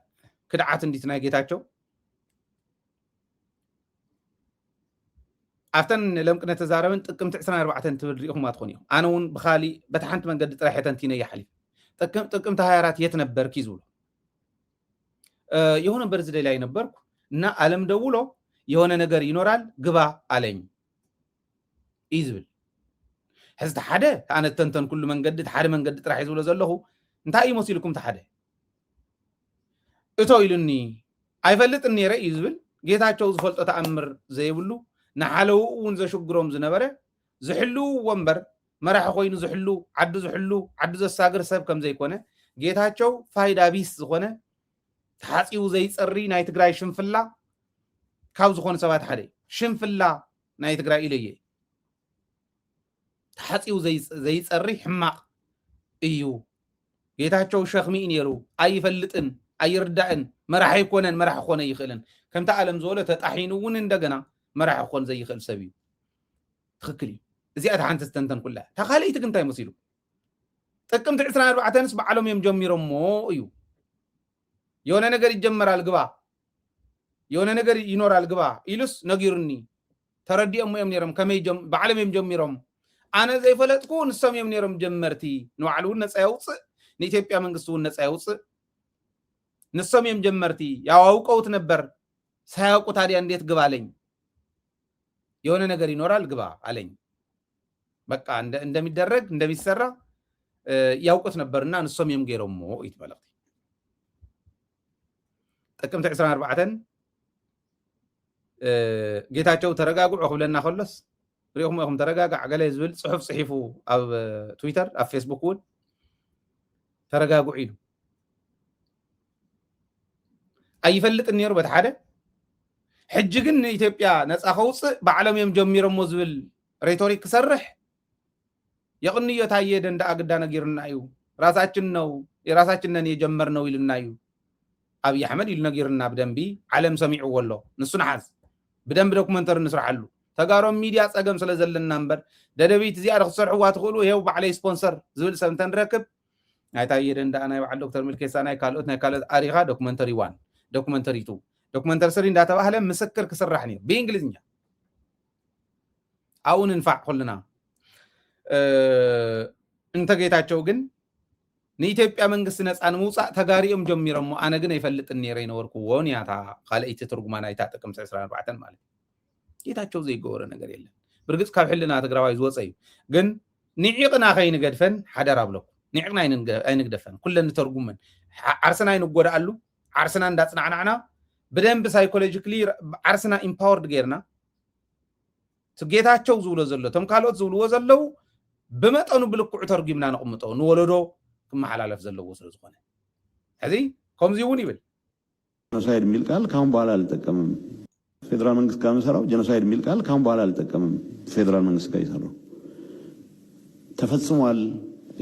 ክድዓት እንዲት ናይ ጌታቸው ኣፍተን ለምቅነ ተዛረበን ጥቅምቲ 24 ትብል ሪኢኹም ኣትኾን እዮም ኣነ እውን ብኻሊእ በቲ ሓንቲ መንገዲ ጥራይ ሕተንቲነ ይሓሊፍ ጥቅምቲ 24 የት ነበርኪ ዝብሎ የሆነ በርዝዴ ላይ ነበርኩ እና አለም ደውሎ የሆነ ነገር ይኖራል ግባ አለኝ ይዝብል ሕዝቲ ሓደ ኣነ ተንተን ኩሉ መንገዲ ሓደ መንገዲ ጥራሕ ዝብሎ ዘለኹ እንታይ ይመስልኩም ተሓደ እቶ ኢሉኒ ኣይፈልጥን ነይረ እዩ ዝብል ጌታቸው ዝፈልጦ ተኣምር ዘይብሉ ንሓለው እውን ዘሽግሮም ዝነበረ ዝሕሉ ወንበር መራሒ ኮይኑ ዝሕሉ ዓዲ ዘሳግር ሰብ ከም ዘይኮነ ጌታቸው ፋይዳ ቢስ ዝኾነ ተሓፂው ዘይፀሪ ናይ ትግራይ ሽንፍላ ካብ ዝኾነ ሰባት ሓደ ሽንፍላ ናይ ትግራይ ኢለየ ተሓፂው ዘይፀሪ ሕማቕ እዩ ጌታቸው ሸኽሚ ነይሩ ኣይፈልጥን ኣይርዳእን መራሒ ይኮነን መራሒ ኮነ ይኽእልን ከምታ ዓለም ዝበሎ ተጣሒኑ እውን እንደገና መራሒ ኮን ዘይኽእል ሰብ እዩ ትክክል እዩ እዚኣ ሓንቲ ዝተንተን ኩላ ተኻሊእቲ ግን እንታይ መሲሉ ጥቅምቲ 24 በዓሎም እዮም ጀሚሮሞ እዩ የሆነ ነገር ይጀመራል ግባ የሆነ ነገር ይኖራል ግባ ኢሉስ ነጊሩኒ ተረዲኦም እዮም ነይሮም ከመይ በዓሎም እዮም ጀሚሮም ኣነ ዘይፈለጥኩ ንሶም እዮም ነይሮም ጀመርቲ ንባዕሉ እውን ነፃ ያውፅእ ንኢትዮጵያ መንግስቲ እውን ነፃ ያውፅእ ንሶም እዮም ጀመርቲ ያው አውቀውት ነበር ሳያውቁ ታዲያ እንዴት ግባ አለኝ የሆነ ነገር ይኖራል ግባ አለኝ በቃ እንደሚደረግ እንደሚሰራ ያውቁት ነበርና ንሶም እዮም ገይሮሞ ይትበለቅ ጥቅምቲ 24 ጌታቸው ተረጋግዑ ክብለና ከሎስ ሪኦም ተረጋጋዕ ገለ ዝብል ጽሑፍ ጽሒፉ ኣብ ትዊተር ኣብ ፌስቡክ እውን ተረጋግዑ ኢሉ ኣይፈልጥን ነይሩ በቲ ሓደ ሕጂ ግን ኢትዮጵያ ነፃ ከውፅእ በዓሎም እዮም ጀሚሮሞ ዝብል ሬቶሪክ ክሰርሕ የቕንዮ ታየ ደንዳ ኣግዳ ነጊሩና እዩ ራሳችንን የጀመርነው ኢሉና እዩ ኣብይ ኣሕመድ ኢሉ ነጊሩና ብደንቢ ዓለም ሰሚዕዎ ኣሎ ንሱ ንሓዝ ብደንቢ ዶኩመንተሪ ንስራሐሉ ተጋሮም ሚድያ ፀገም ስለ ዘለና እምበር ደደቢት እዚኣ ክትሰርሕዋ ትኽእሉ ይሄው ባዕለይ ስፖንሰር ዝብል ሰብ እንተንረክብ ናይ ታየ ደንዳ ናይ በዓል ዶክተር ሚልኬሳ ናይ ካልኦት ኣሪኻ ዶኩመንተሪ 1 ዶኩመንተሪ 2 ዶኩመንተሪ 3 እንዳተባህለ ምስክር ክስራሕ ነይሩ ብእንግሊዝኛ አሁን እንፋዕ ኩልና እንተ ጌታቸው ግን ንኢትዮጵያ መንግስቲ ነፃን ምውፃእ ተጋሪኦም ጀሚሮም ኣነ ግን ኣይፈልጥን ነይረ ይነበርኩዎን ያታ ካልአይቲ ትርጉማ ናይታ ጥቅምቲ 24 ማለት ጌታቸው ዘይገበረ ነገር የለን ብርግጽ ካብ ሕልና ትግራዋይ ዝወፀ እዩ ግን ንዒቕና ከይንገድፈን ሓደር ኣብለኩ ንዒቕና ኣይንግደፈን ኩለን ተርጉመን ዓርስና ይንጎዳኣሉ ዓርስና እንዳጽናዕናዕና በደንብ ሳይኮሎጂካሊ ዓርስና ኢምፓወርድ ጌርና ጌታቸው ዝብሎ ዘሎ ቶም ካልኦት ዝብልዎ ዘለው ብመጠኑ ብልኩዕ ተርጉምና ንቕምጦ ንወለዶ ክመሓላለፍ ዘለዎ ስለ ዝኾነ ሕዚ ከምዚ እውን ይብል ጀኖሳይድ የሚል ቃል ካሁን በኋላ አልጠቀምም ፌደራል መንግስት ጋር መሰራው ጀኖሳይድ የሚል ቃል ካሁን በኋላ አልጠቀምም ፌደራል መንግስት ጋር ይሰራው ተፈጽሟል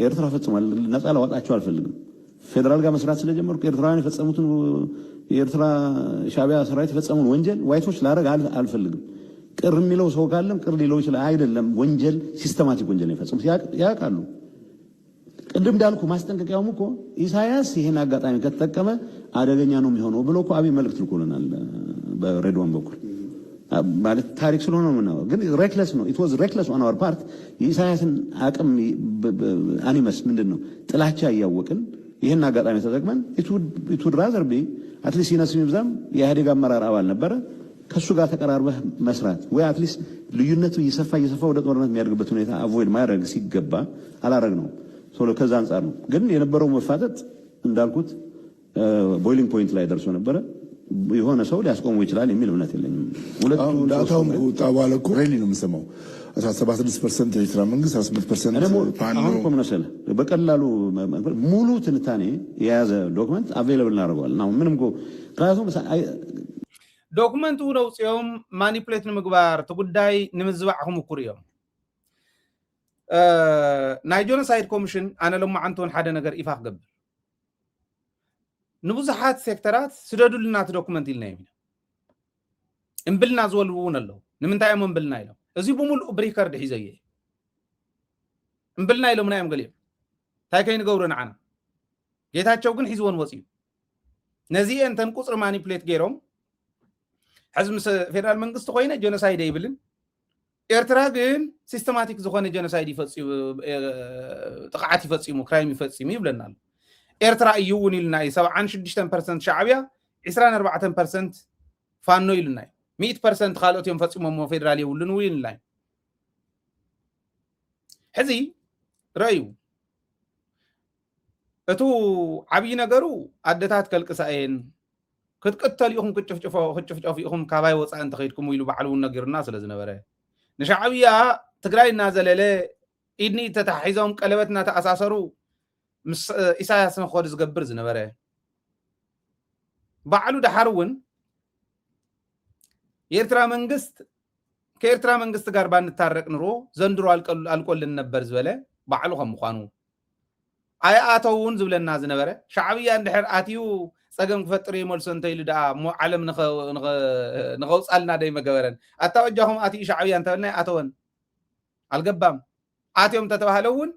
ኤርትራ ፈጽሟል ነፃ ላወጣቸው አልፈልግም ፌደራል ጋር መስራት ስለጀመርኩ ኤርትራውያን የፈጸሙትን የኤርትራ ሻዕቢያ ሰራዊት የፈጸሙን ወንጀል ዋይቶች ላረግ አልፈልግም ቅር የሚለው ሰው ካለም ቅር ሊለው ይችላል አይደለም ወንጀል ሲስተማቲክ ወንጀል ነው የፈጸሙት ያውቃሉ ቅድም እንዳልኩ ማስጠንቀቂያውም እኮ ኢሳያስ ይሄን አጋጣሚ ከተጠቀመ አደገኛ ነው የሚሆነው ብሎ እኮ አብይ መልእክት ልኮልናል በሬድዋን በኩል ማለት ታሪክ ስለሆነ ነው ግን ሬክለስ ነው ኢት ዋዝ ሬክለስ ኦን አወር ፓርት የኢሳያስን አቅም አኒመስ ምንድነው ጥላቻ እያወቅን ይሄን አጋጣሚ ተጠቅመን it would rather be at least ይነስም ይብዛም የኢህአዴግ አመራር አባል ነበረ ከሱ ጋር ተቀራርበህ መስራት ወይ at least ልዩነቱ እየሰፋ ወደ ጦርነት የሚያደርግበት ሁኔታ አቮይድ ማድረግ ሲገባ አላረግ ነው ሶሎ ከዛ አንፃር ነው ግን የነበረው መፋጠጥ እንዳልኩት ቦይሊንግ ፖይንት ላይ ደርሶ ነበረ የሆነ ሰው ሊያስቆመው ይችላል የሚል እምነት የለኝም ሁለቱ ዳታው ጣባለ እኮ ሬሊ ነው የምሰማው 76% የኤርትራ መንግስት 18% ፓኖ አሁን እኮ ምን መሰለህ በቀላሉ ሙሉ ትንታኔ የያዘ ዶክመንት አቬይለብል እናደርገዋለን ነው ምንም እኮ ራሱ ዶክመንቱ ነው ጽዮም ማኒፑሌት ንምግባር ተጉዳይ ንምዝባዕኹም ኩርዮም ናይ ጆኖሳይድ ኮሚሽን ኣነ ለማዓንቶን ሓደ ነገር ይፋ ክገብር ንብዙሓት ሴክተራት ስደዱልና ዶክመንት ኢልና ይብና እምብልና ዝወልውን ኣለው ንምንታይ እዮም እምብልና ኢሎም እዚ ብሙሉእ ብሪከርድ ሒዘየ እምብልና ኢሎም ናዮም ገሊኦም እንታይ ከይንገብሩ ንዓና ጌታቸው ግን ሒዝዎን ወፅዩ ነዚአን ተን ቁፅሪ ማኒፑሌት ገይሮም ሕዚ ምስ ፌደራል መንግስቲ ኮይነ ጆኖሳይድ ይብልን ኤርትራ ግን ሲስተማቲክ ዝኾነ ጆኖሳይድ ይፈጽሙ ጥቃዓት ይፈጽሙ ክራይም ይፈጽሙ ይብለናል ኤርትራ እዩውን ኢልና 76% ሻዕቢያ 24% ፋኖ ኢልና 100% ካልኦት እዮም ፈጽሞም ፌደራል ይውልን ኢልና ሕዚ ረዩ እቱ ዓብይ ነገሩ አደታት ከልቅሳኤን ክትቀተል ኢኹም ክትጭፍጨፉ ኢኹም ካባይ ወፃእ እንተኸይድኩም ኢሉ ባዕሉን ነገርና ስለዝነበረ ንሻዕቢያ ትግራይ እናዘለለ ኢድኒ ተታሒዞም ቀለበትና ተኣሳሰሩ ምስ ኢሳያስ ንኾድ ዝገብር ዝነበረ ባዕሉ ዳሓርውን የኤርትራ መንግስት ከኤርትራ መንግስት ጋር ባንታረቅ ኑሮ ዘንድሮ አልቆልን ነበር ዝበለ ባዕሉ ከም ምዃኑ ኣይኣተውን ዝብለና ዝነበረ ሻዕቢያ እንድሕር ኣትዩ ፀገም ክፈጥር ይመልሶ እንተኢሉ ዳ ዓለም ንኸውፃልና ደ ይመገበረን ኣታወጃኹም ኣትዩ ሻዕቢያ እንተበልና ኣተወን አልገባም አትዮም ተተባህለውን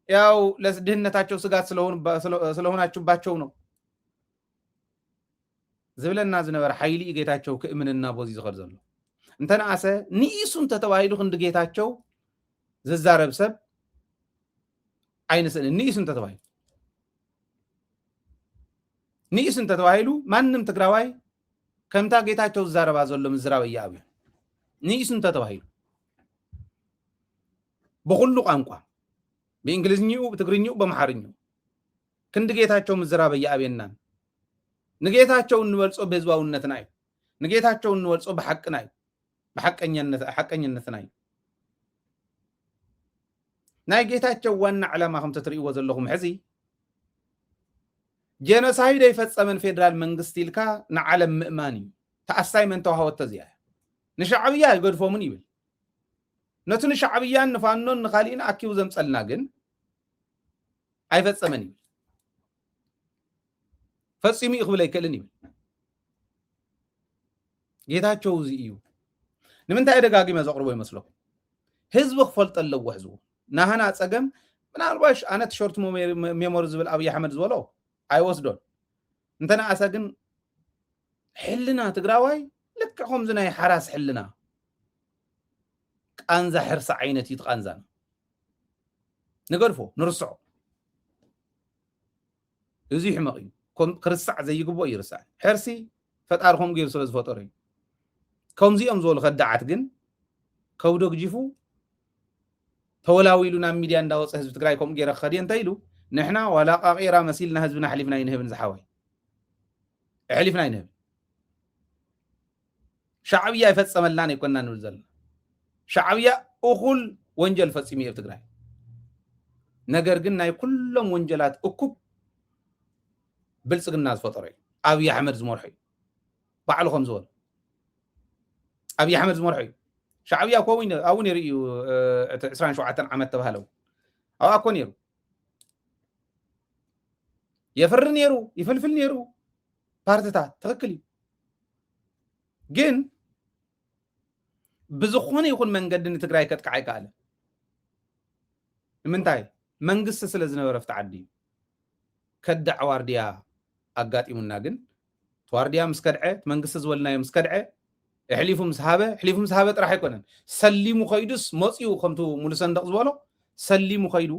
ያው ለድህነታቸው ስጋት ስለሆናችሁባቸው ነው ዝብለና ዝነበረ ኃይሊ ጌታቸው ከእምንና ቦዚ ዝኸር ዘሎ እንተናአሰ ንኢሱን ተተባሂሉ ክንድ ጌታቸው ዝዛረብ ሰብ አይነስን ንኢሱን ተተባሂሉ ማንም ትግራዋይ ከምታ ጌታቸው ዝዛረባ ዘሎ ምዝራብ ያብ ንኢሱን ተተባሂሉ በሁሉ ቋንቋ በእንግሊዝኛው በትግርኛው በመሐርኛው ክንድ ጌታቸው ምዝራብ ያብየና ንጌታቸው እንወልጾ በህዝባውነትና እዩ ንጌታቸው እንወልጾ በሐቅና እዩ በሐቀኝነትና እዩ ናይ ጌታቸው ዋና ዓላማ ከም ተትሪእዎ ዘለኹም ሕዚ ጄኖሳይድ ይፈጸመን ፌደራል መንግስት ኢልካ ንዓለም ምእማን እዩ ተኣሳይመንት ተዋህወተ እዚኣ ንሻዕብያ ይገድፎምን ይብል ነቱ ንሻዕብያን ንፋኖን ንኻሊእን ኣኪቡ ዘምፀልና ግን ኣይፈጸመን ይብል ፈጺሙ ይኽብል ኣይክእልን ይብል ጌታቸው እዚ እዩ ንምንታይ ደጋጊመ ዘቕርቦ ይመስለኩም ህዝቢ ክፈልጥ ኣለዎ ህዝቡ ናህና ፀገም ምናልባሽ ኣነት ሾርት ሜሞሪ ዝብል ኣብይ ኣሕመድ ዝበሎ ኣይወስዶን እንተናኣሰ ግን ሕልና ትግራዋይ ልክኹም ዝናይ ሓራስ ሕልና ቃንዛ ሕርሳ ዓይነት ይትቃንዛና ንገድፎ ንርስዖ እዙይ ሕመቕ እዩ ክርስዕ ዘይግቦ ይርስዕ ሕርሲ ፈጣሪኹም ገይሩ ስለ ዝፈጠሩ እዩ ከምዚኦም ዝበሉ ከዳዓት ግን ከውዶ ግጂፉ ተወላዊሉ ናብ ሚድያ እንዳወፀ ህዝቢ ትግራይ ከምኡ ገይረ ክኸድየ እንታይ ኢሉ ንሕና ዋላ ቃቂራ መሲልና ህዝብና ሕሊፍና ይንህብን ዝሓወይ ሕሊፍና ይንህብ ሻዕብያ ይፈፀመላን ኣይኮንና ንብል ዘለና ሻዕብያ እኹል ወንጀል ፈፂሙ እዩ ኣብ ትግራይ ነገር ግን ናይ ኩሎም ወንጀላት እኩብ ብልፅግና ዝፈጠሮ እዩ ኣብይ ኣሕመድ ዝመርሖ እዩ ባዕሉ ከም ዝበሉ ኣብይ ኣሕመድ ዝመርሖ እዩ ሻዕብያ እኮ ኣብኡ ነይሩ እዩ 27 ዓመት ተባሃለው ኣብኣ እኮ ነይሩ የፍሪ ነይሩ ይፍልፍል ነይሩ ፓርቲታት ትክክል እዩ ግን ብዝኾነ ይኹን መንገዲ ንትግራይ ከጥቅዓ ኣይከኣለን ንምንታይ መንግስቲ ስለ ዝነበረ ፍቲ ዓዲ እዩ ከዳዕ ዋርድያ ኣጋጢሙና ግን ዋርድያ ምስ ከድዐ መንግስቲ ዝበልናዮ ምስ ከድዐ ሕሊፉ ምስ ሃበ ጥራሕ ኣይኮነን ሰሊሙ ኸይዱስ መፂኡ ከምቱ ሙሉእ ሰንደቕ ዝበሎ ሰሊሙ ኸይዱ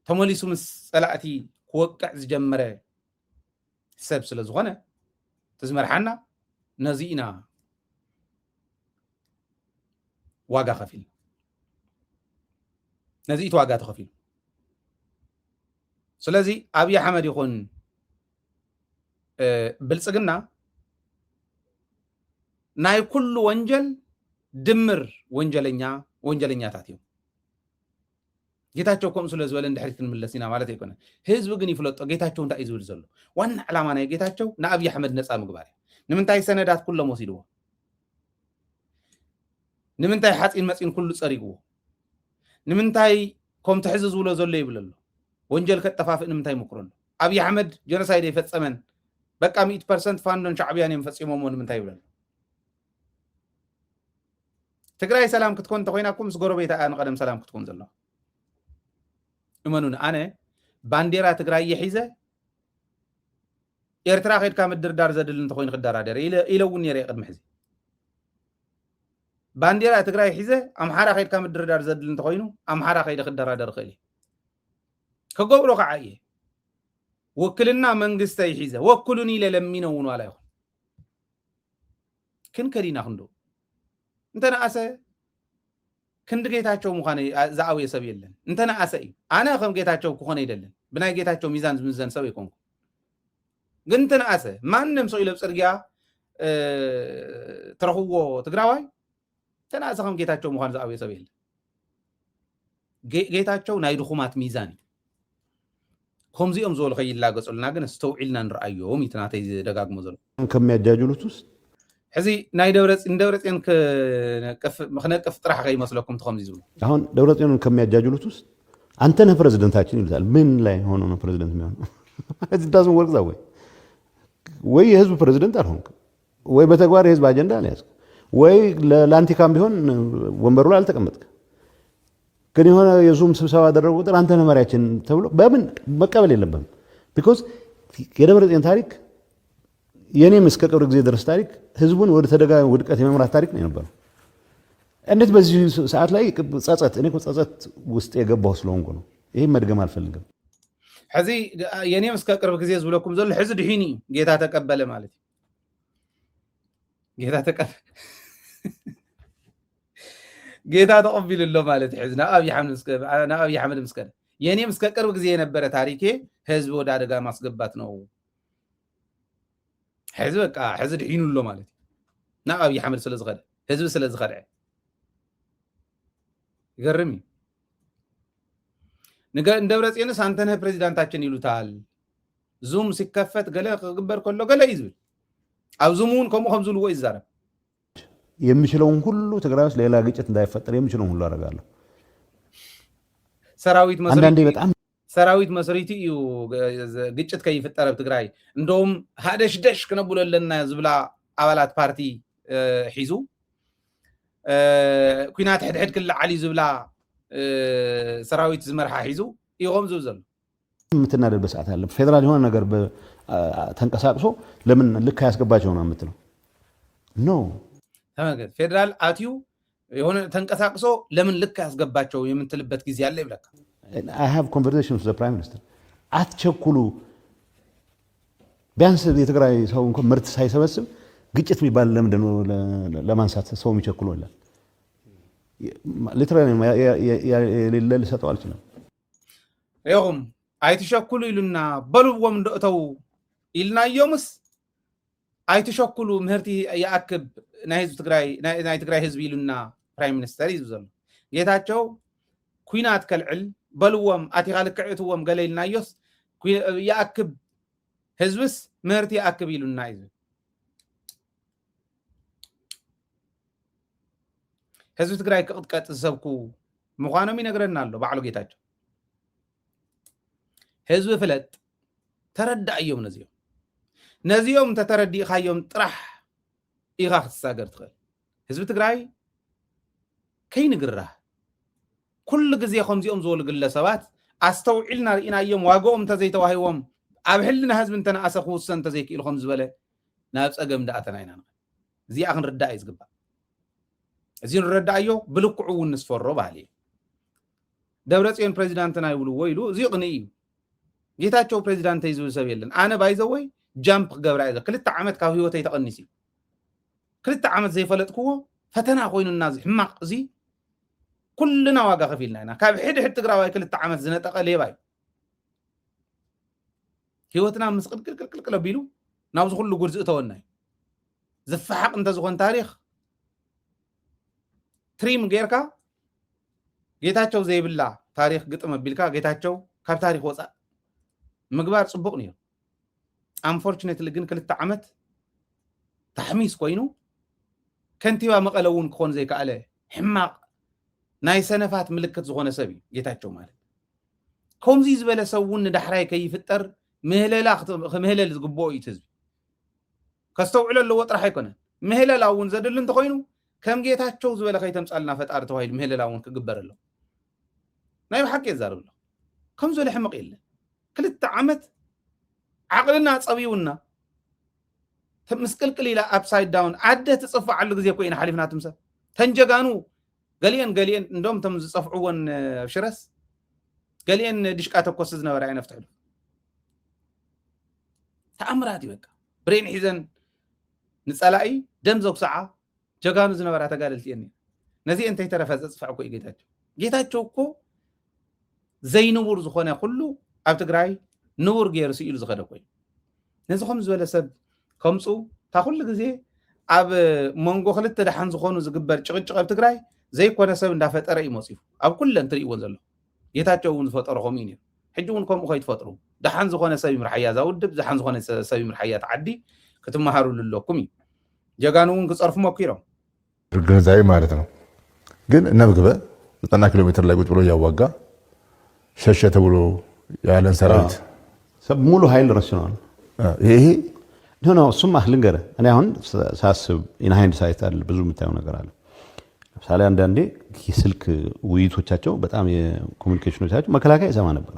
ተመሊሱ ምስ ፀላእቲ ክወቅዕ ዝጀመረ ሰብ ስለ ዝኾነ ትዝመርሓና ነዚ ኢና ዋጋ ከፊል ነዚ እቲ ዋጋ ተኸፊሉ ስለዚ ኣብይ ኣሕመድ ይኹን ብልፅግና ናይ ኩሉ ወንጀል ድምር ወንጀለኛታት እዮም ጌታቸው ከምኡ ስለ ዝበለ እንድሕሪት ክንምለስ ኢና ማለት ኣይኮነን ህዝቢ ግን ይፍለጦ ጌታቸው እንታይ እዩ ዝብል ዘሎ ዋና ዕላማ ናይ ጌታቸው ንኣብይ ኣሕመድ ነፃ ምግባር እዩ ንምንታይ ሰነዳት ኩሎም ወሲድዎ ንምንታይ ሓፂን መፂን ኩሉ ፀሪግዎ ንምንታይ ከምቲ ሕዚ ዝብሎ ዘሎ ይብል ኣሎ ወንጀል ከጠፋፍእ ንምንታይ ይምክሮ ኣሎ ኣብይ ኣሕመድ ጀኖሳይድ ይፈፀመን በቃ 100% ፋንዶን ሻዕብያን እዮም ፈፂሞሞ ንምንታይ ይብል ኣሎ ትግራይ ሰላም ክትኮን እንተኮይናኩም ምስ ጎረቤታ ንቀደም ሰላም ክትኮን ዘሎ እመኑን ኣነ ባንዴራ ትግራይ የሒዘ ኤርትራ ከይድካ ምድርዳር ዘድል እንተኮይኑ ክደራደር ኢለውን ነይረ ቅድሚ ሕዚ ባንዴራ ትግራይ ሒዘ ኣምሓራ ከይድካ ምድርዳር ዘድል እንተኮይኑ ኣምሓራ ከይደ ክደራደር ክእል ከገብሮ ከዓ እየ ወክልና መንግስተይ ሒዘ ወክሉኒ ኢለ ለሚነ እውን ዋላ ይኹን ክንከዲና ክንዶ እንተነኣሰ ክንዲ ጌታቸው ምዃነ ዝኣውየ ሰብ የለን እንተነኣሰ እዩ ኣነ ከም ጌታቸው ክኾነ ይደለን ብናይ ጌታቸው ሚዛን ዝምዘን ሰብ ይኮንኩ ግን እንተነኣሰ ማንም ሰው ኢለ ፅርግያ ትረኽብዎ ትግራዋይ ተናእሰ ከም ጌታቸው ምዃኑ ዝኣውየ ሰብ የለን ጌታቸው ናይ ድኹማት ሚዛን እዩ ከምዚኦም ዝበሉ ከይላገፁልና ግን እስተውዒልና ንረኣዮም እዩ ናተይ ደጋግሞ ዘሎ ከሚያጃጅሉት ውስጥ ሕዚ ናይ ደብረፅዮን ክነቅፍ ጥራሕ ከይመስለኩም ከምዚ ዝብሉ አሁን ደብረፅዮን ከሚያጃጅሉት ውስጥ አንተ ነህ ፕሬዝደንታችን ይሉታል ምን ላይ ሆኖ ነው ፕሬዝደንት የሚሆነው እዚህ ዳዝን ወርክ ዛው ወይ የህዝብ ፕሬዝደንት አልሆንክ ወይ በተግባር የህዝብ አጀንዳ አልያዝክ ወይ ለላንቲካም ቢሆን ወንበሩ ላይ አልተቀመጥክ ግን የሆነ የዙም ስብሰባ አደረጉ ቁጥር አንተ ነህ መሪያችን ተብሎ በምን መቀበል የለብህም ቢኮዝ የደብረፅዮን ታሪክ የኔም እስከ ቅርብ ጊዜ ድረስ ታሪክ ህዝቡን ወደ ተደጋጋሚ ውድቀት የመምራት ታሪክ ነው የነበረው እንዴት በዚህ ሰዓት ላይ ጸጸት እኔ ጸጸት ውስጥ የገባው ስለሆንኩ ነው ይሄ መድገም አልፈልግም ሕዚ የኔም እስከ ቅርብ ጊዜ ዝብለኩም ዘሎ ሕዚ ድሒኒ ጌታ ተቀበለ ማለት ጌታ ተቀቢልሎ ማለት ሕዚ ንኣብይ ኣሕመድ ምስከደ የኔም እስከ ቅርብ ጊዜ የነበረ ታሪኬ ህዝቢ ወደ አደጋ ማስገባት ነው ሕዚ በቃ ሕዚ ድሒኑሎ ማለት ንኣብይ ኣሕመድ ስለ ዝኸደ ህዝቢ ስለ ዝኸድዐ ይገርም እንደብረፅዮንስ አንተ ነህ ፕሬዚዳንታችን ይሉታል ዙም ሲከፈት ገለ ክግበር ከሎ ገለ ይዝብል ኣብ ዙም እውን ከምኡ ከም ዝብልዎ ይዛረብ የሚችለውን ሁሉ ትግራይ ውስጥ ሌላ ግጭት እንዳይፈጠር የሚችለውን ሁሉ አደርጋለሁ ሰራዊት መስሪቲ እዩ ግጭት ከይፍጠር ኣብ ትግራይ እንደውም ሃደሽደሽ ክነብሎ ኣለና ዝብላ ኣባላት ፓርቲ ሒዙ ኩናት ሕድሕድ ክልዓል እዩ ዝብላ ሰራዊት ዝመርሓ ሒዙ ይቆም ዝብል ዘሎ የምትናደድ በሰዓት አለ ፌደራል የሆነ ነገር ተንቀሳቅሶ ለምን ልክ ያስገባቸው ነው የምትለው ኖ ተመልከት ፌደራል አትዩ የሆነ ተንቀሳቅሶ ለምን ልክ ያስገባቸው የምትልበት ጊዜ አለ ይብለካ I have conversations with the prime minister አትቸኩሉ። ቢያንስ የትግራይ ሰው እንኳን ምርት ሳይሰበስብ ግጭት የሚባል ለምንድን ነው ለማንሳት ሰው የሚቸኩለው? ይላል ሊትራሊ የሌለ ልሰጠው አልችልም። ይኸውም አይትሸኩሉ ኢሉና በልዎም እንደእተው ኢልና እዮምስ አይትሸኩሉ ምህርቲ ይኣክብ ናይ ትግራይ ህዝቢ ኢሉና ፕራይም ሚኒስተር እዩ ዘሎ ጌታቸው ኩናት ከልዕል በልዎም ኣቲኻ ልክዕትዎም ገለ ኢልናዮስ ይኣክብ ህዝብስ ምህርቲ ይኣክብ ኢሉና እዩ ህዝቢ ትግራይ ክቅጥቀጥ ዝሰብኩ ምዃኖም ይነግረና ኣሎ ባዕሉ ጌታቸው። ህዝቢ ፍለጥ ተረዳእዮም ነዚኦም ተተረዲእኻዮም ጥራሕ ኢኻ ክትሳገር ትኽእል። ህዝቢ ትግራይ ከይንግራህ ኩሉ ግዜ ከምዚኦም ዝበሉ ግለሰባት ኣስተውዒልና ርኢናዮም ዋግኦም እንተዘይተዋሂቦም ኣብ ሕልና ህዝቢ እንተነኣሰ ክውሰን እንተዘይክኢሉ ከም ዝበለ ናብ ፀገም ዳኣተና ኢና እዚኣ ክንርዳእ እዩ ዝግባእ። እዚ ንረዳእዮ ብልክዑ እውን ንስፈሮ ባህሊ ደብረፅዮን ፕሬዚዳንትና ይብልዎ ኢሉ እዚ ቅኒ እዩ። ጌታቸው ፕሬዚዳንት እዩ ዝብል ሰብ የለን። ኣነ ባይዘወይ ጃምፕ ክገብራ እየ 2 ዓመት ካብ ሂወተይ ተቐኒስ እዩ 2 ዓመት ዘይፈለጥክዎ ፈተና ኮይኑና ሕማቅ እዚ ኩልና ዋጋ ከፊልና ኢና። ካብ ሕድሕድ ትግራዋይ 2 ዓመት ዝነጠቐ ሌባ እዩ። ሂወትና ምስ ቅልቅልቅልቅል ኣቢሉ ናብዚ ኩሉ ጉድ ዝእተወና እዩ። ዝፈሓቅ እንተዝኾን ታሪክ ትሪም ጌርካ ጌታቸው ዘይብላ ታሪክ ግጥም ኣቢልካ ጌታቸው ካብ ታሪክ ወፃእ ምግባር ፅቡቅ ነይሩ። አንፎርቹኔትሊ ግን 2 ዓመት ተሕሚስ ኮይኑ ከንቲባ መቐለ እውን ክኾን ዘይከኣለ ሕማቅ ናይ ሰነፋት ምልክት ዝኾነ ሰብ እዩ ጌታቸው ማለት። ከምዚ ዝበለ ሰብ እውን ንዳሕራይ ከይፍጠር ምህለል ዝግብኦ እዩ ህዝቢ ከስተውዕሎ ኣለዎ ጥራሕ ኣይኮነን። ምህለላ እውን ዘድሊ እንተኮይኑ ከም ጌታቸው ዝበለ ከይተምፃልና ፈጣሪ ተባሂሉ ምህለላ እውን ክግበር ኣሎ። ናይ ብሓቂ የዛርብ ኣሎ። ከም ዝበለ ሕማቅ የለን። 2 ዓመት ዓቅልና ፀቢውና ምስቅልቅል ኢላ ኣፕሳይድ ዳውን ዓደ ትፅፋዓሉ ግዜ ኮይና ሓሊፍና ትምሰል ተንጀጋኑ ገሊአን እንደም ተም ዝፀፍዕዎን ሽረስ ገሊአን ድሽቃ ተኮስ ዝነበረ ኣይነፍትሕሉ ተኣምራት ይበቃ ብሬን ሒዘን ንፀላኢ ደም ዘጉሳዓ ጀጋኑ ዝነበራ ተጋደልቲ እየን። ነዚ እንታይ ተረፈ ዘፅፋዕ እኮ እዩ ጌታቸው እኮ ዘይንቡር ዝኾነ ኩሉ ኣብ ትግራይ ንቡር ገይሩ ሲኢሉ ዝኸደ ኮይኑ ነዚ ከም ዝበለ ሰብ ከምፁ እታ ኩሉ ግዜ ኣብ መንጎ 2 ደሓን ዝኾኑ ዝግበር ጭቕጭቕ ኣብ ትግራይ ዘይኮነ ሰብ እንዳፈጠረ እዩ መፅኡ ኣብ ኩለን ትርእይዎን ዘሎ ጌታቸው እውን ዝፈጠሮ ከምኡ እዩ። ሕጂ እውን ከምኡ ከይትፈጥሩ ደሓን ዝኾነ ሰብ ይምርሓያ ዘውድብ ደሓን ዝኾነ ሰብ ይምርሓያ ተዓዲ ክትመሃሩሉ ኣለኩም እዩ። ጀጋኑ እውን ክፀርፉ ሞኪሮም ግንዛቤ ማለት ነው። ግን እነ ምግበ 90 ኪሎ ሜትር ላይ ቁጭ ብሎ እያዋጋ ሸሸ ተብሎ ያለን ሰራዊት ሙሉ ኃይል ረሽነዋል። ይሄ ነው እሱም ልንገረ እኔ አሁን ሳስብ ኢን ሃይንድ ሳይት አለ ብዙ የምታየው ነገር አለ። ለምሳሌ አንዳንዴ የስልክ ውይይቶቻቸው በጣም የኮሙኒኬሽኖቻቸው መከላከያ ይሰማ ነበር።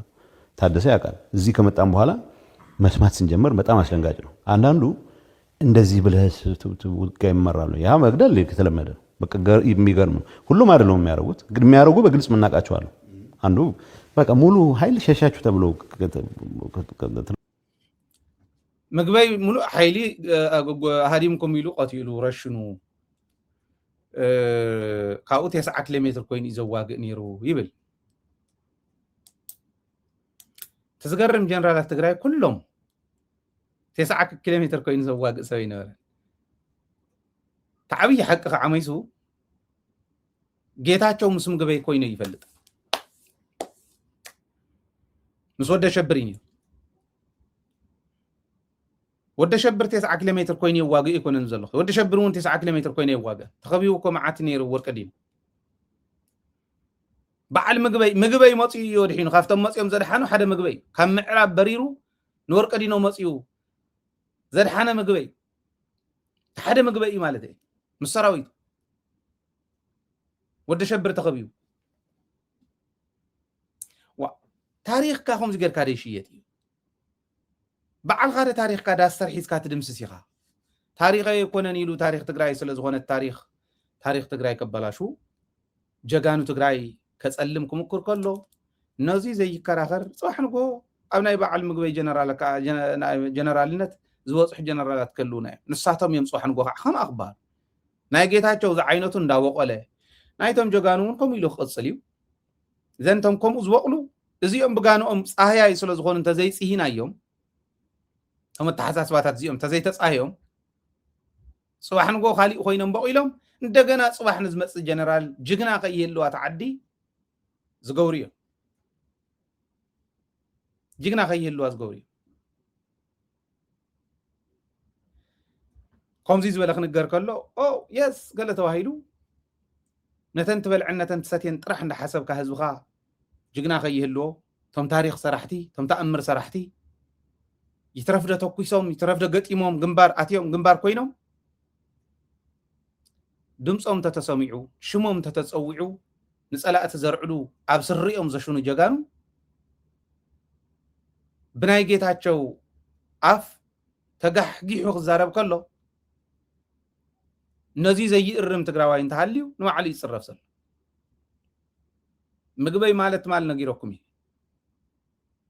ታደሰ ያውቃል። እዚህ ከመጣም በኋላ መስማት ስንጀምር በጣም አስደንጋጭ ነው። አንዳንዱ እንደዚህ ብለህ ውጊያ ይመራሉ። ያ መግደል የተለመደ ነው። በቃ የሚገርም ነው። ሁሉም አይደለም የሚያደርጉት፣ ግን የሚያደርጉ በግልጽ መናቃቸው አሉ። አንዱ በቃ ሙሉ ኃይል ሸሻችሁ ተብሎ ምግበይ ሙሉ ኃይሊ ሃዲምኩም ኢሉ ቀቲሉ ረሽኑ ካብኡ 9 ኪሎ ሜትር ኮይኑ ይዘዋግእ ነይሩ ይብል ተዝገርም ጀነራላት ትግራይ ኩሎም 9 ኪሎ ሜትር ኮይኑ ዘዋግእ ሰብ ይነበረ ተዓብይ ሓቂ ከዓመይሱ ጌታቸው ምስ ምግበይ ኮይኑ ይፈልጥ ምስ ወደ ሸብር እዩ ወደ ሸብር 9 ኪሎ ሜትር ኮይኑ ይዋግእ ይኮነን ዘሎ ወደ ሸብር እውን 9 ኪሎ ሜትር ኮይኑ ይዋግእ ተኸቢው እኮ መዓት ነይሩ ወርቀዲን በዓል ምግበይ መፅኡ ይወድሒኑ ካብቶም መፅኦም ዘድሓኑ ሓደ ምግበይ ካብ ምዕራብ በሪሩ ንወርቀዲኖ መፅኡ ዘድሓነ ምግበይ ሓደ ምግበይ ማለት እዩ ምስ ሰራዊቱ ወደ ሸብር ተኸቢው ታሪክካ ከምዚ ጌርካ ደይሽየጥ እዩ በዓልካ ታሪክካ ዳስተር ሒዝካ ትድምስስ ኢኻ ታሪኸይ ይኮነን ኢሉ ታሪክ ትግራይ ስለ ዝኾነ ታሪክ ትግራይ ከበላሹ ጀጋኑ ትግራይ ከፀልም ክምኩር ከሎ ነዚ ዘይከራኸር ፅባሕ ንጎ أبناء بعل مقبي جنرالنت زوج جنرالات كلونا نساتهم يمسوا حنقوها خم أخبار نايجيتها جو عينتهم داوق عليه نايتهم جانون كم يلوخ الصليب زنتهم كم أزوقلو زيهم بجانو صحيح يسول زخون أنت زي سهينا يوم هم التحساس واتات زيهم تزي تصحيهم صباح نقول خالي خوينا بقولهم ندقنا صباح نزمت الجنرال جقنا قيل له تعدي زقوريه جقنا قيل له زقوريه قومزيز ولا خنقر كله أو يس قال توهيدو نتن تبلعنا نتن تساتين طرح عند حسب كهزوخا جقنا قيل له تم تاريخ صراحتي تم تأمر صراحتي يترفد توكيسهم يترفد قتيمهم جنبار أتيهم جنبار كوينهم دمصهم تتسمعوا شمهم تتصوعوا نسألة تزرعلو أبصريهم زشونو جاغانو بناي جيتاچو أف تقح جيحو خزارب كله نزي زي الرم تقراوين تحليو نوع علي يصرف سل مقبي مالت مال نجيركمي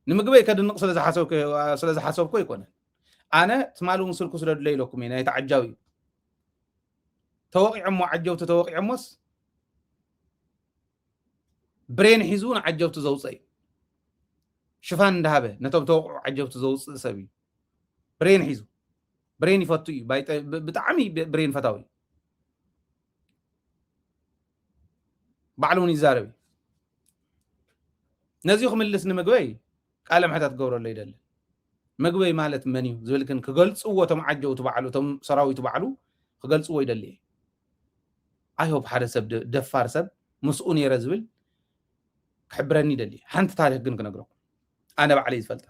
نمقبي كد النقص سلازا حاسوب يكون أنا تمالو مسلكو سلاد ليلكم هنا يتعجاوي توقع عمو عجوت توقع عموس برين حيزون عجوت زوصي شفان دهبه نتوب توقع عجوت زوص سبي برين حيزو برين يفتوي بتعمي برين فتاوي بعلون يزاربي نزيخ من لسن مقبي قال محتا تقورو اللي يدل مقبي مالت منيو زبلكن كقلص قوتهم عجوت بعلو تم سراوي تبعلو كقلص قوة يدلي أيوب حدا سب دفار سب مسؤول يرزبل حبرني دلي حنت تاريخ جن كنقرأ أنا بعلي زفلت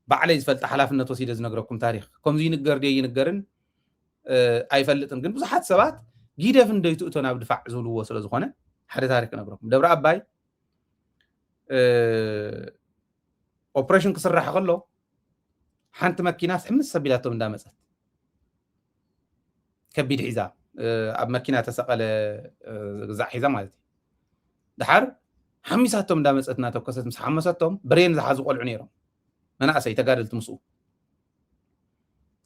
بعلي زفلت حلاف النت وسيد زنقرأكم تاريخ كم زين الجردي ينقرن أي فلتن جن بس حد سبات جيدا فين ديتو تنا بدفع زولو وصل زخانة حدا تاريخ كنقرأكم دبر أباي أوبريشن كسر راح أقوله حنت مكيناس حمس سبيلاتهم دامسات كبيد حزام أب مكينة تسقل زح حزام مالتي دحر حميساتهم دامساتنا توكست مس حمساتهم برين زحازو قلعو نيرهم أنا أسي تقارلت مسؤول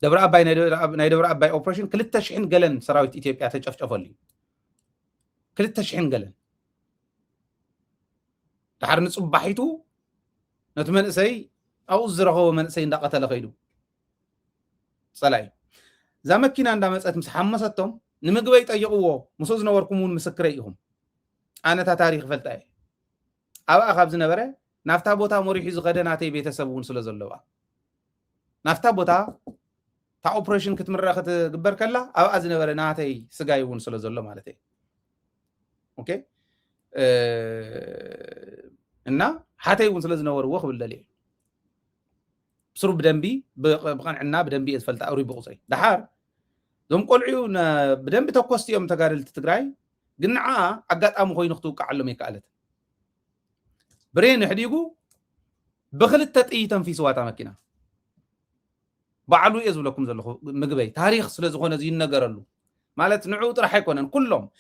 دبر أباي ناي دبر أباي أوبريشن كلتا شحن قلن سراويت إثيوبيا تشفشفوا لي كلتا شحن قلن دحر نصب بحيتو نتمنى سي أو زرغو من سي ندقة لخيدو صلاي زا مكينا عند مسألة مسحمساتهم نمقبي يطيقوه مسوز نوركمون مسكريهم أنا تاريخ فلتاي أبا أخاب زنبرة نافتا بوتا مريحي زغدناتي بيتسبون سلزلوا نافتا بوتا تا اوبريشن كتمرة قبر كلا أبا زنبرة ناتي سقايبون سلزلوا مالتي أوكي إننا حتى يبون سلزنور وخ بالدليل بسرو بدنبي بقان عنا بدنبي اسفلت أوري بقصي دحار دوم قلعيو بدنبي توكوستي يوم تقارل تتقراي قنعا عقات أمو خوي نختوك علمي كالت برين حديقو بخلت تتقيتن في سواتا مكينة بعلو يزو لكم زلخو مقبي تاريخ سلزخونا زين نقرلو مالت نعوت رح يكونن كلهم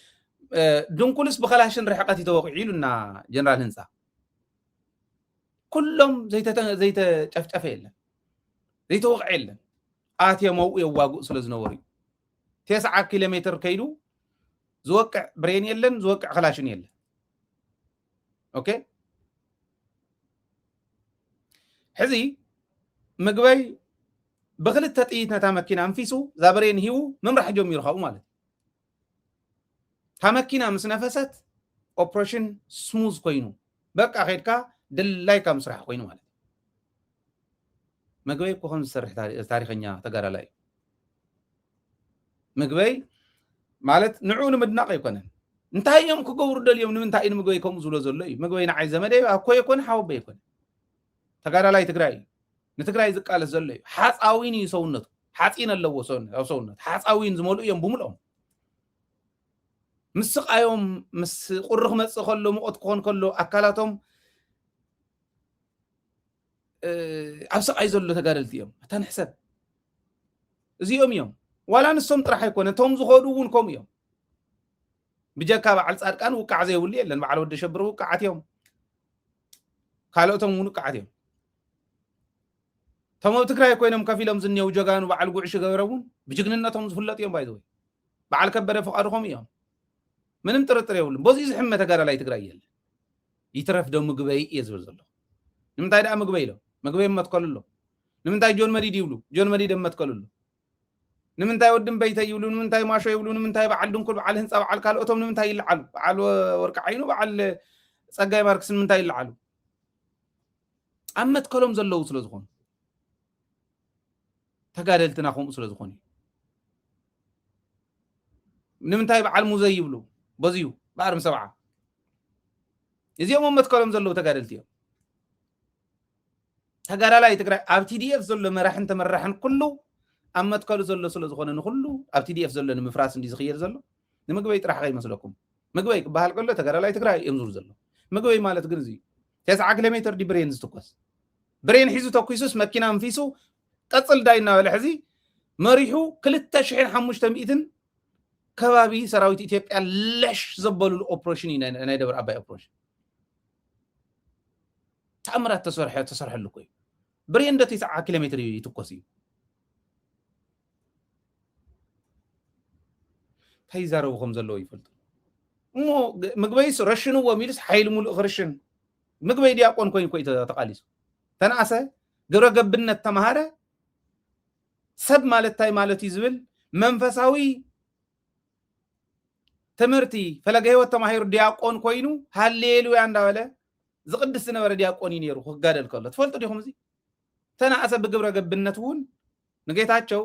دون كلس بخلاشن رحقاتي توقعيلنا جنرال هنسا كلهم زي تشفشف يلا زي توقع يلا آتيا موقع واقو سلزنوري 9 كيلومتر كيلو زوقع برين يلن زوقع خلاشن يلا اوكي حزي مقبي بغلت تطيتنا تا مكينا انفيسو زابرين هيو من راح جوم يرخاو مالت تا مكينا مسنفست اوبريشن سموز كوينو بقى خيركا دلاي كم سرح كوينو مالت مقبي كوخن سرح تاريخنيا تقرا لاي مقبي مالت نعون مدناق يكونن انتهي يوم كقور دل يوم نمنتهي مقبي كوم زولو زلي مقبي نعي زمدي اكو يكون حاوب يكون تقرا لاي تقراي نتقراي زقال زلي حصاوين يسونت حصين اللو سونت حصاوين زمولو يوم بملهم مسقايوم مس قرخ مص كله مقت كون كله اكلاتهم عبسق عايزلو تقارلت يوم تنحسب زيوم يوم ولا نسوم طرح يكون توم زخودون كوم يوم بجاكا بعل صادقان وقع زي ولي لن بعل ود شبرو وقعت يوم ካልኦቶም እውን ቃዓትዮም ተመው ትግራይ ኮይኖም ከፊሎም ዝኔው ጀጋኑ በዓል ጉዕሽ ገበረውን ብጅግንነቶም ዝፍለጥ እዮም ባይዘው በዓል ከበደ ፈቃድኩም እዮም ምንም ጥርጥር የብሉም በዚ ዝሕመ ተጋዳላይ ትግራይ የለ ይትረፍ ደው ምግበይ የዝብል ዘሎ ንምንታይ ዳ ምግበይ ኢሎም ምግበይ መትከሉሎ ንምንታይ ጆን መዲድ ይብሉ ጆን መዲድ መትከሉሎ ንምንታይ ወድም በይተ ይብሉ ንምንታይ ማሾ ይብሉ ንምንታይ በዓል ድንኩል በዓል ህንፃ በዓል ካልኦቶም ንምንታይ ይልዓሉ በዓል ወርቂ ዓይኑ በዓል ጸጋይ ማርክስ ንምንታይ ይልዓሉ ኣመትከሎም ዘለው ስለዝኾኑ ተጋደልትና ኹም ስለዝኾኑ ንምንታይ በዓል ሙዘይ ይብሉ በዚዩ በአርም ሰብዓ እዚኦም ኣመትከሎም ዘለው ተጋደልቲ እዮም ተጋዳላይ ትግራይ ኣብ ቲዲኤፍ ዘሎ መራሕን ተመራሕን ኩሉ ኣመትከሉ ዘሎ ስለዝኾነ ንኩሉ ኣብ ቲዲኤፍ ዘሎ ንምፍራስ እንዲ ዝኽየድ ዘሎ ንምግበይ ጥራሕ ከይመስለኩም ምግበይ ክበሃል ከሎ ተጋዳላይ ትግራይ እዮም ዝብሉ ዘሎ ምግበይ ማለት ግን እዚ 9 ኪሎ ሜትር ዲ ብሬን ዝትኮስ ብሬን ሒዙ ተኩሱስ መኪና እንፊሱ ቀጽል ዳይና በልሕዚ መሪሑ 2500 ከባቢ ሰራዊት ኢትዮጵያ ለሽ ዘበሉ ኦፕሬሽን ናይ ደብረ አባይ ኦፕሬሽን ተአምራት ተሰርሐሉ ኮይ ብሬን ደ 9 ኪሎ ሜትር ይትኮስ ተይዛረቡኩም ዘለው ይፈልጡ እሞ ምግበይስ ረሽንዎ ሚልስ ሓይል ሙሉእ ክርሽን ምግበይ ዲያቆን ኮይን ኮይ ተቃሊሱ ተናእሰ ግብረ ገብነት ተማሃረ ሰብ ማለት ታይ ማለት ይዝብል መንፈሳዊ ትምህርቲ ፈለገ ህይወት ተማሂሩ ዲያቆን ኮይኑ ሃሌሉያ እንዳበለ ዝቅድስ ነበረ ዲያቆን ይነሩ ክጋደል ከሎ ትፈልጡ ዲኹም እዚ ተናእሰ ብግብረ ገብነት እውን ንጌታቸው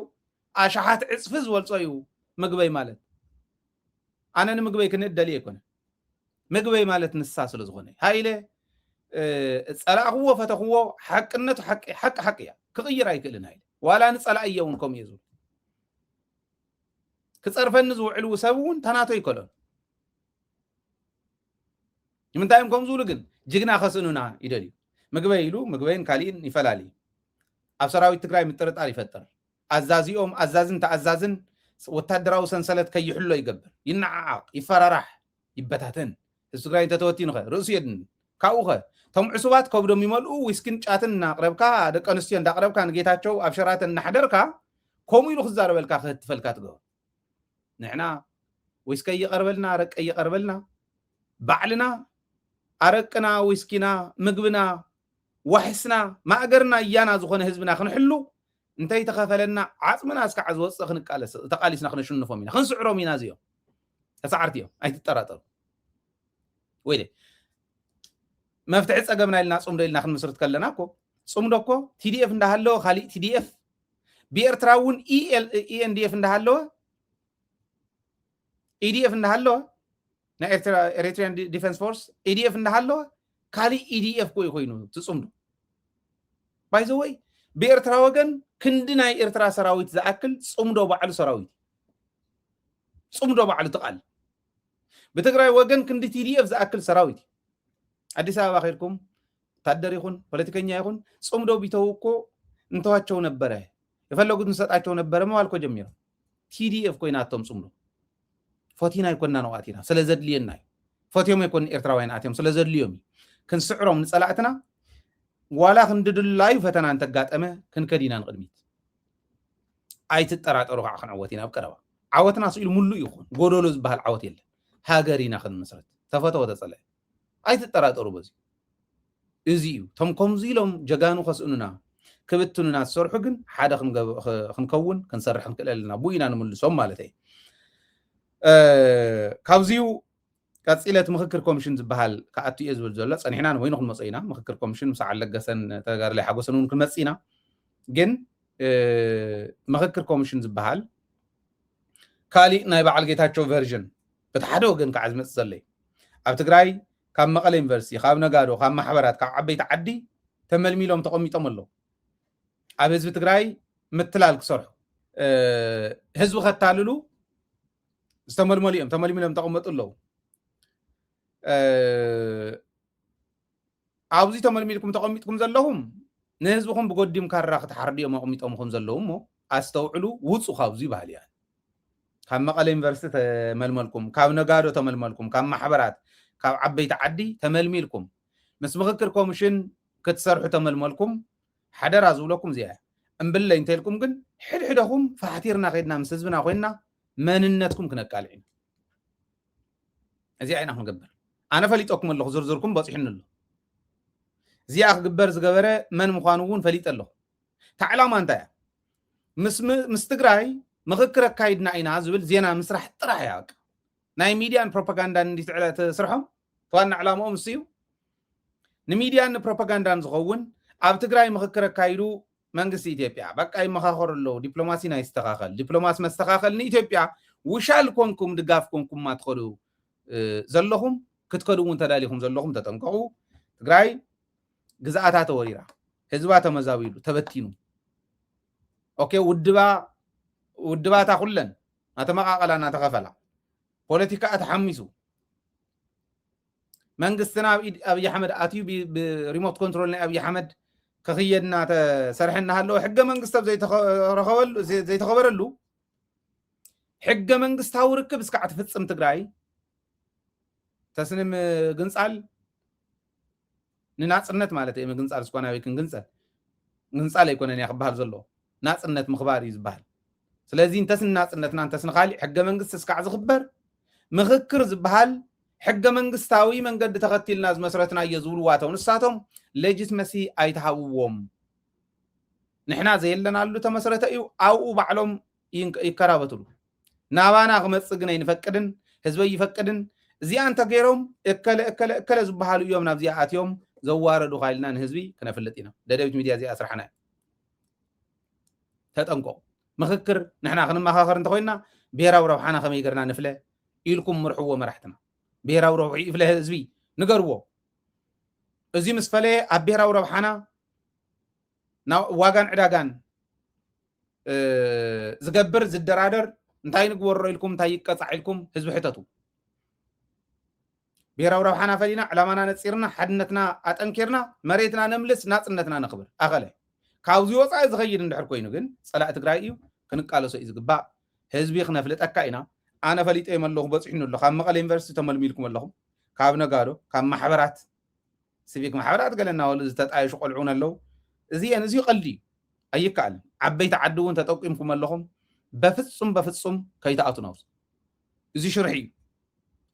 አሻሓት ዕጽፍ ዝወልጾ እዩ ምግበይ ማለት ኣነ ንምግበይ ክንደሊ ይኮነ ምግበይ ማለት ንሳ ስለ ዝኾነ ሃይለ ጸላእኽዎ ፈተኽዎ ሓቅነቱ ሓቂ እያ ክቕይር ኣይክእልን ሃይለ ዋላ ንጸላእ እየውን ከምኡ እዩ ዝብል ክጸርፈኒ ዝውዕል ሰብ እውን ተናቶ ይከሎን ንምንታይም ከም ዝብሉ ግን ጅግና ከስኑና ይደልዩ ምግበይ ኢሉ ምግበይን ካሊእን ይፈላልዩ ኣብ ሰራዊት ትግራይ ምጥርጣር ይፈጥር ኣዛዚኦም ኣዛዝን ተኣዛዝን ወታደራዊ ሰንሰለት ከይሕሎ ይገብር ይነዓዓቕ ይፈራራሕ ይበታተን ህዝቢ ትግራይ እንተተወቲኑ ኸ ርእሱ የድን ካብኡ ኸ ቶም ዕሱባት ከብዶም ይመልኡ ዊስኪን ጫትን እናቕረብካ ደቂ ኣንስትዮ እንዳቕረብካ ንጌታቸው ኣብ ሸራተን እናሕደርካ ከምኡ ኢሉ ክዛረበልካ ክትፈልካ ትገብር ንሕና ዊስከ ይቐርበልና ኣረቀ ይቐርበልና ባዕልና ኣረቅና ዊስኪና ምግብና ዋሕስና ማእገርና እያና ዝኾነ ህዝብና ክንሕሉ እንታይ ተኸፈለና ዓጽምና እስካዕ ዝወፅእ ክንቃለስ ተቃሊስና ክንሽንፎም ኢና ክንስዕሮም ኢና እዚኦም ተሳዓርቲ እዮም ኣይትጠራጠሩ ወይ መፍትሒ ፀገምና ኢልና ጽምዶ ኢልና ክንምስርት ከለና እኮ ጽምዶ እኮ ቲዲኤፍ እንዳሃለወ ካሊእ ቲዲኤፍ ብኤርትራ እውን ኢኤንዲኤፍ እንዳሃለወ ኢዲኤፍ እንዳሃለወ ናይ ኤሪትሪያን ዲፌንስ ፎርስ ኢዲኤፍ እንዳሃለወ ካሊእ ኢዲኤፍ ኮይኑ ትጽምዶ ባይዘወይ ብኤርትራ ወገን ክንዲ ናይ ኤርትራ ሰራዊት ዝኣክል ጽምዶ ባዕሉ ሰራዊት ጽምዶ ባዕሉ ትቃል ብትግራይ ወገን ክንዲ ቲዲኤፍ ዝኣክል ሰራዊት አዲስ አበባ ኸይድኩም ወታደር ይኹን ፖለቲከኛ ይኹን ጽምዶ ቢተው እኮ እንተዋቸው ነበረ የፈለጉት እንሰጣቸው ነበረ መዋልኮ ጀሚሮ ቲዲኤፍ ኮይናቶም ጽምዶ ፎቲና ይኮንና ነዋቲና ስለዘድልየና ፎቲዮም ይኮን ኤርትራውያን አትዮም ስለዘድልዮም ክንስዕሮም ንጸላእትና ዋላ ክንድድላዩ ፈተና እንተጋጠመ ክንከዲና ንቅድሚት ኣይትጠራጠሩ ከዓ ክንዕወት ኢና ኣብ ቀረባ ዓወትና ስኢሉ ሙሉ ይኹን ጎደሎ ዝበሃል ዓወት የለን ሃገሪና ክንመስረት ተፈተወ ተጸለየ ኣይትጠራጠሩ በዚ እዚ እዩ ቶም ከምዚ ኢሎም ጀጋኑ ከስእኑና ክብትኑና ዝሰርሑ ግን ሓደ ክንከውን ክንሰርሕ ክንክእለልና ቡኢና ንምልሶም ማለት እዩ ካብዚኡ ቀፂለት ምክክር ኮሚሽን ዝበሃል ከኣቱ እየ ዝብል ዘሎ ፀኒሕና ንወይኑ ክንመፀ ኢና ምክክር ኮሚሽን ምስ ዓለገሰን ተጋዳላይ ሓጎሰን እውን ክንመፅ ኢና ግን ምክክር ኮሚሽን ዝበሃል ካሊእ ናይ በዓል ጌታቸው ቨርዥን በቲ ሓደ ወገን ከዓ ዝመፅእ ዘሎ እዩ ኣብ ትግራይ ካብ መቐለ ዩኒቨርሲቲ ካብ ነጋዶ ካብ ማሕበራት ካብ ዓበይቲ ዓዲ ተመልሚሎም ተቐሚጦም ኣለዉ ኣብ ህዝቢ ትግራይ ምትላል ክሰርሑ ህዝቢ ከታልሉ ዝተመልመሉ እዮም ተመልሚሎም ተቐመጡ ኣለዉ ኣብዚ ተመልሚልኩም ተቐሚጥኩም ዘለኹም ንህዝብኹም ብጎዲም ካራ ክትሓርድዮም ኣቐሚጦምኩም ዘለዉ እሞ ኣስተውዕሉ ውፁ ካብዙ ይበሃል እያ ካብ መቐለ ዩኒቨርሲቲ ተመልመልኩም ካብ ነጋዶ ተመልመልኩም ካብ ማሕበራት ካብ ዓበይቲ ዓዲ ተመልሚልኩም ምስ ምክክር ኮሚሽን ክትሰርሑ ተመልመልኩም ሓደራ ዝብለኩም እዚኣ እምብለይ እንተልኩም ግን ሕድሕደኹም ፈሓቲርና ከይድና ምስ ህዝብና ኮይና መንነትኩም ክነቃልዕ ኢና እዚኣ ኢና ክንገብር ኣነ ፈሊጠኩም ኣለኹ ዝርዝርኩም በፂሕኒ ኣሎ እዚኣ ክግበር ዝገበረ መን ምዃኑ እውን ፈሊጥ ኣለኹ ታዕላማ እንታይ ምስ ትግራይ ምክክር ኣካይድና ኢና ዝብል ዜና ምስራሕ ጥራሕ እያ ናይ ሚድያን ፕሮፓጋንዳን እንዲትዕለት ስርሖም ተዋና ዕላምኦም እሱ እዩ ንሚድያን ፕሮፓጋንዳን ዝኸውን ኣብ ትግራይ ምክክር ኣካይዱ መንግስቲ ኢትዮጵያ በቃ ይመኻኸር ኣለዉ ዲፕሎማሲ ናይ ዝተኻኸል ዲፕሎማሲ መስተኻኸል ንኢትዮጵያ ውሻል ኮንኩም ድጋፍ ኮንኩም ማትኸዱ ዘለኹም ክትከዱ እውን ተዳሊኹም ዘለኹም ተጠንቀቑ ትግራይ ግዛኣታ ተወሪራ ህዝባ ተመዛቢሉ ተበቲኑ ኦኬ ውድባታ ኩለን ናተመቃቀላ ናተኸፈላ ፖለቲካ ተሓሚሱ መንግስትና ኣብይ ኣሕመድ ኣትዩ ብሪሞት ኮንትሮል ናይ ኣብይ ኣሕመድ ከኽየድና ተሰርሐና ሃለዎ ሕገ መንግስቲ ዘይተኸበረሉ ሕገ መንግስታዊ ርክብ እስካዕ ትፍፅም ትግራይ ተስንም ግንፃል ንናፅነት ማለት እዩ ምግንፃል ስኳና ወይ ግንፃል ኣይኮነን እያ ክበሃል ዘሎ ናፅነት ምኽባር እዩ ዝበሃል ስለዚ እንተስን ናፅነትና እንተስን ካሊእ ሕገ መንግስቲ እስካዕ ዝኽበር ምክክር ዝበሃል ሕገ መንግስታዊ መንገዲ ተኸቲልና ዝመስረትና እየ ዝብልዋተው ንሳቶም ሌጂትመሲ ኣይተሃብዎም ንሕና ዘየለናሉ ተመስረተ እዩ ኣብኡ ባዕሎም ይከራበትሉ ናባና ክመፅእ ግን ኣይንፈቅድን ህዝበይ ይፈቅድን እዚኣ እንተገይሮም እከለ ዝበሃሉ እዮም ናብዚኣ ኣትዮም ዘዋረዱ ካኢልና ንህዝቢ ክነፍልጥ ኢና ደደቢት ሚድያ እዚኣ ስራሕና ተጠንቀቁ ምክክር ንሕና ክንመኻኸር እንተኮይና ብሄራዊ ረብሓና ከመይ ገርና ንፍለ ኢልኩም ምርሕዎ መራሕትና ብሄራዊ ረብሒ ይፍለ ህዝቢ ንገርዎ እዚ ምስ ፈለየ ኣብ ብሄራዊ ረብሓና ዋጋን ዕዳጋን ዝገብር ዝደራደር እንታይ ንግበሮ ኢልኩም እንታይ ይቀፃዕ ኢልኩም ህዝቢ ሕተቱ ብሄራዊ ረብሓና ፈሊና ዕላማና ነፂርና ሓድነትና ኣጠንኪርና መሬትና ነምልስ ናፅነትና ነኽብር ኣኸለ ካብዚ ወፃኢ ዝኸይድ እንድሕር ኮይኑ ግን ፀላእ ትግራይ እዩ ክንቃለሶ እዩ ዝግባእ ህዝቢ ክነፍልጠካ ኢና ኣነ ፈሊጠዮም ኣለኹ በፂሕኑ ኣሎ ካብ መቐለ ዩኒቨርሲቲ ተመልሚልኩም ኣለኹም ካብ ነጋዶ ካብ ማሕበራት ሲቪክ ማሕበራት ገለና ወሉ ዝተጣየሹ ቆልዑን ኣለዉ እዚአን እዚዩ ቀልዲ እዩ ኣይከኣልን ዓበይቲ ዓዲ እውን ተጠቂምኩም ኣለኹም በፍፁም ከይተኣቱ ናውስ እዚ ሽርሒ እዩ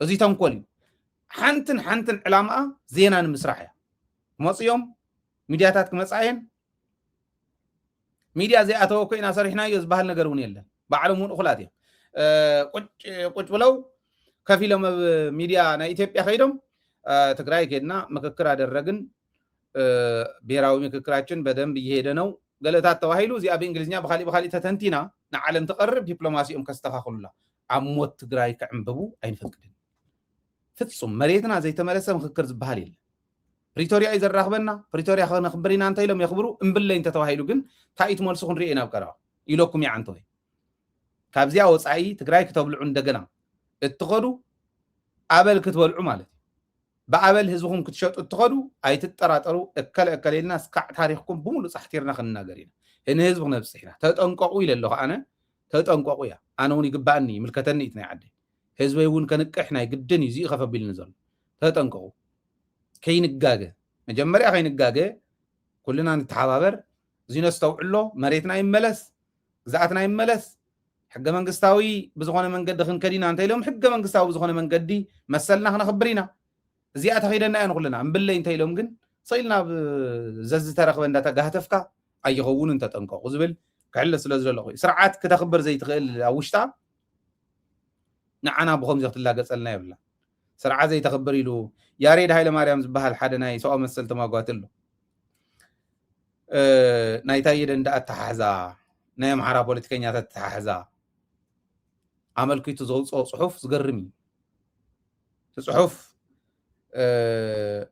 እዚ ተንኮል እዩ ሓንትን ዕላማኣ ዜና ንምስራሕ እያ መፅኦም ሚድያታት ክመፃየን ሚድያ ዘይኣተወ ኮይና ሰሪሕናዮ ዝበሃል ነገር እውን የለን ባዕሎም እውን እኹላት እዮም ቁጭ ብለው ከፍ ኢሎም ኣብ ሚድያ ናይ ኢትዮጵያ ከይዶም ትግራይ ከድና ምክክር አደረግን ብሔራዊ ምክክራችን በደንብ እየሄደ ነው ገለታት ተባሂሉ እዚኣ ብእንግሊዝኛ ብኻሊእ ተተንቲና ንዓለም ተቐርብ ዲፕሎማሲኦም ከስተኻኽሉላ ኣብ ሞት ትግራይ ክዕንብቡ ኣይንፈቅድን ፍጹም መሬትና ዘይተመለሰ ምክክር ዝበሃል የለን ፕሪቶሪያ እዩ ዘራኽበና ፕሪቶሪያ ክነኽብር ኢና እንታይ ኢሎም የኽብሩ እምብለይ እንተተባሂሉ ግን ታኢት መልሱ ክንሪኦ ኢና ኣብ ቀረባ ኢለኩም እያ ዓንተ ወይ ካብዚያ ወፃኢ ትግራይ ክተብልዑ እንደገና እትኸዱ ኣበል ክትበልዑ ማለት እዩ ብኣበል ህዝብኩም ክትሸጡ እትኸዱ ኣይትጠራጠሩ እከለኢልና እስካዕ ታሪኽኩም ብሙሉእ ፃሕቲርና ክንናገር ኢና ንህዝቢ ክነብፅሕ ኢና ተጠንቀቁ ኢለ ኣለኹ ኣነ ተጠንቀቁ እያ ኣነ እውን ይግባእኒ ምልከተኒ ኢት ናይ ዓደ ህዝበይ እውን ከንቅሕ ናይ ግድን እዩ እዚኡ ከፈቢልኒ ዘሎ ተጠንቀቁ ከይንጋገ መጀመርያ ከይንጋገ ኩልና ንተሓባበር እዚ ነስተውዕሎ መሬትና ይመለስ ግዛኣትና ይመለስ ሕገ መንግስታዊ ብዝኾነ መንገዲ ክንከዲና እንታይ ኢሎም ሕገ መንግስታዊ ብዝኾነ መንገዲ መሰልና ክነኽብር ኢና እዚኣ ተኺደና እያ ንኩልና እምብለይ እንታይ ኢሎም ግን ሰኢልና ዘዝተረኽበ እንዳተጋህተፍካ ኣይኸውንን ተጠንቀቁ ዝብል ክሕለ ስለ ዘለኹ ስርዓት ክተኽብር ዘይትኽእል ኣብ ውሽጣ ንዓና ብኸምዚ ክትላገፀልና የብላ ስርዓት ዘይተኽብር ኢሉ ያሬድ ሃይለማርያም ዝበሃል ሓደ ናይ ሰብኣዊ መሰል ተማጓት ኣሎ ናይ ታየ ደንደኣ ኣተሓሕዛ ናይ ኣምሓራ ፖለቲከኛታት ኣተሓሕዛ ኣመልኪቱ ዘውፅኦ ፅሑፍ ዝገርም እዩ እቲ ፅሑፍ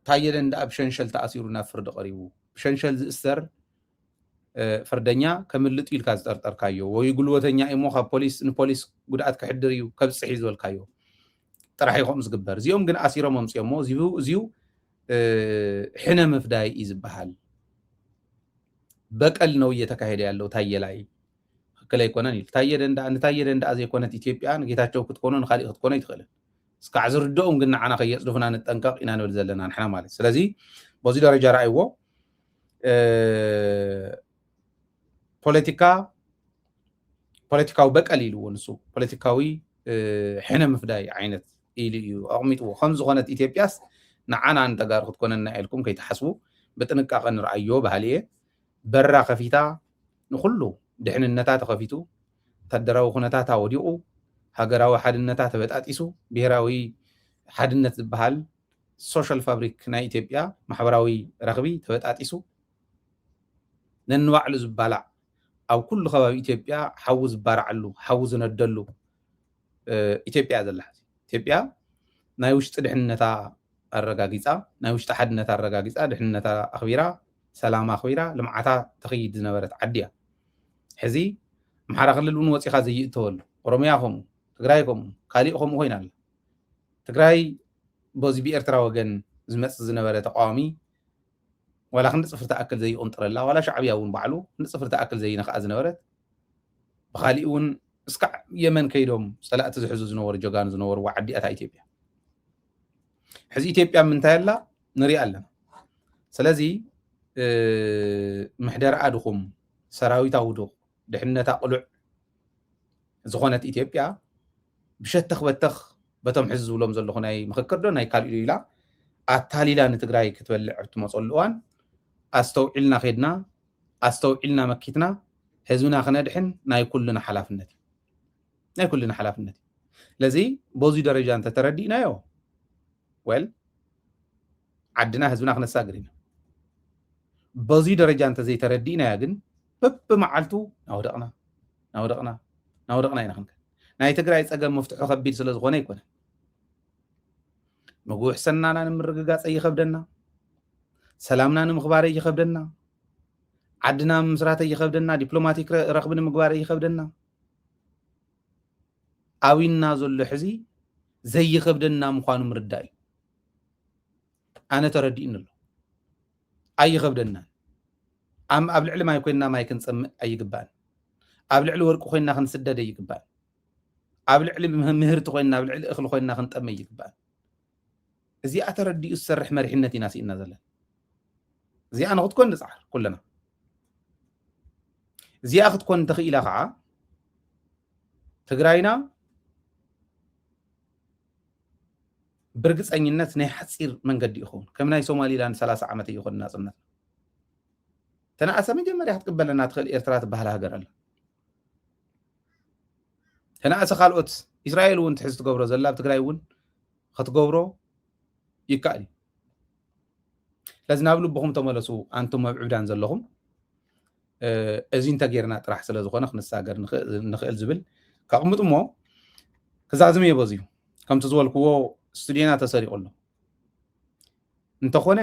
ታየ ደንደኣ ብሸንሸል ተኣሲሩ ናብ ፍርዲ ቀሪቡ ብሸንሸል ዝእሰር ፍርደኛ ከምልጥ ኢልካ ዝጠርጠርካዮ ወይ ጉልበተኛ እሞ ካብ ፖሊስ ንፖሊስ ጉድኣት ክሕድር እዩ ከብፅሕ እዩ ዝበልካዮ ጥራሕ ይኹም ዝግበር እዚኦም ግን ኣሲሮም ኣምፅኦም ሞ እዚኡ ሕነ ምፍዳይ እዩ ዝበሃል በቀል ነው እየተካሄደ ያለው ታየ ላይ ክክል ኣይኮነን ኢሉ ታየ ደንደኣ ዘይኮነት ኢትዮጵያ ንጌታቸው ክትኮኖ ንካሊእ ክትኮኖ ይትኽእልን እስካዕ ዝርድኦም ግን ንዓና ከየፅድፉና ንጠንቀቕ ኢና ንብል ዘለና ንሕና ማለት ስለዚ በዚ ደረጃ ረኣይዎ ፖለቲካዊ በቀል ኢልዎ ንሱ ፖለቲካዊ ሕነ ምፍዳይ ዓይነት ኢሉ እዩ ኣቕሚጥዎ ከም ዝኾነት ኢትዮጵያስ ንዓና እንተጋሩ ክትኮነና ኢልኩም ከይተሓስቡ ብጥንቃቐ ንርኣዮ ባህሊ እየ በራ ከፊታ ንኩሉ ድሕንነታ ተኸፊቱ ወታደራዊ ኩነታት ወዲቑ ሃገራዊ ሓድነታ ተበጣጢሱ ብሄራዊ ሓድነት ዝበሃል ሶሻል ፋብሪክ ናይ ኢትዮጵያ ማሕበራዊ ረኽቢ ተበጣጢሱ ነንባዕሉ ዝባላዕ ኣብ ኩሉ ከባቢ ኢትዮጵያ ሓዊ ዝባርዓሉ ሓዊ ዝነደሉ ኢትዮጵያ ዘላ ኢትዮጵያ ናይ ውሽጢ ድሕንነታ ኣረጋጊፃ ናይ ውሽጢ ሓድነታ ኣረጋጊፃ ድሕንነታ ኣኽቢራ ሰላም ኣኽቢራ ልምዓታ ተኸይድ ዝነበረት ዓዲ እያ ሕዚ ኣምሓራ ክልል እውን ወፂኻ ዘይእተወሉ ኦሮሚያ ከምኡ ትግራይ ከምኡ ካሊእ ከምኡ ኮይና ኣላ ትግራይ በዚ ብኤርትራ ወገን ዝመፅእ ዝነበረ ተቃዋሚ ዋላ ክንዲ ፅፍሪ ተኣክል ዘይቁንጥረላ ዋላ ሻዕብያ እውን ባዕሉ ክንዲ ፅፍሪ ተኣክል ዘይነኽኣ ዝነበረት ብካሊእ እውን እስካዕ የመን ከይዶም ፀላእቲ ዝሕዙ ዝነበሩ ጀጋኑ ዝነበርዋ ዓዲ እታ ኢትዮጵያ ሕዚ ኢትዮጵያ ምንታይ ኣላ ንሪኣ ኣለና ስለዚ ምሕደር ኣድኹም ሰራዊታ ውዱቕ ድሕነታ ቁሉዕ ዝኾነት ኢትዮጵያ ብሸተኽ በተኽ በቶም ሕዚ ዝብሎም ዘለኹ ናይ ምክክር ዶ ናይ ካልእ ኢላ ኣታሊላ ንትግራይ ክትበልዕ እትመፀሉ እዋን ኣስተውዒልና ኸድና ኣስተውዒልና መኪትና ህዝብና ክነድሕን ናይ ኩልና ሓላፍነት እዩ ናይ ኩልና ሓላፍነት እዩ ለዚ በዚ ደረጃ እንተተረዲእናዮ ወል ዓድና ህዝብና ክነሳግር ኢና በዚ ደረጃ እንተዘይተረዲእናያ ግን በብመዓልቱ ናውደቕና ኢና ክንከ ናይ ትግራይ ፀገም መፍትሑ ከቢድ ስለ ዝኾነ ይኮነን ምግቡ ሕሰናና ንምርግጋፅ ይኸብደና ሰላምና ንምኽባር ይኸብደና ዓድና ምስራት ይኸብደና ዲፕሎማቲክ ረኽቢ ንምግባር ይኸብደና ኣዊና ዘሎ ሕዚ ዘይኸብደና ምዃኑ ምርዳእ እዩ ኣነ ተረዲእኒ ኣሎ ኣይኸብደናን ኣብ ልዕሊ ማይ ኮይንና ማይ ክንፀምእ ኣይግባእን ኣብ ልዕሊ ወርቂ ኮይንና ክንስደድ ኣይግባእን ኣብ ልዕሊ ምህርቲ ኮይንና ኣብ ልዕሊ እኽሊ ኮይንና ክንጠመ ኣይግባእን እዚኣ ተረዲኡ ዝሰርሕ መሪሕነት ኢና ሲእና ዘለና እዚኣ ንክትኮን ንፃዕር ኩለና እዚኣ ክትኮን እንተኽኢላ ከዓ ትግራይና ብርግፀኝነት ናይ ሓፂር መንገዲ ይኸውን ከም ናይ ሶማሊላንድ 30 ዓመት ይኾን ናፅነት ተናእሰ መጀመርያ ክትቅበለና ትኽእል ኤርትራ ትበሃል ሃገር ኣላ ተናእሰ ካልኦት እስራኤል እውን ትሕዝ ትገብሮ ዘላ ኣብ ትግራይ እውን ክትገብሮ ይከኣል እዩ ለዚ ናብ ልብኹም ተመለሱ ኣንቱም መብዕብዳን ዘለኹም እዚ እንተጌርና ጥራሕ ስለ ዝኾነ ክንሳገር ንኽእል ዝብል ካቕምጡ እሞ ክዛዝም የበዝ እዩ ከምቲ ዝበልክዎ ስቱድዮና ተሰሪቑ ኣሎ እንተኾነ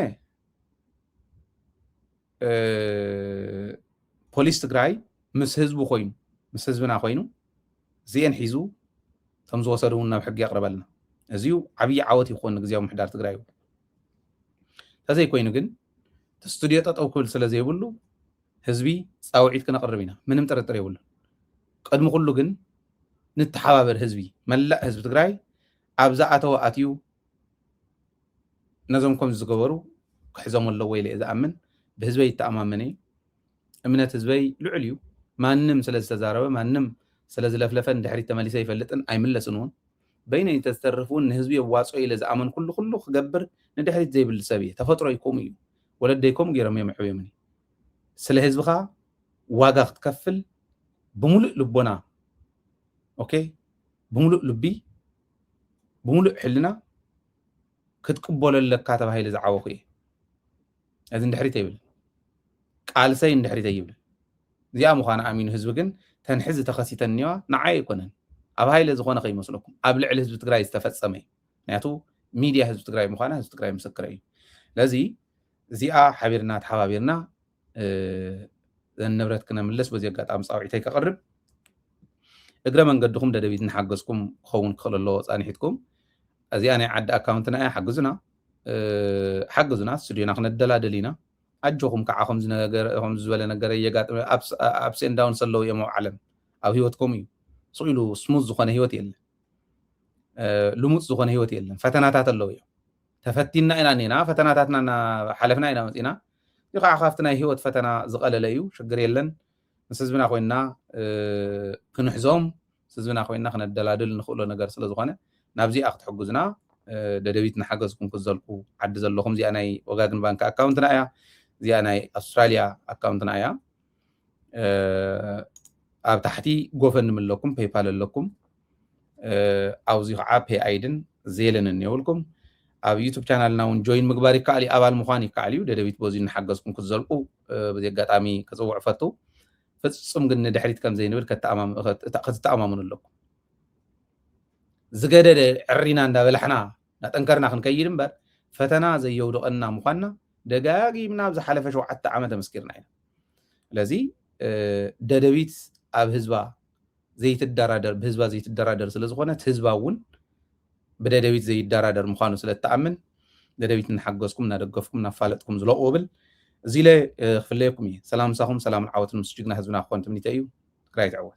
ፖሊስ ትግራይ ምስ ህዝቡ ኮይኑ ምስ ህዝብና ኮይኑ እዚአን ሒዙ ከም ዝወሰዱ እውን ናብ ሕጊ ያቕርበልና እዚዩ ዓብዪ ዓወት ይኾን ግዜያዊ ምሕዳር ትግራይ እዩ ተዘይኮይኑ ግን ስቱድዮ ጠጠው ክብል ስለ ዘይብሉ ህዝቢ ፃውዒት ክነቕርብ ኢና ምንም ጥርጥር የብሉ ቅድሚ ኩሉ ግን ንተሓባበር ህዝቢ መላእ ህዝቢ ትግራይ ኣብዛ ኣተወ ኣትዩ ነዞም ከም ዝገበሩ ክሕዞም ኣለዎ ኢለ ዝኣምን ብህዝበይ ይተኣማመነ እምነት ህዝበይ ልዑል እዩ ማንም ስለ ዝተዛረበ ማንም ስለ ዝለፍለፈን ድሕሪት ተመሊሰ ይፈልጥን ኣይምለስን እውን በይነይ ተዝተርፍ እውን ንህዝቢ የዋፅኦ ኢለ ዝኣመን ኩሉ ክገብር ንድሕሪት ዘይብል ሰብ እየ ተፈጥሮ ይኮም እዩ ወለደይኮም ገይሮም የምዕብዮምኒ ስለ ህዝብኻ ዋጋ ክትከፍል ብምሉእ ልቦና ኦኬ ብምሉእ ልቢ ብምሉእ ሕልና ክትቅበለለካ ተባሂለ ዝዓወኹ እየ እዚ እንድሕሪት ኣይብል ቃልሰይ እንድሕሪት ኣይብል እዚኣ ምዃነ ኣሚኑ ህዝቢ ግን ተንሕዚ ተኸሲተን እኒዋ ንዓይ ኣይኮነን ኣብ ሃይለ ዝኾነ ከይመስለኩም ኣብ ልዕሊ ህዝቢ ትግራይ ዝተፈፀመ እዩ ምክንያቱ ሚድያ ህዝቢ ትግራይ ምዃና ህዝቢ ትግራይ ምስክረ እዩ ለዚ እዚኣ ሓቢርና ተሓባቢርና ንብረት ክነምለስ በዚ ኣጋጣሚ ፃውዒተይ ከቕርብ እግረ መንገድኩም ደደቢት ንሓገዝኩም ክኸውን ክኽእል ኣለዎ ፃኒሒትኩም እዚኣ ናይ ዓዲ ኣካውንትና እያ ሓግዙና ስቱድዮና ክነደላደል ኢና ኣጆኹም ከዓ ከምዚ ዝበለ ነገር የጋጥመ ኣብስ ኤንድ ዳውንስ ኣለዉ እዮም ኣብ ዓለም ኣብ ሂወትኩም እዩ ስኢሉ ስሙዝ ዝኾነ ሂወት የለን ልሙፅ ዝኾነ ሂወት የለን ፈተናታት ኣለዉ እዮም ተፈቲና ኢና ኔና ፈተናታትና ሓለፍና ኢና መፂና يقع خافتنا هيوت فتنا زقل ليو شجر يلن مسزبنا خوينا كنحزوم سزبنا خوينا خنا الدلادل نخلو نجار سلزخانة نابزي أخت حجزنا ددبيت نحجزكم كزلكو عد زلهم زي أنا وجاجن بانك أكاونتنا يا زي أنا أستراليا أكاونتنا يا أب تحتي جوفن من لكم باي بال لكم أو زي عاب هي أيدن زيلن النيولكم أو يوتيوب channel ناون join مقباري كالي أبال مخاني كاليو ددبيت بوزين نحجزكم كزلكو بدي قات أمي كزوع فتو فتصم قلنا دحريت كم زين ولك تأمام من لكم زجدة عرينا عند بلحنا نتنكرنا خن كيرن بر فتنا زي يودو أننا مخنا دقاقي منابز حلفة شو حتى عمد مسكرنا لذي ددبيت أب هزبا زيت الدرادر بهزبا زيت الدرادر سلزخونة هزباون بددبيت زي الدرادر مخانو سلت تأمن ددبيت نحجزكم ندقفكم نفالتكم زلو قبل زيله خفليكم سلام ساهم سلام العوات المسجدنا هزبنا أخوان تمني تأيو كرايت عوات